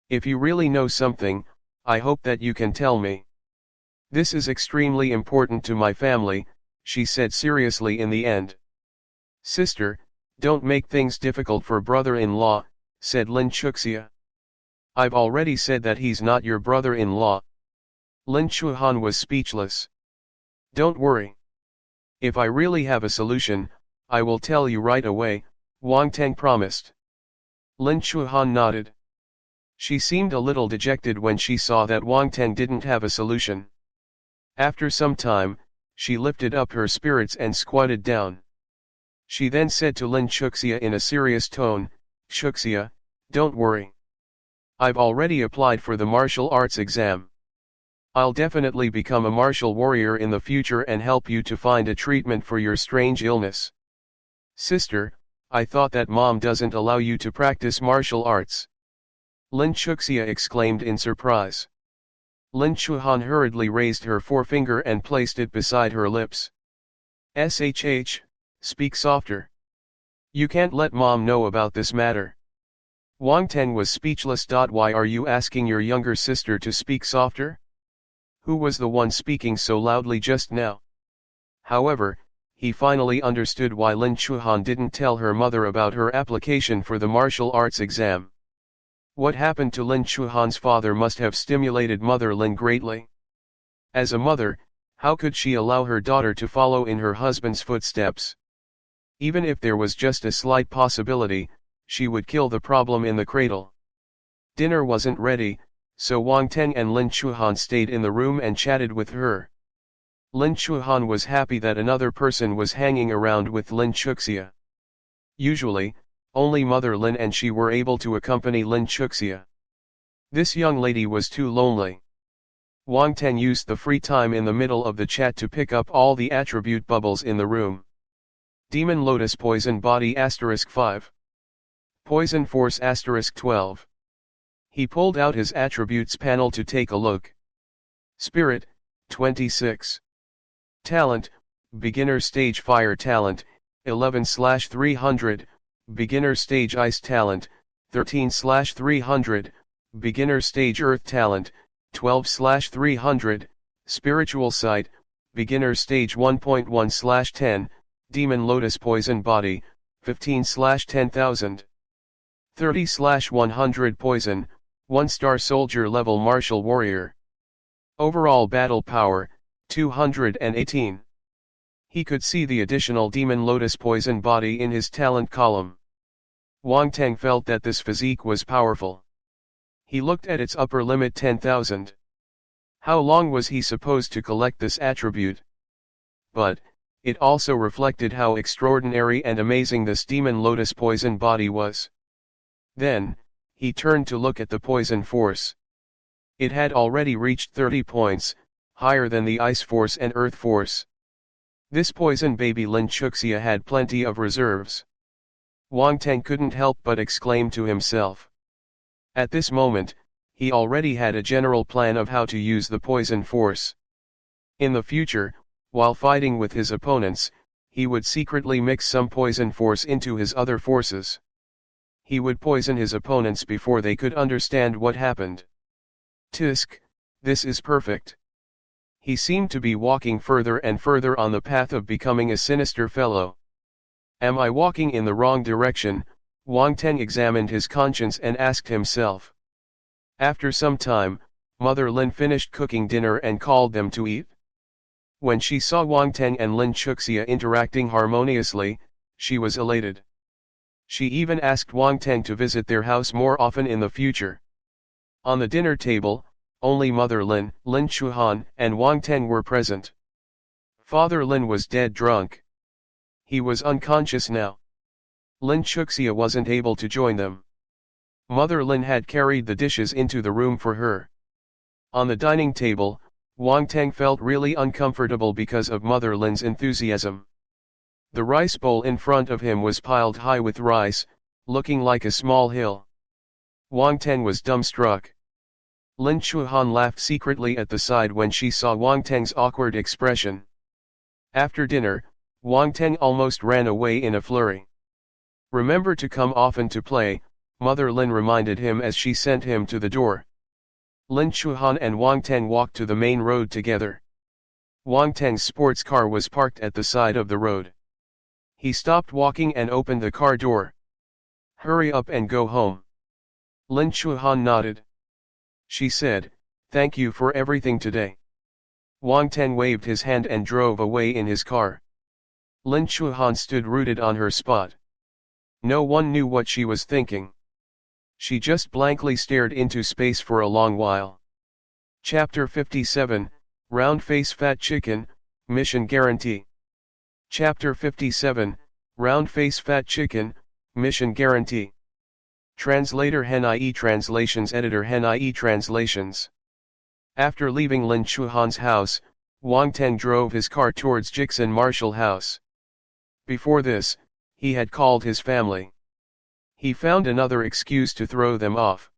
If you really know something, I hope that you can tell me. This is extremely important to my family, she said seriously in the end. Sister, don't make things difficult for brother-in-law, said Lin Chuxia. I've already said that he's not your brother-in-law. Lin Chuhan was speechless. Don't worry. If I really have a solution, I will tell you right away, Wang Teng promised. Lin Chuhan nodded. She seemed a little dejected when she saw that Wang Teng didn't have a solution. After some time, she lifted up her spirits and squatted down. She then said to Lin Chuxia in a serious tone, Chuxia, don't worry. I've already applied for the martial arts exam. I'll definitely become a martial warrior in the future and help you to find a treatment for your strange illness. Sister, I thought that mom doesn't allow you to practice martial arts. Lin Chuxia exclaimed in surprise. Lin Chuhan hurriedly raised her forefinger and placed it beside her lips. Shh, speak softer. You can't let mom know about this matter. Wang Teng was speechless. Why are you asking your younger sister to speak softer? Who was the one speaking so loudly just now? However, he finally understood why Lin Chuhan didn't tell her mother about her application for the martial arts exam. What happened to Lin Chuhan's father must have stimulated Mother Lin greatly. As a mother, how could she allow her daughter to follow in her husband's footsteps? Even if there was just a slight possibility, she would kill the problem in the cradle. Dinner wasn't ready, so Wang Teng and Lin Chuhan stayed in the room and chatted with her. Lin Chuhan was happy that another person was hanging around with Lin Chuxia. Usually, only Mother Lin and she were able to accompany Lin Chuxia. This young lady was too lonely. Wang Teng used the free time in the middle of the chat to pick up all the attribute bubbles in the room. Demon Lotus Poison Body *5. Poison Force *12. He pulled out his attributes panel to take a look. Spirit, 26. Talent, Beginner Stage Fire Talent, 11/300, Beginner Stage Ice Talent, 13/300, Beginner Stage Earth Talent, 12/300, Spiritual Sight, Beginner Stage 1.1/10, Demon Lotus Poison Body, 15/10,000. 30/100 Poison, 1-star Soldier Level Martial Warrior. Overall Battle Power, 218. He could see the additional Demon Lotus Poison Body in his talent column. Wang Teng felt that this physique was powerful. He looked at its upper limit 10,000. How long was he supposed to collect this attribute? But, it also reflected how extraordinary and amazing this Demon Lotus Poison Body was. Then, he turned to look at the Poison Force. It had already reached 30 points, higher than the Ice Force and Earth Force. This poison baby Lin Chuxia had plenty of reserves. Wang Teng couldn't help but exclaim to himself. At this moment, he already had a general plan of how to use the Poison Force. In the future, while fighting with his opponents, he would secretly mix some Poison Force into his other forces. He would poison his opponents before they could understand what happened. Tisk, this is perfect. He seemed to be walking further and further on the path of becoming a sinister fellow. Am I walking in the wrong direction? Wang Teng examined his conscience and asked himself. After some time, Mother Lin finished cooking dinner and called them to eat. When she saw Wang Teng and Lin Chuxia interacting harmoniously, she was elated. She even asked Wang Teng to visit their house more often in the future. On the dinner table, only Mother Lin, Lin Chuhan, and Wang Teng were present. Father Lin was dead drunk. He was unconscious now. Lin Chuxia wasn't able to join them. Mother Lin had carried the dishes into the room for her. On the dining table, Wang Teng felt really uncomfortable because of Mother Lin's enthusiasm. The rice bowl in front of him was piled high with rice, looking like a small hill. Wang Teng was dumbstruck. Lin Chuhan laughed secretly at the side when she saw Wang Teng's awkward expression. After dinner, Wang Teng almost ran away in a flurry. Remember to come often to play, Mother Lin reminded him as she sent him to the door. Lin Chuhan and Wang Teng walked to the main road together. Wang Teng's sports car was parked at the side of the road. He stopped walking and opened the car door. Hurry up and go home. Lin Chuhan nodded. She said, thank you for everything today. Wang Teng waved his hand and drove away in his car. Lin Chuhan stood rooted on her spot. No one knew what she was thinking. She just blankly stared into space for a long while. Chapter 57, Round Face Fat Chicken, Mission Guarantee. Chapter 57, Round Face Fat Chicken, Mission Guarantee. Translator Hen-IE Translations Editor Hen-IE Translations. After leaving Lin Chuhan's house, Wang Teng drove his car towards Jixin Martial House. Before this, he had called his family. He found another excuse to throw them off.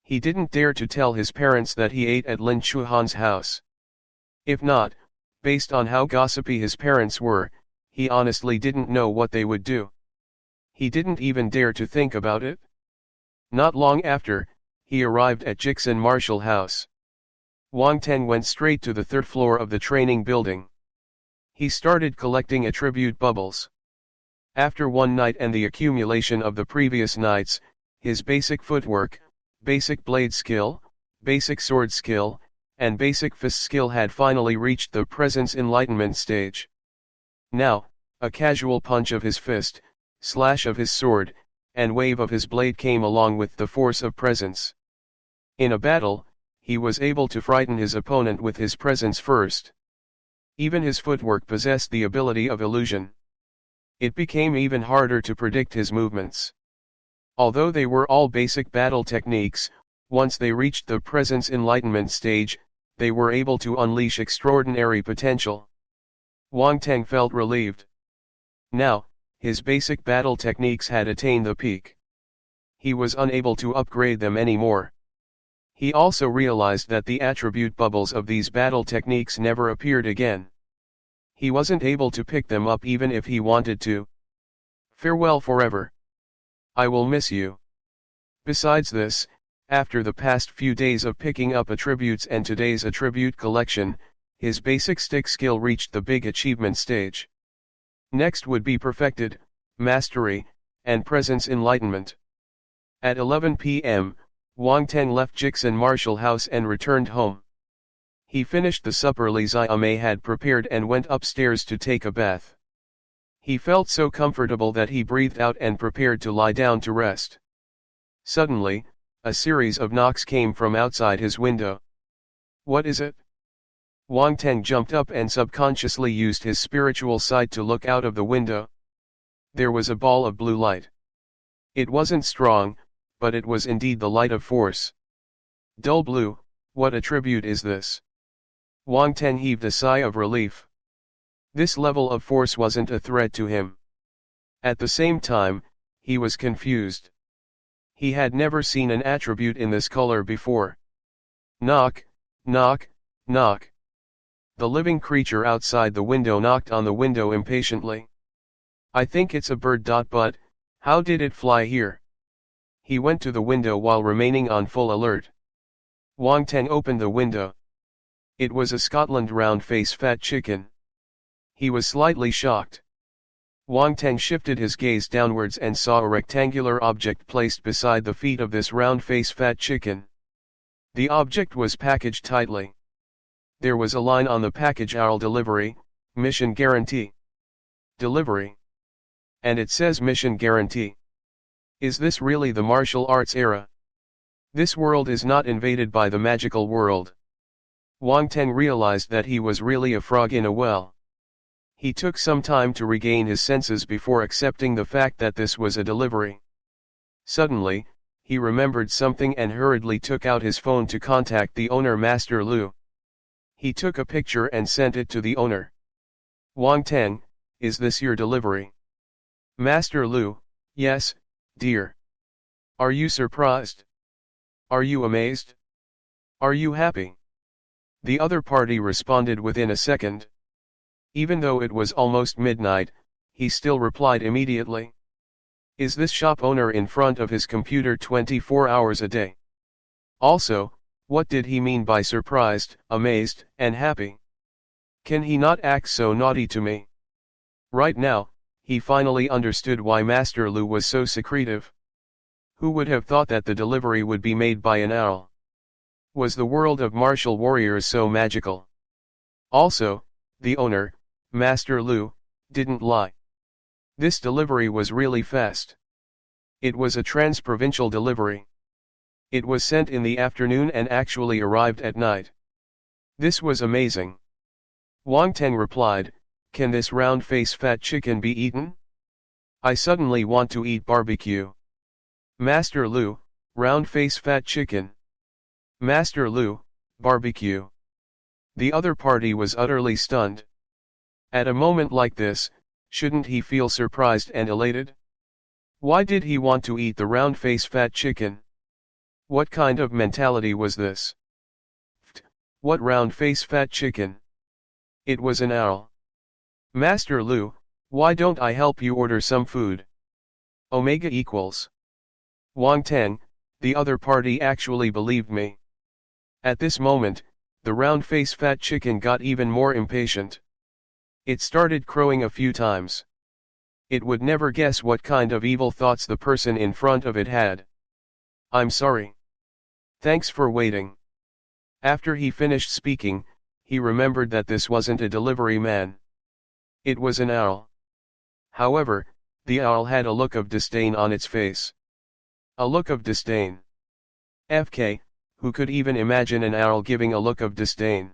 He didn't dare to tell his parents that he ate at Lin Chuhan's house. If not, based on how gossipy his parents were, he honestly didn't know what they would do. He didn't even dare to think about it. Not long after, he arrived at Jixin Martial House. Wang Teng went straight to the third floor of the training building. He started collecting attribute bubbles. After one night and the accumulation of the previous nights, his basic footwork, basic blade skill, basic sword skill, and basic fist skill had finally reached the presence enlightenment stage. Now, a casual punch of his fist, slash of his sword, and wave of his blade came along with the force of presence. In a battle, he was able to frighten his opponent with his presence first. Even his footwork possessed the ability of illusion. It became even harder to predict his movements. Although they were all basic battle techniques, once they reached the presence enlightenment stage, they were able to unleash extraordinary potential. Wang Teng felt relieved. Now, his basic battle techniques had attained the peak. He was unable to upgrade them anymore. He also realized that the attribute bubbles of these battle techniques never appeared again. He wasn't able to pick them up even if he wanted to. Farewell forever. I will miss you. Besides this, after the past few days of picking up attributes and today's attribute collection, his basic stick skill reached the big achievement stage. Next would be perfected, mastery, and presence enlightenment. At 11 p.m., Wang Teng left Jixin Martial House and returned home. He finished the supper Li Xiaomei had prepared and went upstairs to take a bath. He felt so comfortable that he breathed out and prepared to lie down to rest. Suddenly, a series of knocks came from outside his window. What is it? Wang Teng jumped up and subconsciously used his spiritual sight to look out of the window. There was a ball of blue light. It wasn't strong, but it was indeed the light of force. Dull blue, what attribute is this? Wang Teng heaved a sigh of relief. This level of force wasn't a threat to him. At the same time, he was confused. He had never seen an attribute in this color before. Knock, knock, knock. The living creature outside the window knocked on the window impatiently. I think it's a bird. But how did it fly here? He went to the window while remaining on full alert. Wang Teng opened the window. It was a Scotland round-face fat chicken. He was slightly shocked. Wang Teng shifted his gaze downwards and saw a rectangular object placed beside the feet of this round-face fat chicken. The object was packaged tightly. There was a line on the package: "Oral delivery, mission guarantee." Delivery. And it says mission guarantee. Is this really the martial arts era? This world is not invaded by the magical world. Wang Teng realized that he was really a frog in a well. He took some time to regain his senses before accepting the fact that this was a delivery. Suddenly, he remembered something and hurriedly took out his phone to contact the owner, Master Lu. He took a picture and sent it to the owner. Wang Teng, is this your delivery? Master Lu, yes, dear. Are you surprised? Are you amazed? Are you happy? The other party responded within a second. Even though it was almost midnight, he still replied immediately. Is this shop owner in front of his computer 24 hours a day? Also, what did he mean by surprised, amazed, and happy? Can he not act so naughty to me? Right now, he finally understood why Master Lu was so secretive. Who would have thought that the delivery would be made by an owl? Was the world of martial warriors so magical? Also, the owner, Master Lu, didn't lie. This delivery was really fast. It was a trans-provincial delivery. It was sent in the afternoon and actually arrived at night. This was amazing. Wang Teng replied, can this round-face fat chicken be eaten? I suddenly want to eat barbecue. Master Lu, round-face fat chicken. Master Lu, barbecue. The other party was utterly stunned. At a moment like this, shouldn't he feel surprised and elated? Why did he want to eat the round-face fat chicken? What kind of mentality was this? What round-face fat chicken? It was an owl. Master Lu, why don't I help you order some food? Omega equals. Wang Teng, the other party actually believed me. At this moment, the round-face fat chicken got even more impatient. It started crowing a few times. It would never guess what kind of evil thoughts the person in front of it had. I'm sorry. Thanks for waiting. After he finished speaking, he remembered that this wasn't a delivery man. It was an owl. However, The owl had a look of disdain on its face. A look of disdain. FK, who could even imagine an owl giving a look of disdain?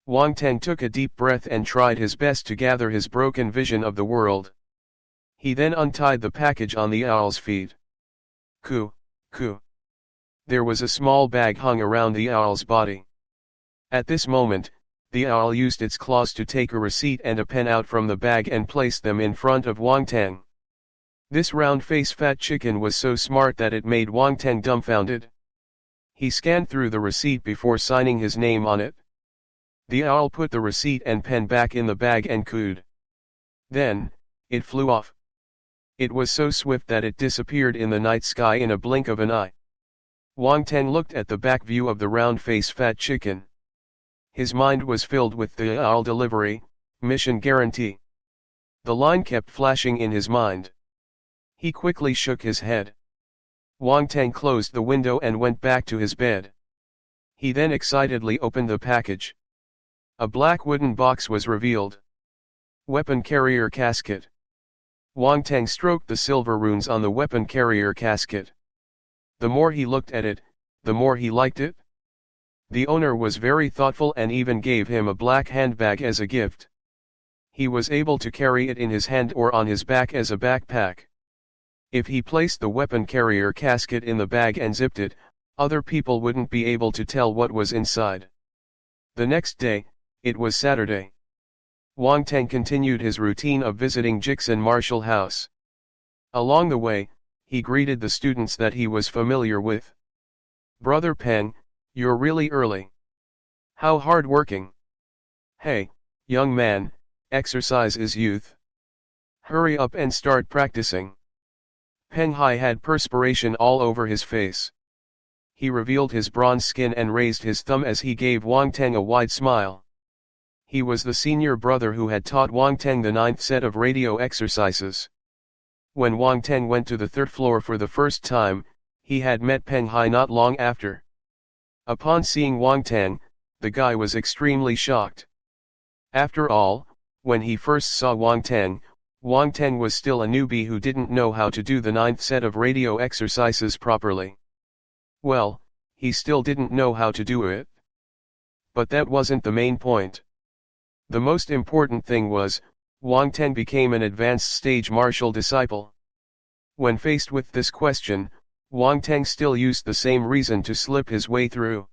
Wang Teng took a deep breath and tried his best to gather his broken vision of the world. He then untied the package on the owl's feet. Coo, coo. There was a small bag hung around the owl's body. At this moment, the owl used its claws to take a receipt and a pen out from the bag and place them in front of Wang Teng. This round-faced fat chicken was so smart that it made Wang Teng dumbfounded. He scanned through the receipt before signing his name on it. The owl put the receipt and pen back in the bag and cooed. Then, it flew off. It was so swift that it disappeared in the night sky in a blink of an eye. Wang Teng looked at the back view of the round-faced fat chicken. His mind was filled with the owl delivery, mission guarantee. The line kept flashing in his mind. He quickly shook his head. Wang Teng closed the window and went back to his bed. He then excitedly opened the package. A black wooden box was revealed. Weapon carrier casket. Wang Teng stroked the silver runes on the weapon carrier casket. The more he looked at it, the more he liked it. The owner was very thoughtful and even gave him a black handbag as a gift. He was able to carry it in his hand or on his back as a backpack. If he placed the weapon carrier casket in the bag and zipped it, other people wouldn't be able to tell what was inside. The next day, it was Saturday. Wang Teng continued his routine of visiting Jixin Martial House. Along the way, he greeted the students that he was familiar with. "Brother Peng, you're really early. How hard-working. Hey, young man, exercise is youth. Hurry up and start practicing." Peng Hai had perspiration all over his face. He revealed his bronze skin and raised his thumb as he gave Wang Teng a wide smile. He was the senior brother who had taught Wang Teng the 9th set of radio exercises. When Wang Teng went to the 3rd floor for the first time, he had met Peng Hai not long after. Upon seeing Wang Teng, the guy was extremely shocked. After all, when he first saw Wang Teng was still a newbie who didn't know how to do the 9th set of radio exercises properly. Well, he still didn't know how to do it. But that wasn't the main point. The most important thing was, Wang Teng became an advanced stage martial disciple. When faced with this question, Wang Teng still used the same reason to slip his way through.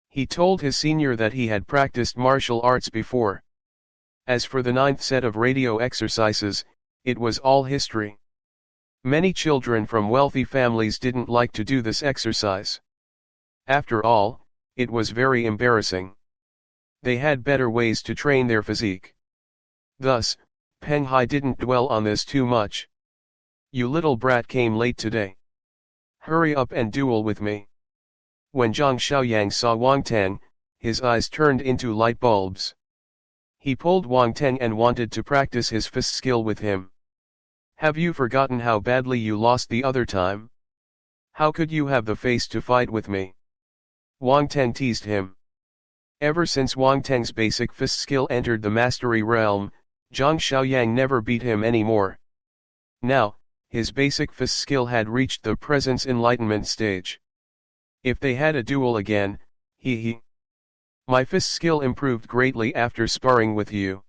He told his senior that he had practiced martial arts before. As for the 9th set of radio exercises, it was all history. Many children from wealthy families didn't like to do this exercise. After all, it was very embarrassing. They had better ways to train their physique. Thus, Peng Hai didn't dwell on this too much. "You little brat came late today. Hurry up and duel with me." When Zhang Xiaoyang saw Wang Teng, his eyes turned into light bulbs. He pulled Wang Teng and wanted to practice his fist skill with him. "Have you forgotten how badly you lost the other time? How could you have the face to fight with me?" Wang Teng teased him. Ever since Wang Teng's basic fist skill entered the mastery realm, Zhang Xiaoyang never beat him anymore. Now, his basic fist skill had reached the presence enlightenment stage. If they had a duel again, my fist skill improved greatly after sparring with you.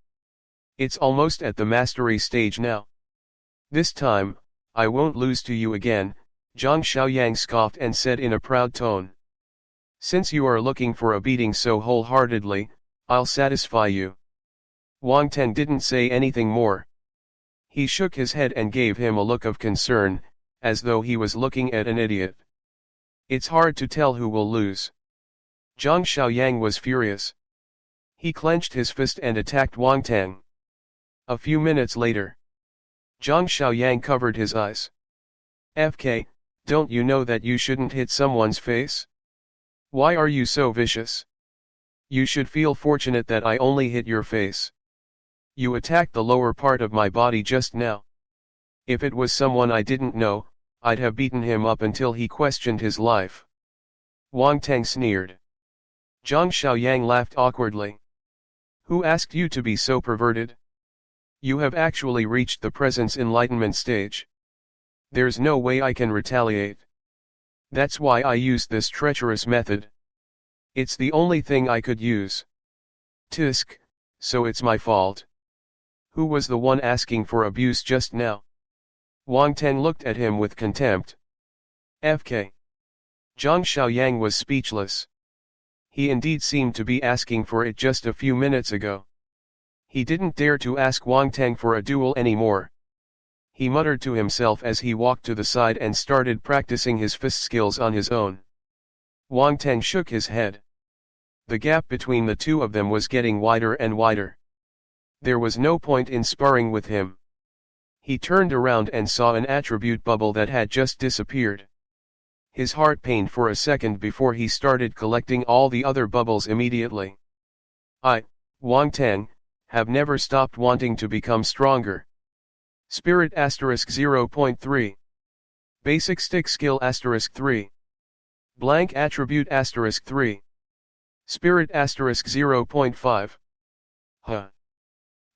It's almost at the mastery stage now. This time, I won't lose to you again, Zhang Xiaoyang scoffed and said in a proud tone. "Since you are looking for a beating so wholeheartedly, I'll satisfy you." Wang Teng didn't say anything more. He shook his head and gave him a look of concern, as though he was looking at an idiot. "It's hard to tell who will lose." Zhang Xiaoyang was furious. He clenched his fist and attacked Wang Teng. A few minutes later, Zhang Xiaoyang covered his eyes. "FK, don't you know that you shouldn't hit someone's face? Why are you so vicious? You should feel fortunate that I only hit your face. You attacked the lower part of my body just now. If it was someone I didn't know, I'd have beaten him up until he questioned his life." Wang Teng sneered. Zhang Xiaoyang laughed awkwardly. "Who asked you to be so perverted? You have actually reached the presence enlightenment stage. There's no way I can retaliate. That's why I used this treacherous method. It's the only thing I could use. Tisk, so it's my fault. Who was the one asking for abuse just now? Wang Teng looked at him with contempt. FK. Zhang Xiaoyang was speechless. He indeed seemed to be asking for it just a few minutes ago. He didn't dare to ask Wang Teng for a duel anymore. He muttered to himself as he walked to the side and started practicing his fist skills on his own. Wang Teng shook his head. The gap between the two of them was getting wider and wider. There was no point in sparring with him. He turned around and saw an attribute bubble that had just disappeared. His heart pained for a second before he started collecting all the other bubbles immediately. I, Wang Teng, have never stopped wanting to become stronger. Spirit *0.3. Basic stick skill *3. Blank attribute *3. Spirit *0.5. Huh.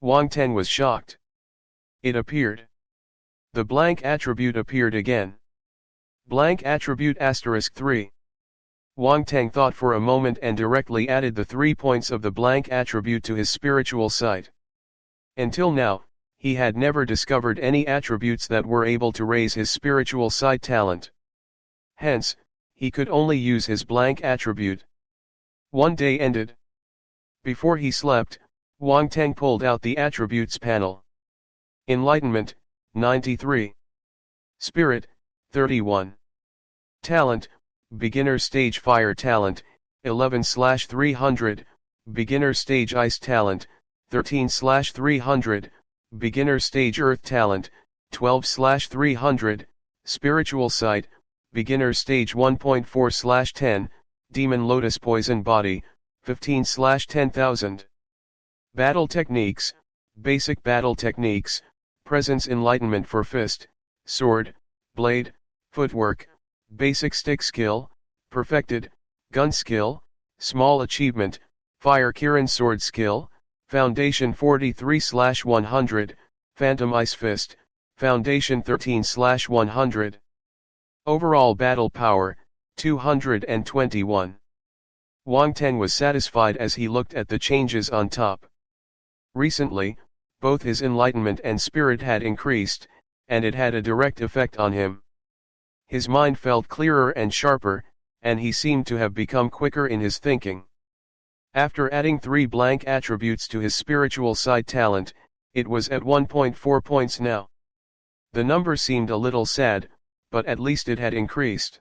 Wang Teng was shocked. It appeared. The blank attribute appeared again. Blank attribute *3. Wang Teng thought for a moment and directly added the 3 points of the blank attribute to his spiritual sight. Until now, he had never discovered any attributes that were able to raise his spiritual sight talent. Hence, he could only use his blank attribute. One day ended. Before he slept, Wang Teng pulled out the attributes panel. Enlightenment, 93. Spirit, 31. Talent, Beginner Stage Fire Talent, 11/300, Beginner Stage Ice Talent, 13/300, Beginner Stage Earth Talent, 12/300, Spiritual Sight, Beginner Stage 1.4/10, Demon Lotus Poison Body, 15/10,000. Battle Techniques, Basic Battle Techniques, Presence Enlightenment for Fist, Sword, Blade, Footwork, Basic Stick Skill, Perfected, Gun Skill, Small Achievement, Fire Kirin Sword Skill, Foundation 43/100, Phantom Ice Fist, Foundation 13/100. Overall Battle Power, 221. Wang Teng was satisfied as he looked at the changes on top. Recently, both his enlightenment and spirit had increased, and it had a direct effect on him. His mind felt clearer and sharper, and he seemed to have become quicker in his thinking. After adding 3 blank attributes to his spiritual side talent, it was at 1.4 points now. The number seemed a little sad, but at least it had increased.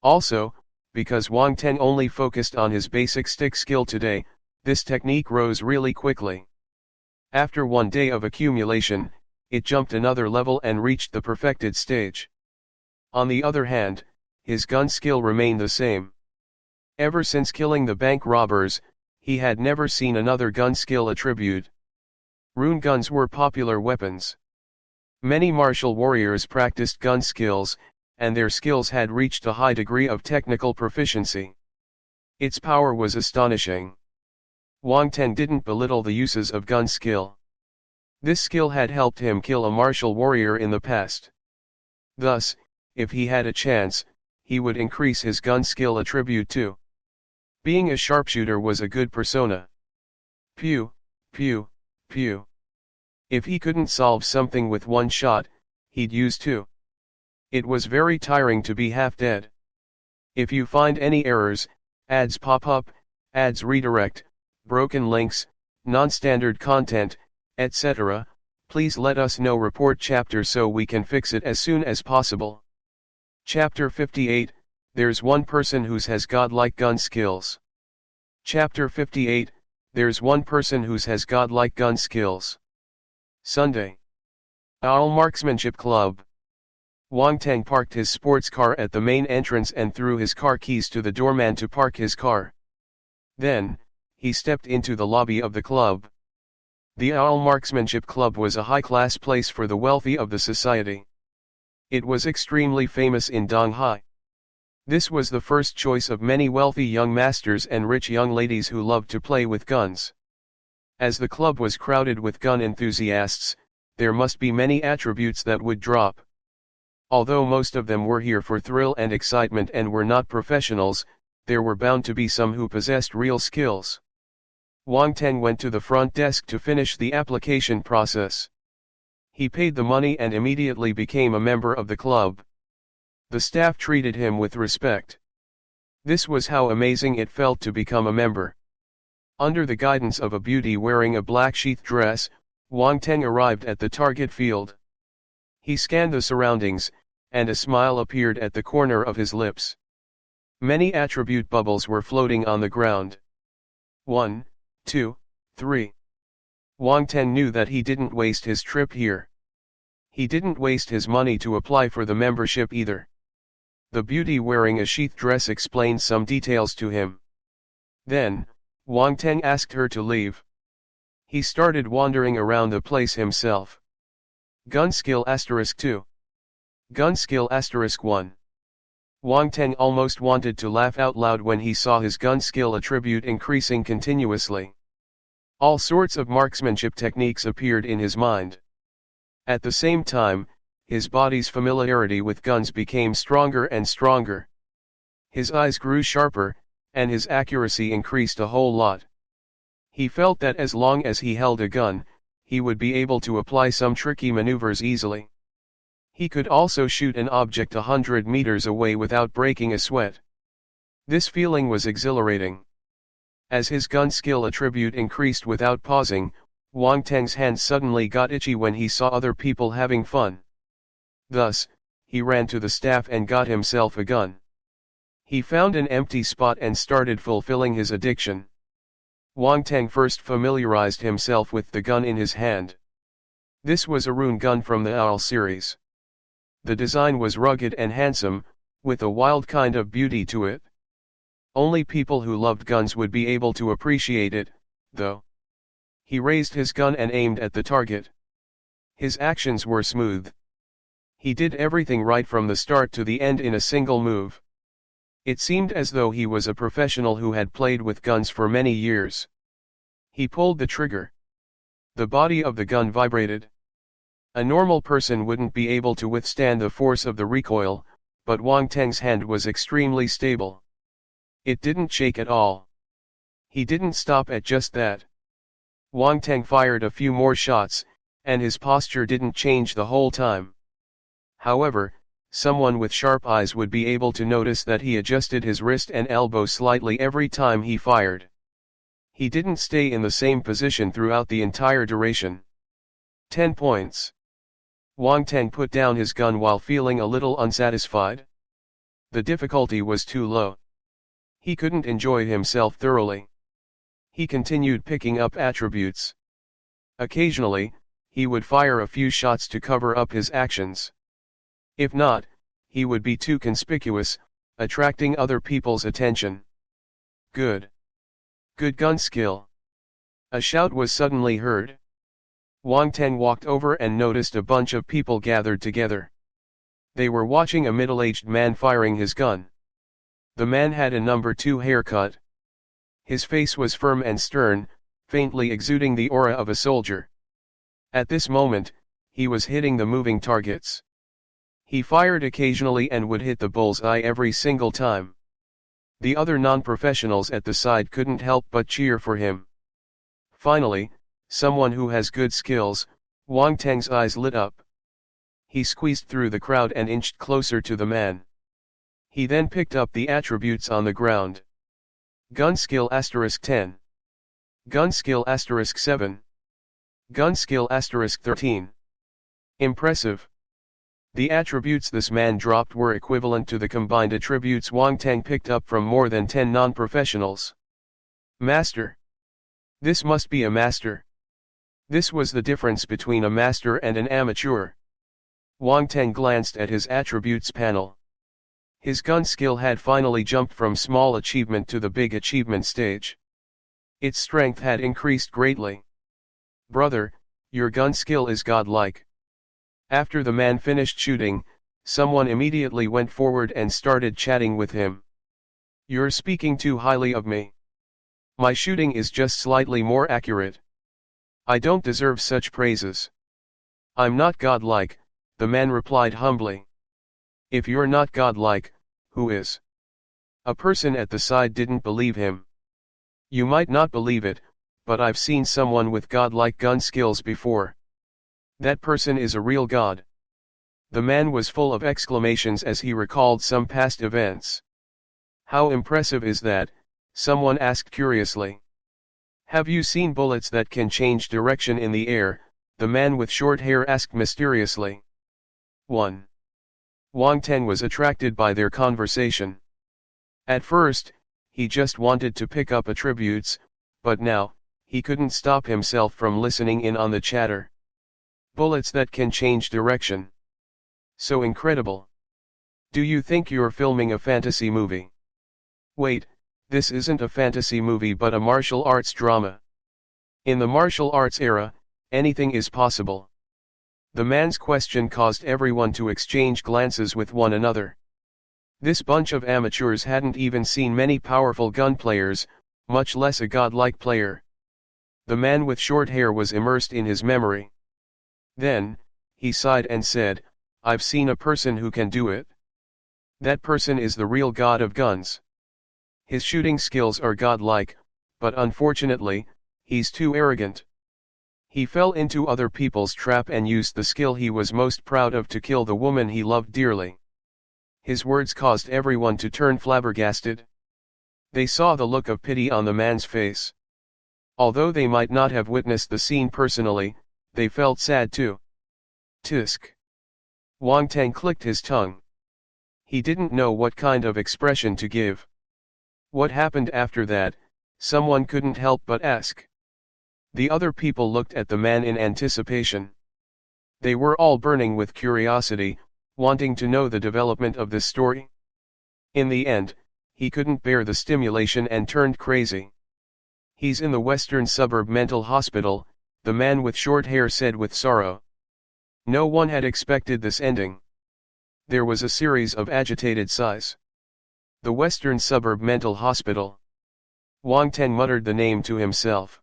Also, because Wang Teng only focused on his basic stick skill today, this technique rose really quickly. After 1 day of accumulation, it jumped another level and reached the perfected stage. On the other hand, his gun skill remained the same. Ever since killing the bank robbers, he had never seen another gun skill attribute. Rune guns were popular weapons. Many martial warriors practiced gun skills, and their skills had reached a high degree of technical proficiency. Its power was astonishing. Wang Teng didn't belittle the uses of gun skill. This skill had helped him kill a martial warrior in the past. Thus, if he had a chance, he would increase his gun skill attribute too. Being a sharpshooter was a good persona. Pew, pew, pew. If he couldn't solve something with 1 shot, he'd use 2. It was very tiring to be half dead. If you find any errors, ads pop up, ads redirect, broken links, non-standard content, etc., please let us know. Report chapter so we can fix it as soon as possible. Chapter 58, There's one person who has godlike gun skills. Chapter 58, There's one person who has godlike gun skills. Sunday. Owl Marksmanship Club. Wang Teng parked his sports car at the main entrance and threw his car keys to the doorman to park his car. Then, he stepped into the lobby of the club. The Owl Marksmanship Club was a high-class place for the wealthy of the society. It was extremely famous in Donghai. This was the first choice of many wealthy young masters and rich young ladies who loved to play with guns. As the club was crowded with gun enthusiasts, there must be many attributes that would drop. Although most of them were here for thrill and excitement and were not professionals, there were bound to be some who possessed real skills. Wang Teng went to the front desk to finish the application process. He paid the money and immediately became a member of the club. The staff treated him with respect. This was how amazing it felt to become a member. Under the guidance of a beauty wearing a black sheath dress, Wang Teng arrived at the target field. He scanned the surroundings, and a smile appeared at the corner of his lips. Many attribute bubbles were floating on the ground. 1, 2, 3. Wang Teng knew that he didn't waste his trip here. He didn't waste his money to apply for the membership either. The beauty wearing a sheath dress explained some details to him. Then, Wang Teng asked her to leave. He started wandering around the place himself. Gun skill *2. Gun skill *1. Wang Teng almost wanted to laugh out loud when he saw his gun skill attribute increasing continuously. All sorts of marksmanship techniques appeared in his mind. At the same time, his body's familiarity with guns became stronger and stronger. His eyes grew sharper, and his accuracy increased a whole lot. He felt that as long as he held a gun, he would be able to apply some tricky maneuvers easily. He could also shoot an object 100 meters away without breaking a sweat. This feeling was exhilarating. As his gun skill attribute increased without pausing, Wang Teng's hands suddenly got itchy when he saw other people having fun. Thus, he ran to the staff and got himself a gun. He found an empty spot and started fulfilling his addiction. Wang Teng first familiarized himself with the gun in his hand. This was a rune gun from the Owl series. The design was rugged and handsome, with a wild kind of beauty to it. Only people who loved guns would be able to appreciate it, though. He raised his gun and aimed at the target. His actions were smooth. He did everything right from the start to the end in a single move. It seemed as though he was a professional who had played with guns for many years. He pulled the trigger. The body of the gun vibrated. A normal person wouldn't be able to withstand the force of the recoil, but Wang Teng's hand was extremely stable. It didn't shake at all. He didn't stop at just that. Wang Teng fired a few more shots, and his posture didn't change the whole time. However, someone with sharp eyes would be able to notice that he adjusted his wrist and elbow slightly every time he fired. He didn't stay in the same position throughout the entire duration. 10 points. Wang Teng put down his gun while feeling a little unsatisfied. The difficulty was too low. He couldn't enjoy himself thoroughly. He continued picking up attributes. Occasionally, he would fire a few shots to cover up his actions. If not, he would be too conspicuous, attracting other people's attention. Good. Good gun skill. A shout was suddenly heard. Wang Teng walked over and noticed a bunch of people gathered together. They were watching a middle-aged man firing his gun. The man had a number 2 haircut. His face was firm and stern, faintly exuding the aura of a soldier. At this moment, he was hitting the moving targets. He fired occasionally and would hit the bull's-eye every single time. The other non-professionals at the side couldn't help but cheer for him. Finally, someone who has good skills, Wang Teng's eyes lit up. He squeezed through the crowd and inched closer to the man. He then picked up the attributes on the ground. Gun skill *10. Gun skill *7. Gun skill *13. Impressive. The attributes this man dropped were equivalent to the combined attributes Wang Teng picked up from more than 10 non-professionals. Master. This must be a master. This was the difference between a master and an amateur. Wang Teng glanced at his attributes panel. His gun skill had finally jumped from small achievement to the big achievement stage. Its strength had increased greatly. Brother, your gun skill is godlike. After the man finished shooting, someone immediately went forward and started chatting with him. You're speaking too highly of me. My shooting is just slightly more accurate. I don't deserve such praises. I'm not godlike, the man replied humbly. If you're not godlike, who is? A person at the side didn't believe him. You might not believe it, but I've seen someone with godlike gun skills before. That person is a real god. The man was full of exclamations as he recalled some past events. How impressive is that? Someone asked curiously. Have you seen bullets that can change direction in the air? The man with short hair asked mysteriously. 1. Wang Ten was attracted by their conversation. At first, he just wanted to pick up attributes, but now, he couldn't stop himself from listening in on the chatter. Bullets that can change direction. So incredible. Do you think you're filming a fantasy movie? Wait, this isn't a fantasy movie but a martial arts drama. In the martial arts era, anything is possible. The man's question caused everyone to exchange glances with one another. This bunch of amateurs hadn't even seen many powerful gun players, much less a godlike player. The man with short hair was immersed in his memory. Then, he sighed and said, I've seen a person who can do it. That person is the real god of guns. His shooting skills are godlike, but unfortunately, he's too arrogant. He fell into other people's trap and used the skill he was most proud of to kill the woman he loved dearly. His words caused everyone to turn flabbergasted. They saw the look of pity on the man's face. Although they might not have witnessed the scene personally, they felt sad too. Tisk. Wang Ten clicked his tongue. He didn't know what kind of expression to give. What happened after that, someone couldn't help but ask. The other people looked at the man in anticipation. They were all burning with curiosity, wanting to know the development of this story. In the end, he couldn't bear the stimulation and turned crazy. He's in the western suburb mental hospital, the man with short hair said with sorrow. No one had expected this ending. There was a series of agitated sighs. The western suburb mental hospital. Wang Ten muttered the name to himself.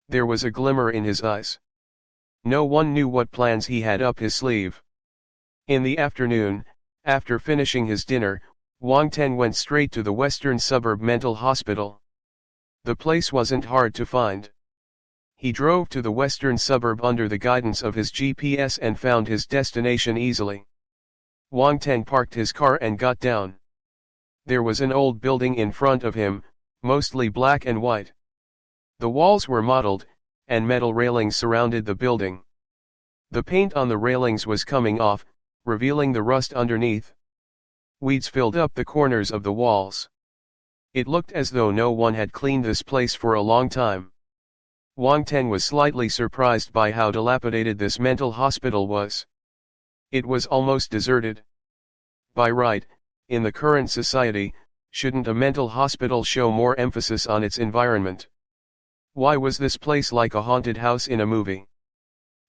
There was a glimmer in his eyes. No one knew what plans he had up his sleeve. In the afternoon, after finishing his dinner, Wang Ten went straight to the western suburb mental hospital. The place wasn't hard to find. He drove to the western suburb under the guidance of his GPS and found his destination easily. Wang Ten parked his car and got down. There was an old building in front of him, mostly black and white. The walls were mottled, and metal railings surrounded the building. The paint on the railings was coming off, revealing the rust underneath. Weeds filled up the corners of the walls. It looked as though no one had cleaned this place for a long time. Wang Ten was slightly surprised by how dilapidated this mental hospital was. It was almost deserted. By right, in the current society, shouldn't a mental hospital show more emphasis on its environment? Why was this place like a haunted house in a movie?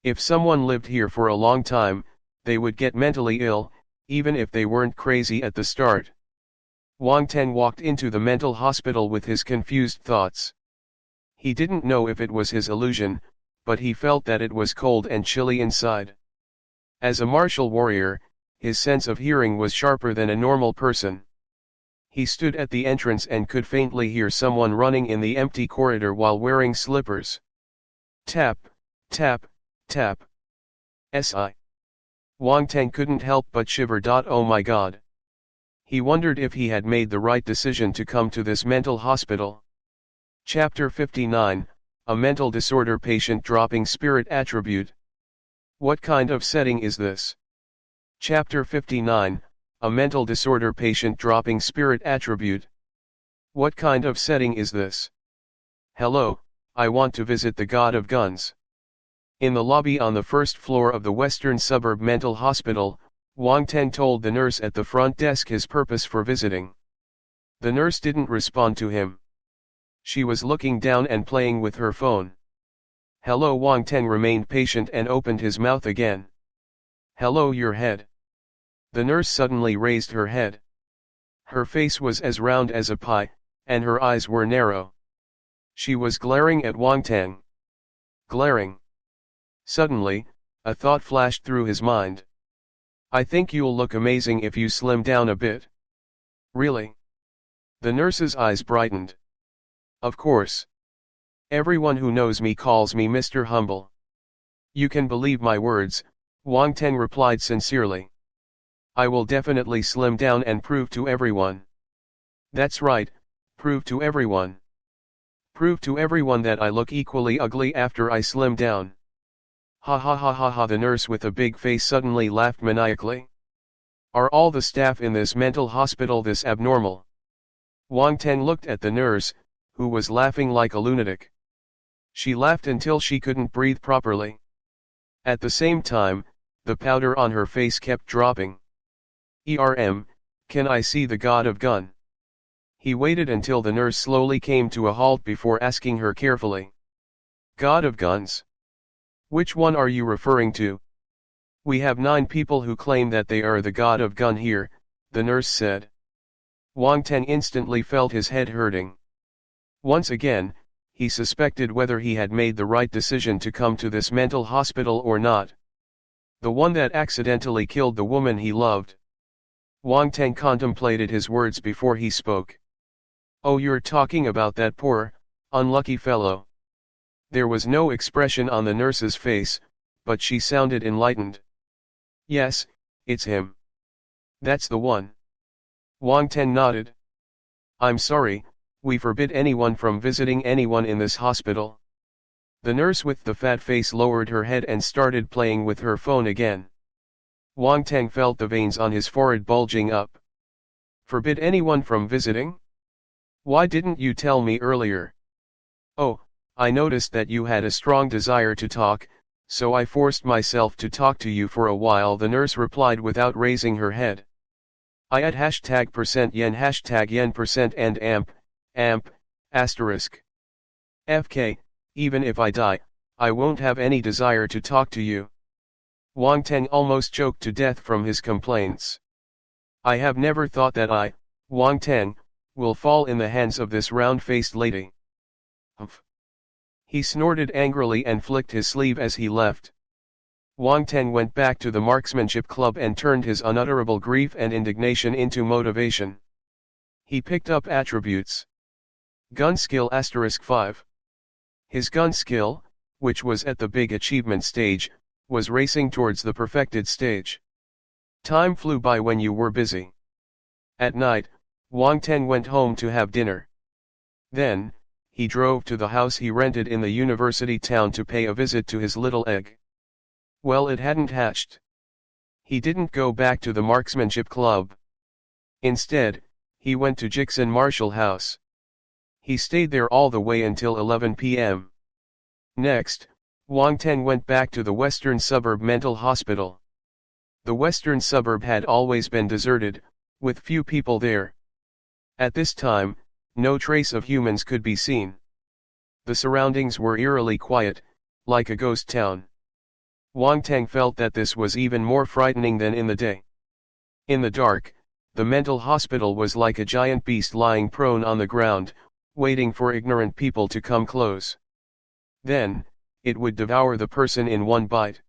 If someone lived here for a long time, they would get mentally ill, even if they weren't crazy at the start. Wang Ten walked into the mental hospital with his confused thoughts. He didn't know if it was his illusion, but he felt that it was cold and chilly inside. As a martial warrior, his sense of hearing was sharper than a normal person. He stood at the entrance and could faintly hear someone running in the empty corridor while wearing slippers. Tap, tap, tap. Si. Wang Ten couldn't help but shiver. Oh my God. He wondered if he had made the right decision to come to this mental hospital. Chapter 59, A Mental Disorder Patient Dropping Spirit Attribute. What kind of setting is this? Chapter 59, A Mental Disorder Patient Dropping Spirit Attribute. What kind of setting is this? Hello, I want to visit the God of Guns. In the lobby on the first floor of the Western Suburb Mental Hospital, Wang Ten told the nurse at the front desk his purpose for visiting. The nurse didn't respond to him. She was looking down and playing with her phone. Hello. Wang Ten remained patient and opened his mouth again. Hello, your head. The nurse suddenly raised her head. Her face was as round as a pie, and her eyes were narrow. She was glaring at Wang Ten. glaring. Suddenly, a thought flashed through his mind. I think you'll look amazing if you slim down a bit. Really? The nurse's eyes brightened. Of course. Everyone who knows me calls me Mr. Humble. You can believe my words, Wang Teng replied sincerely. I will definitely slim down and prove to everyone. That's right, prove to everyone. Prove to everyone that I look equally ugly after I slim down. Ha ha ha ha ha, the nurse with a big face suddenly laughed maniacally. Are all the staff in this mental hospital this abnormal? Wang Teng looked at the nurse, who was laughing like a lunatic. She laughed until she couldn't breathe properly. At the same time, the powder on her face kept dropping. Can I see the god of gun? He waited until the nurse slowly came to a halt before asking her carefully. God of guns? Which one are you referring to? We have 9 people who claim that they are the god of gun here, the nurse said. Wang Teng instantly felt his head hurting. Once again, he suspected whether he had made the right decision to come to this mental hospital or not. The one that accidentally killed the woman he loved. Wang Teng contemplated his words before he spoke. Oh, you're talking about that poor, unlucky fellow. There was no expression on the nurse's face, but she sounded enlightened. Yes, it's him. That's the one. Wang Teng nodded. I'm sorry, we forbid anyone from visiting anyone in this hospital. The nurse with the fat face lowered her head and started playing with her phone again. Wang Teng felt the veins on his forehead bulging up. Forbid anyone from visiting? Why didn't you tell me earlier? Oh, I noticed that you had a strong desire to talk, so I forced myself to talk to you for a while, the nurse replied without raising her head. I at #%yen %and amp, asterisk. FK, even if I die, I won't have any desire to talk to you. Wang Teng almost choked to death from his complaints. I have never thought that I, Wang Teng, will fall in the hands of this round-faced lady. Humph. He snorted angrily and flicked his sleeve as he left. Wang Teng went back to the marksmanship club and turned his unutterable grief and indignation into motivation. He picked up attributes. Gun skill *5. His gun skill, which was at the big achievement stage, was racing towards the perfected stage. Time flew by when you were busy. At night, Wang Teng went home to have dinner. Then, he drove to the house he rented in the university town to pay a visit to his little egg. Well, it hadn't hatched. He didn't go back to the marksmanship club. Instead, he went to Jackson Marshall House. He stayed there all the way until 11 p.m. Next, Wang Teng went back to the western suburb mental hospital. The western suburb had always been deserted, with few people there. At this time, no trace of humans could be seen. The surroundings were eerily quiet, like a ghost town. Wang Teng felt that this was even more frightening than in the day. In the dark, the mental hospital was like a giant beast lying prone on the ground, waiting for ignorant people to come close. Then, it would devour the person in one bite.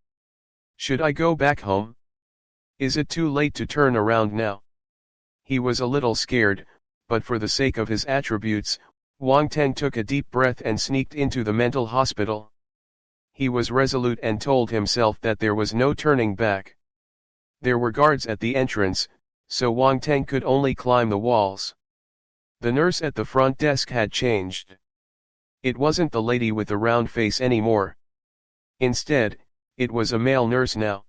Should I go back home? Is it too late to turn around now? He was a little scared, but for the sake of his attributes, Wang Teng took a deep breath and sneaked into the mental hospital. He was resolute and told himself that there was no turning back. There were guards at the entrance, so Wang Teng could only climb the walls. The nurse at the front desk had changed. It wasn't the lady with the round face anymore. Instead, it was a male nurse now.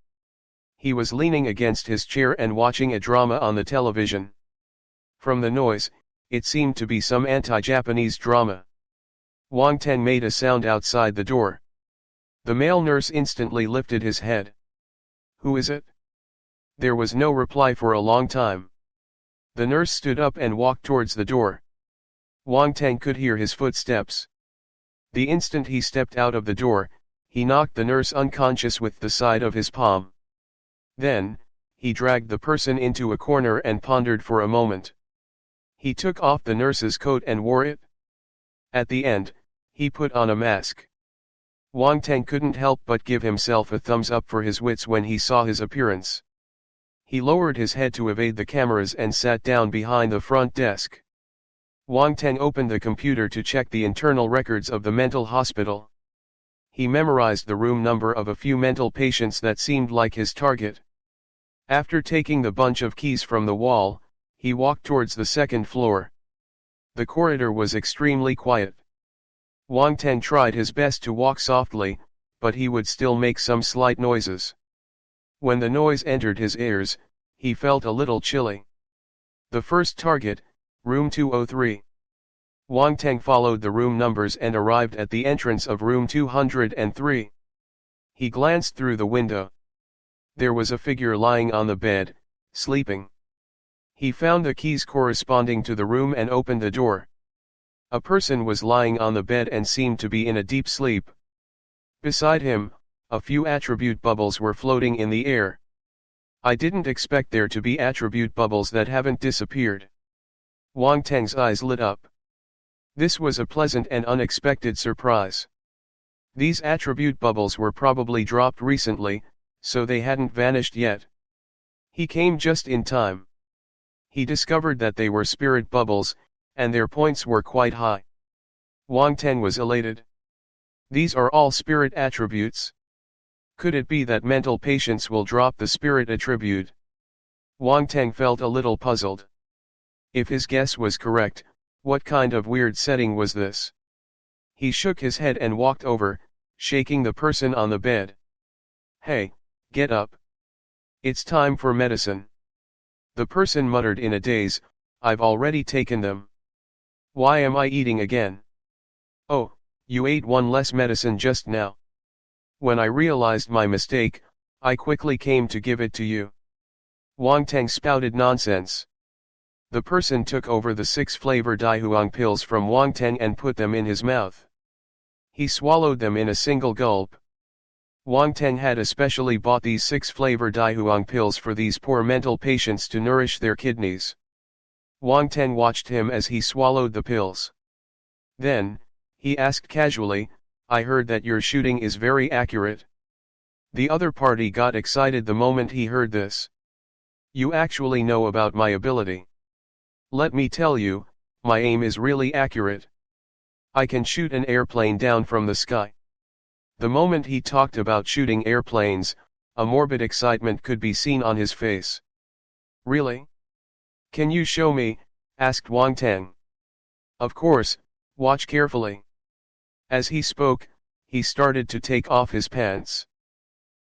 He was leaning against his chair and watching a drama on the television. From the noise, it seemed to be some anti-Japanese drama. Wang Teng made a sound outside the door. The male nurse instantly lifted his head. Who is it? There was no reply for a long time. The nurse stood up and walked towards the door. Wang Teng could hear his footsteps. The instant he stepped out of the door, he knocked the nurse unconscious with the side of his palm. Then, he dragged the person into a corner and pondered for a moment. He took off the nurse's coat and wore it. At the end, he put on a mask. Wang Teng couldn't help but give himself a thumbs up for his wits when he saw his appearance. He lowered his head to evade the cameras and sat down behind the front desk. Wang Teng opened the computer to check the internal records of the mental hospital. He memorized the room number of a few mental patients that seemed like his target. After taking the bunch of keys from the wall, he walked towards the second floor. The corridor was extremely quiet. Wang Teng tried his best to walk softly, but he would still make some slight noises. When the noise entered his ears, he felt a little chilly. The first target, room 203. Wang Teng followed the room numbers and arrived at the entrance of room 203. He glanced through the window. There was a figure lying on the bed, sleeping. He found the keys corresponding to the room and opened the door. A person was lying on the bed and seemed to be in a deep sleep. Beside him, a few attribute bubbles were floating in the air. I didn't expect there to be attribute bubbles that haven't disappeared. Wang Teng's eyes lit up. This was a pleasant and unexpected surprise. These attribute bubbles were probably dropped recently, so they hadn't vanished yet. He came just in time. He discovered that they were spirit bubbles, and their points were quite high. Wang Teng was elated. These are all spirit attributes. Could it be that mental patients will drop the spirit attribute? Wang Teng felt a little puzzled. If his guess was correct, what kind of weird setting was this? He shook his head and walked over, shaking the person on the bed. Hey, get up. It's time for medicine. The person muttered in a daze, I've already taken them. Why am I eating again? Oh, you ate one less medicine just now. When I realized my mistake, I quickly came to give it to you. Wang Teng spouted nonsense. The person took over the 6-flavor Daihuang pills from Wang Teng and put them in his mouth. He swallowed them in a single gulp. Wang Teng had especially bought these 6-flavor Daihuang pills for these poor mental patients to nourish their kidneys. Wang Teng watched him as he swallowed the pills. Then, he asked casually, I heard that your shooting is very accurate. The other party got excited the moment he heard this. You actually know about my ability. Let me tell you, my aim is really accurate. I can shoot an airplane down from the sky. The moment he talked about shooting airplanes, a morbid excitement could be seen on his face. Really? Can you show me? Asked Wang Teng. Of course, watch carefully. As he spoke, he started to take off his pants.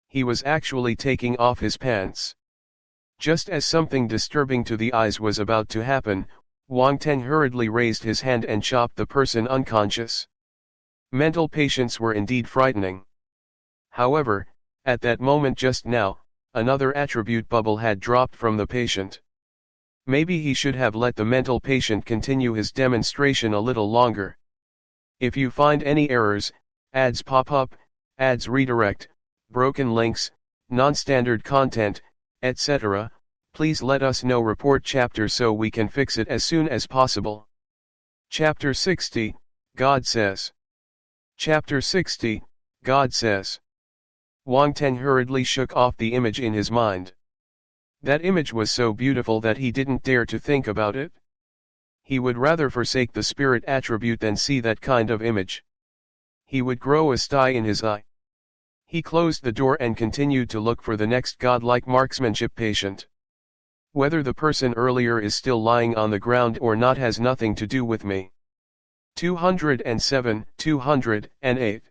He was actually taking off his pants. Just as something disturbing to the eyes was about to happen, Wang Teng hurriedly raised his hand and chopped the person unconscious. Mental patients were indeed frightening. However, at that moment just now, another attribute bubble had dropped from the patient. Maybe he should have let the mental patient continue his demonstration a little longer. If you find any errors, ads pop up, ads redirect, broken links, non-standard content, etc., please let us know. Report chapter so we can fix it as soon as possible. Chapter 60, God Says. Chapter 60, God Says. Wang Teng hurriedly shook off the image in his mind. That image was so beautiful that he didn't dare to think about it. He would rather forsake the spirit attribute than see that kind of image. He would grow a sty in his eye. He closed the door and continued to look for the next godlike marksmanship patient. Whether the person earlier is still lying on the ground or not has nothing to do with me. 207, 208.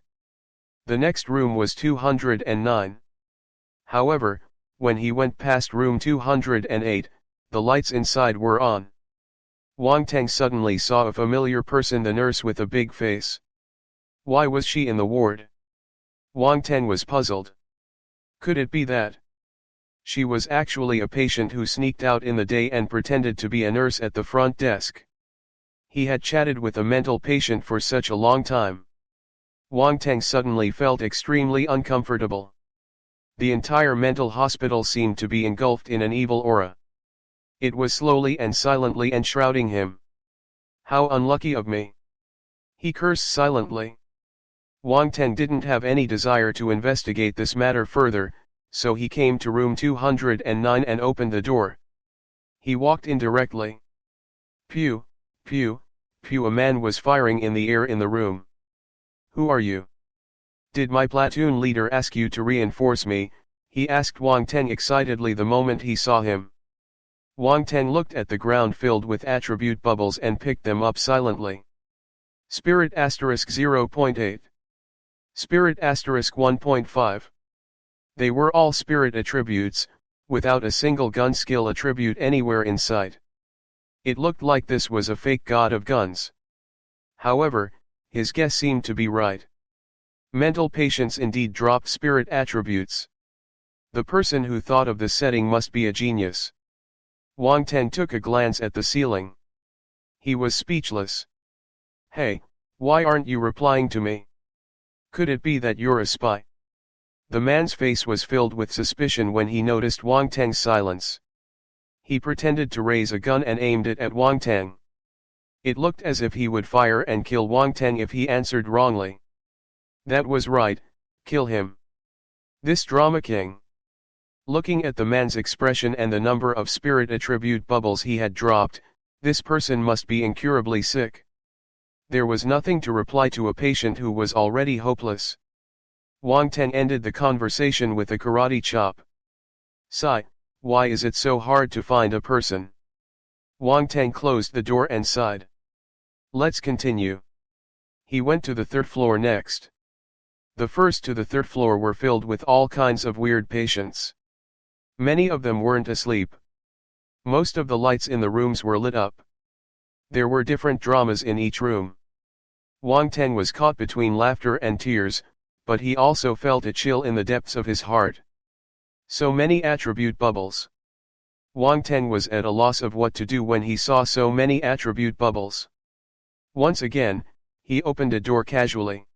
The next room was 209. However, when he went past room 208, the lights inside were on. Wang Teng suddenly saw a familiar person, the nurse with a big face. Why was she in the ward? Wang Teng was puzzled. Could it be that she was actually a patient who sneaked out in the day and pretended to be a nurse at the front desk? He had chatted with a mental patient for such a long time. Wang Teng suddenly felt extremely uncomfortable. The entire mental hospital seemed to be engulfed in an evil aura. It was slowly and silently enshrouding him. How unlucky of me! He cursed silently. Wang Teng didn't have any desire to investigate this matter further, so he came to room 209 and opened the door. He walked in directly. Pew, pew, pew. A man was firing in the air in the room. Who are you? Did my platoon leader ask you to reinforce me? He asked Wang Teng excitedly the moment he saw him. Wang Teng looked at the ground filled with attribute bubbles and picked them up silently. Spirit asterisk 0.8. Spirit asterisk 1.5. They were all spirit attributes, without a single gun skill attribute anywhere in sight. It looked like this was a fake god of guns. However, his guess seemed to be right. Mental patients indeed dropped spirit attributes. The person who thought of the setting must be a genius. Wang Teng took a glance at the ceiling. He was speechless. Hey, why aren't you replying to me? Could it be that you're a spy? The man's face was filled with suspicion when he noticed Wang Teng's silence. He pretended to raise a gun and aimed it at Wang Teng. It looked as if he would fire and kill Wang Teng if he answered wrongly. That was right, kill him. This drama king. Looking at the man's expression and the number of spirit attribute bubbles he had dropped, this person must be incurably sick. There was nothing to reply to a patient who was already hopeless. Wang Teng ended the conversation with a karate chop. Sigh, why is it so hard to find a person? Wang Teng closed the door and sighed. Let's continue. He went to the third floor next. The first to the third floor were filled with all kinds of weird patients. Many of them weren't asleep. Most of the lights in the rooms were lit up. There were different dramas in each room. Wang Teng was caught between laughter and tears, but he also felt a chill in the depths of his heart. So many attribute bubbles. Wang Teng was at a loss of what to do when he saw so many attribute bubbles. Once again, he opened a door casually.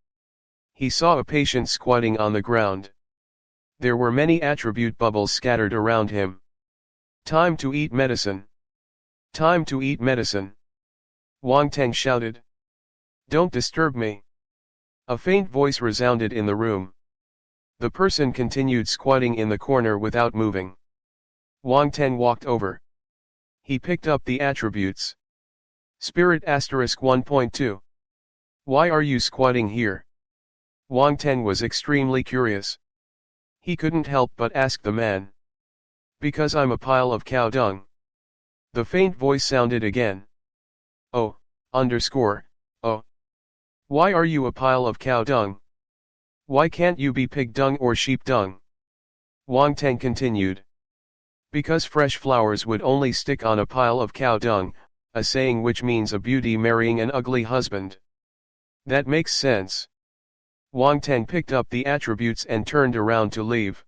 He saw a patient squatting on the ground. There were many attribute bubbles scattered around him. Time to eat medicine. Time to eat medicine. Wang Teng shouted. Don't disturb me. A faint voice resounded in the room. The person continued squatting in the corner without moving. Wang Teng walked over. He picked up the attributes. Spirit asterisk 1.2. Why are you squatting here? Wang Teng was extremely curious. He couldn't help but ask the man. Because I'm a pile of cow dung. The faint voice sounded again. Oh, oh. Why are you a pile of cow dung? Why can't you be pig dung or sheep dung? Wang Teng continued. Because fresh flowers would only stick on a pile of cow dung, a saying which means a beauty marrying an ugly husband. That makes sense. Wang Teng picked up the attributes and turned around to leave.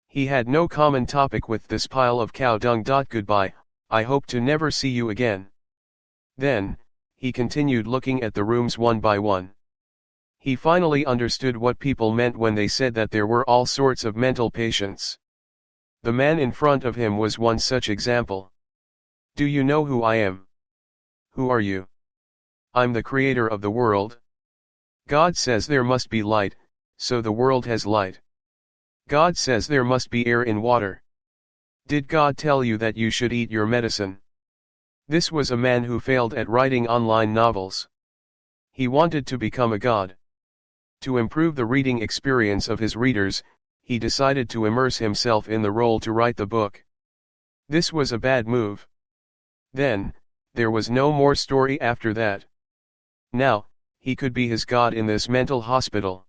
He had no common topic with this pile of cow dung. Goodbye, I hope to never see you again. Then, he continued looking at the rooms one by one. He finally understood what people meant when they said that there were all sorts of mental patients. The man in front of him was one such example. Do you know who I am? Who are you? I'm the creator of the world. God says there must be light, so the world has light. God says there must be air in water. Did God tell you that you should eat your medicine? This was a man who failed at writing online novels. He wanted to become a god. To improve the reading experience of his readers, he decided to immerse himself in the role to write the book. This was a bad move. Then, there was no more story after that. Now, he could be his god in this mental hospital.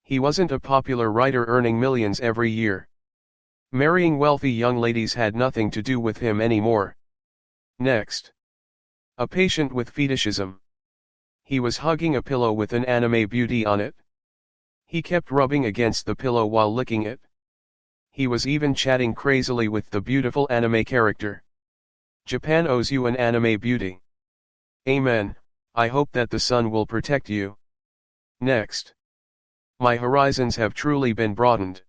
He wasn't a popular writer earning millions every year. Marrying wealthy young ladies had nothing to do with him anymore. Next. A patient with fetishism. He was hugging a pillow with an anime beauty on it. He kept rubbing against the pillow while licking it. He was even chatting crazily with the beautiful anime character. Japan owes you an anime beauty. Amen, I hope that the sun will protect you. Next. My horizons have truly been broadened.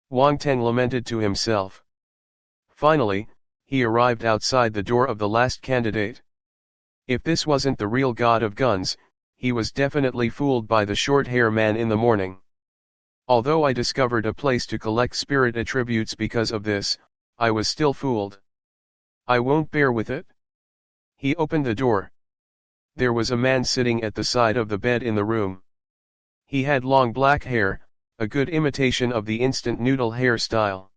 Wang Teng lamented to himself. Finally, he arrived outside the door of the last candidate. If this wasn't the real god of guns, he was definitely fooled by the short-hair man in the morning. Although I discovered a place to collect spirit attributes because of this, I was still fooled. I won't bear with it. He opened the door. There was a man sitting at the side of the bed in the room. He had long black hair, a good imitation of the instant noodle hairstyle.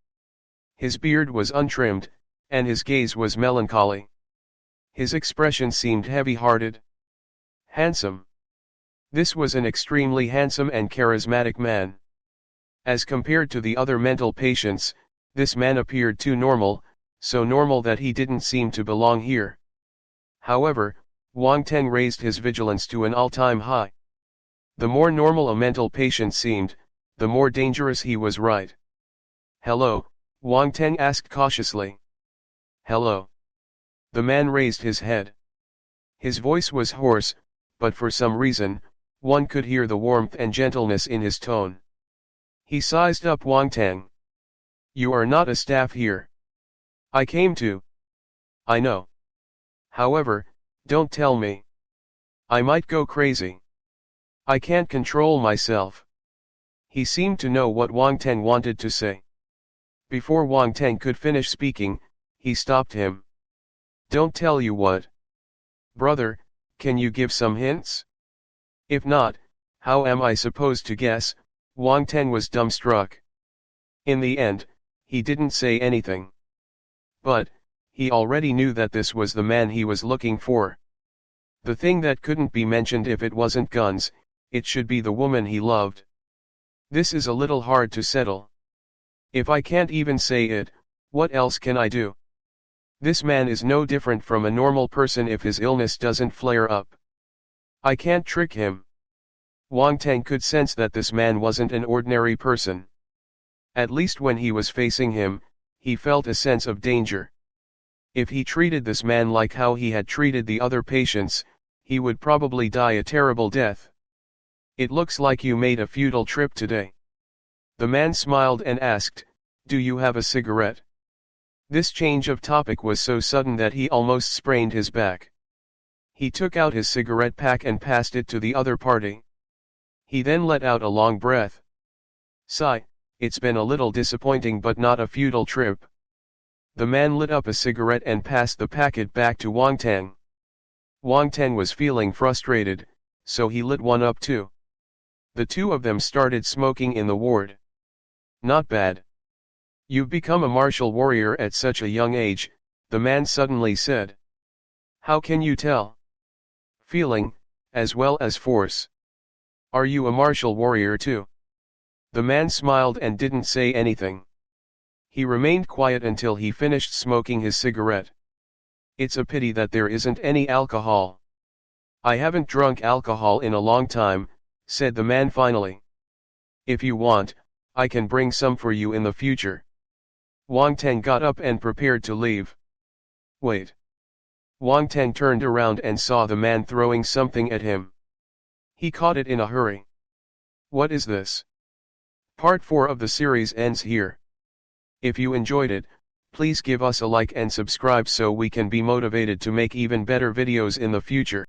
His beard was untrimmed, and his gaze was melancholy. His expression seemed heavy-hearted. Handsome. This was an extremely handsome and charismatic man. As compared to the other mental patients, this man appeared too normal, so normal that he didn't seem to belong here. However, Wang Teng raised his vigilance to an all-time high. The more normal a mental patient seemed, the more dangerous he was, right? "Hello," Wang Teng asked cautiously. "Hello." The man raised his head. His voice was hoarse, but for some reason, one could hear the warmth and gentleness in his tone. He sized up Wang Teng. "You are not a staff here. I came to." "I know. However, don't tell me. I might go crazy. I can't control myself." He seemed to know what Wang Teng wanted to say. Before Wang Teng could finish speaking, he stopped him. "Don't tell you what? Brother, can you give some hints? If not, how am I supposed to guess?" Wang Teng was dumbstruck. In the end, he didn't say anything. But, he already knew that this was the man he was looking for. The thing that couldn't be mentioned if it wasn't guns, it should be the woman he loved. This is a little hard to settle. If I can't even say it, what else can I do? This man is no different from a normal person if his illness doesn't flare up. I can't trick him. Wang Teng could sense that this man wasn't an ordinary person. At least when he was facing him, he felt a sense of danger. If he treated this man like how he had treated the other patients, he would probably die a terrible death. "It looks like you made a futile trip today." The man smiled and asked, "Do you have a cigarette?" This change of topic was so sudden that he almost sprained his back. He took out his cigarette pack and passed it to the other party. He then let out a long breath. "Sigh, it's been a little disappointing but not a futile trip." The man lit up a cigarette and passed the packet back to Wang Teng. Wang Teng was feeling frustrated, so he lit one up too. The two of them started smoking in the ward. "Not bad. You've become a martial warrior at such a young age," the man suddenly said. "How can you tell?" "Feeling, as well as force." "Are you a martial warrior too?" The man smiled and didn't say anything. He remained quiet until he finished smoking his cigarette. "It's a pity that there isn't any alcohol. I haven't drunk alcohol in a long time," said the man finally. "If you want, I can bring some for you in the future." Wang Teng got up and prepared to leave. "Wait." Wang Teng turned around and saw the man throwing something at him. He caught it in a hurry. "What is this?" Part 4 of the series ends here. If you enjoyed it, please give us a like and subscribe so we can be motivated to make even better videos in the future.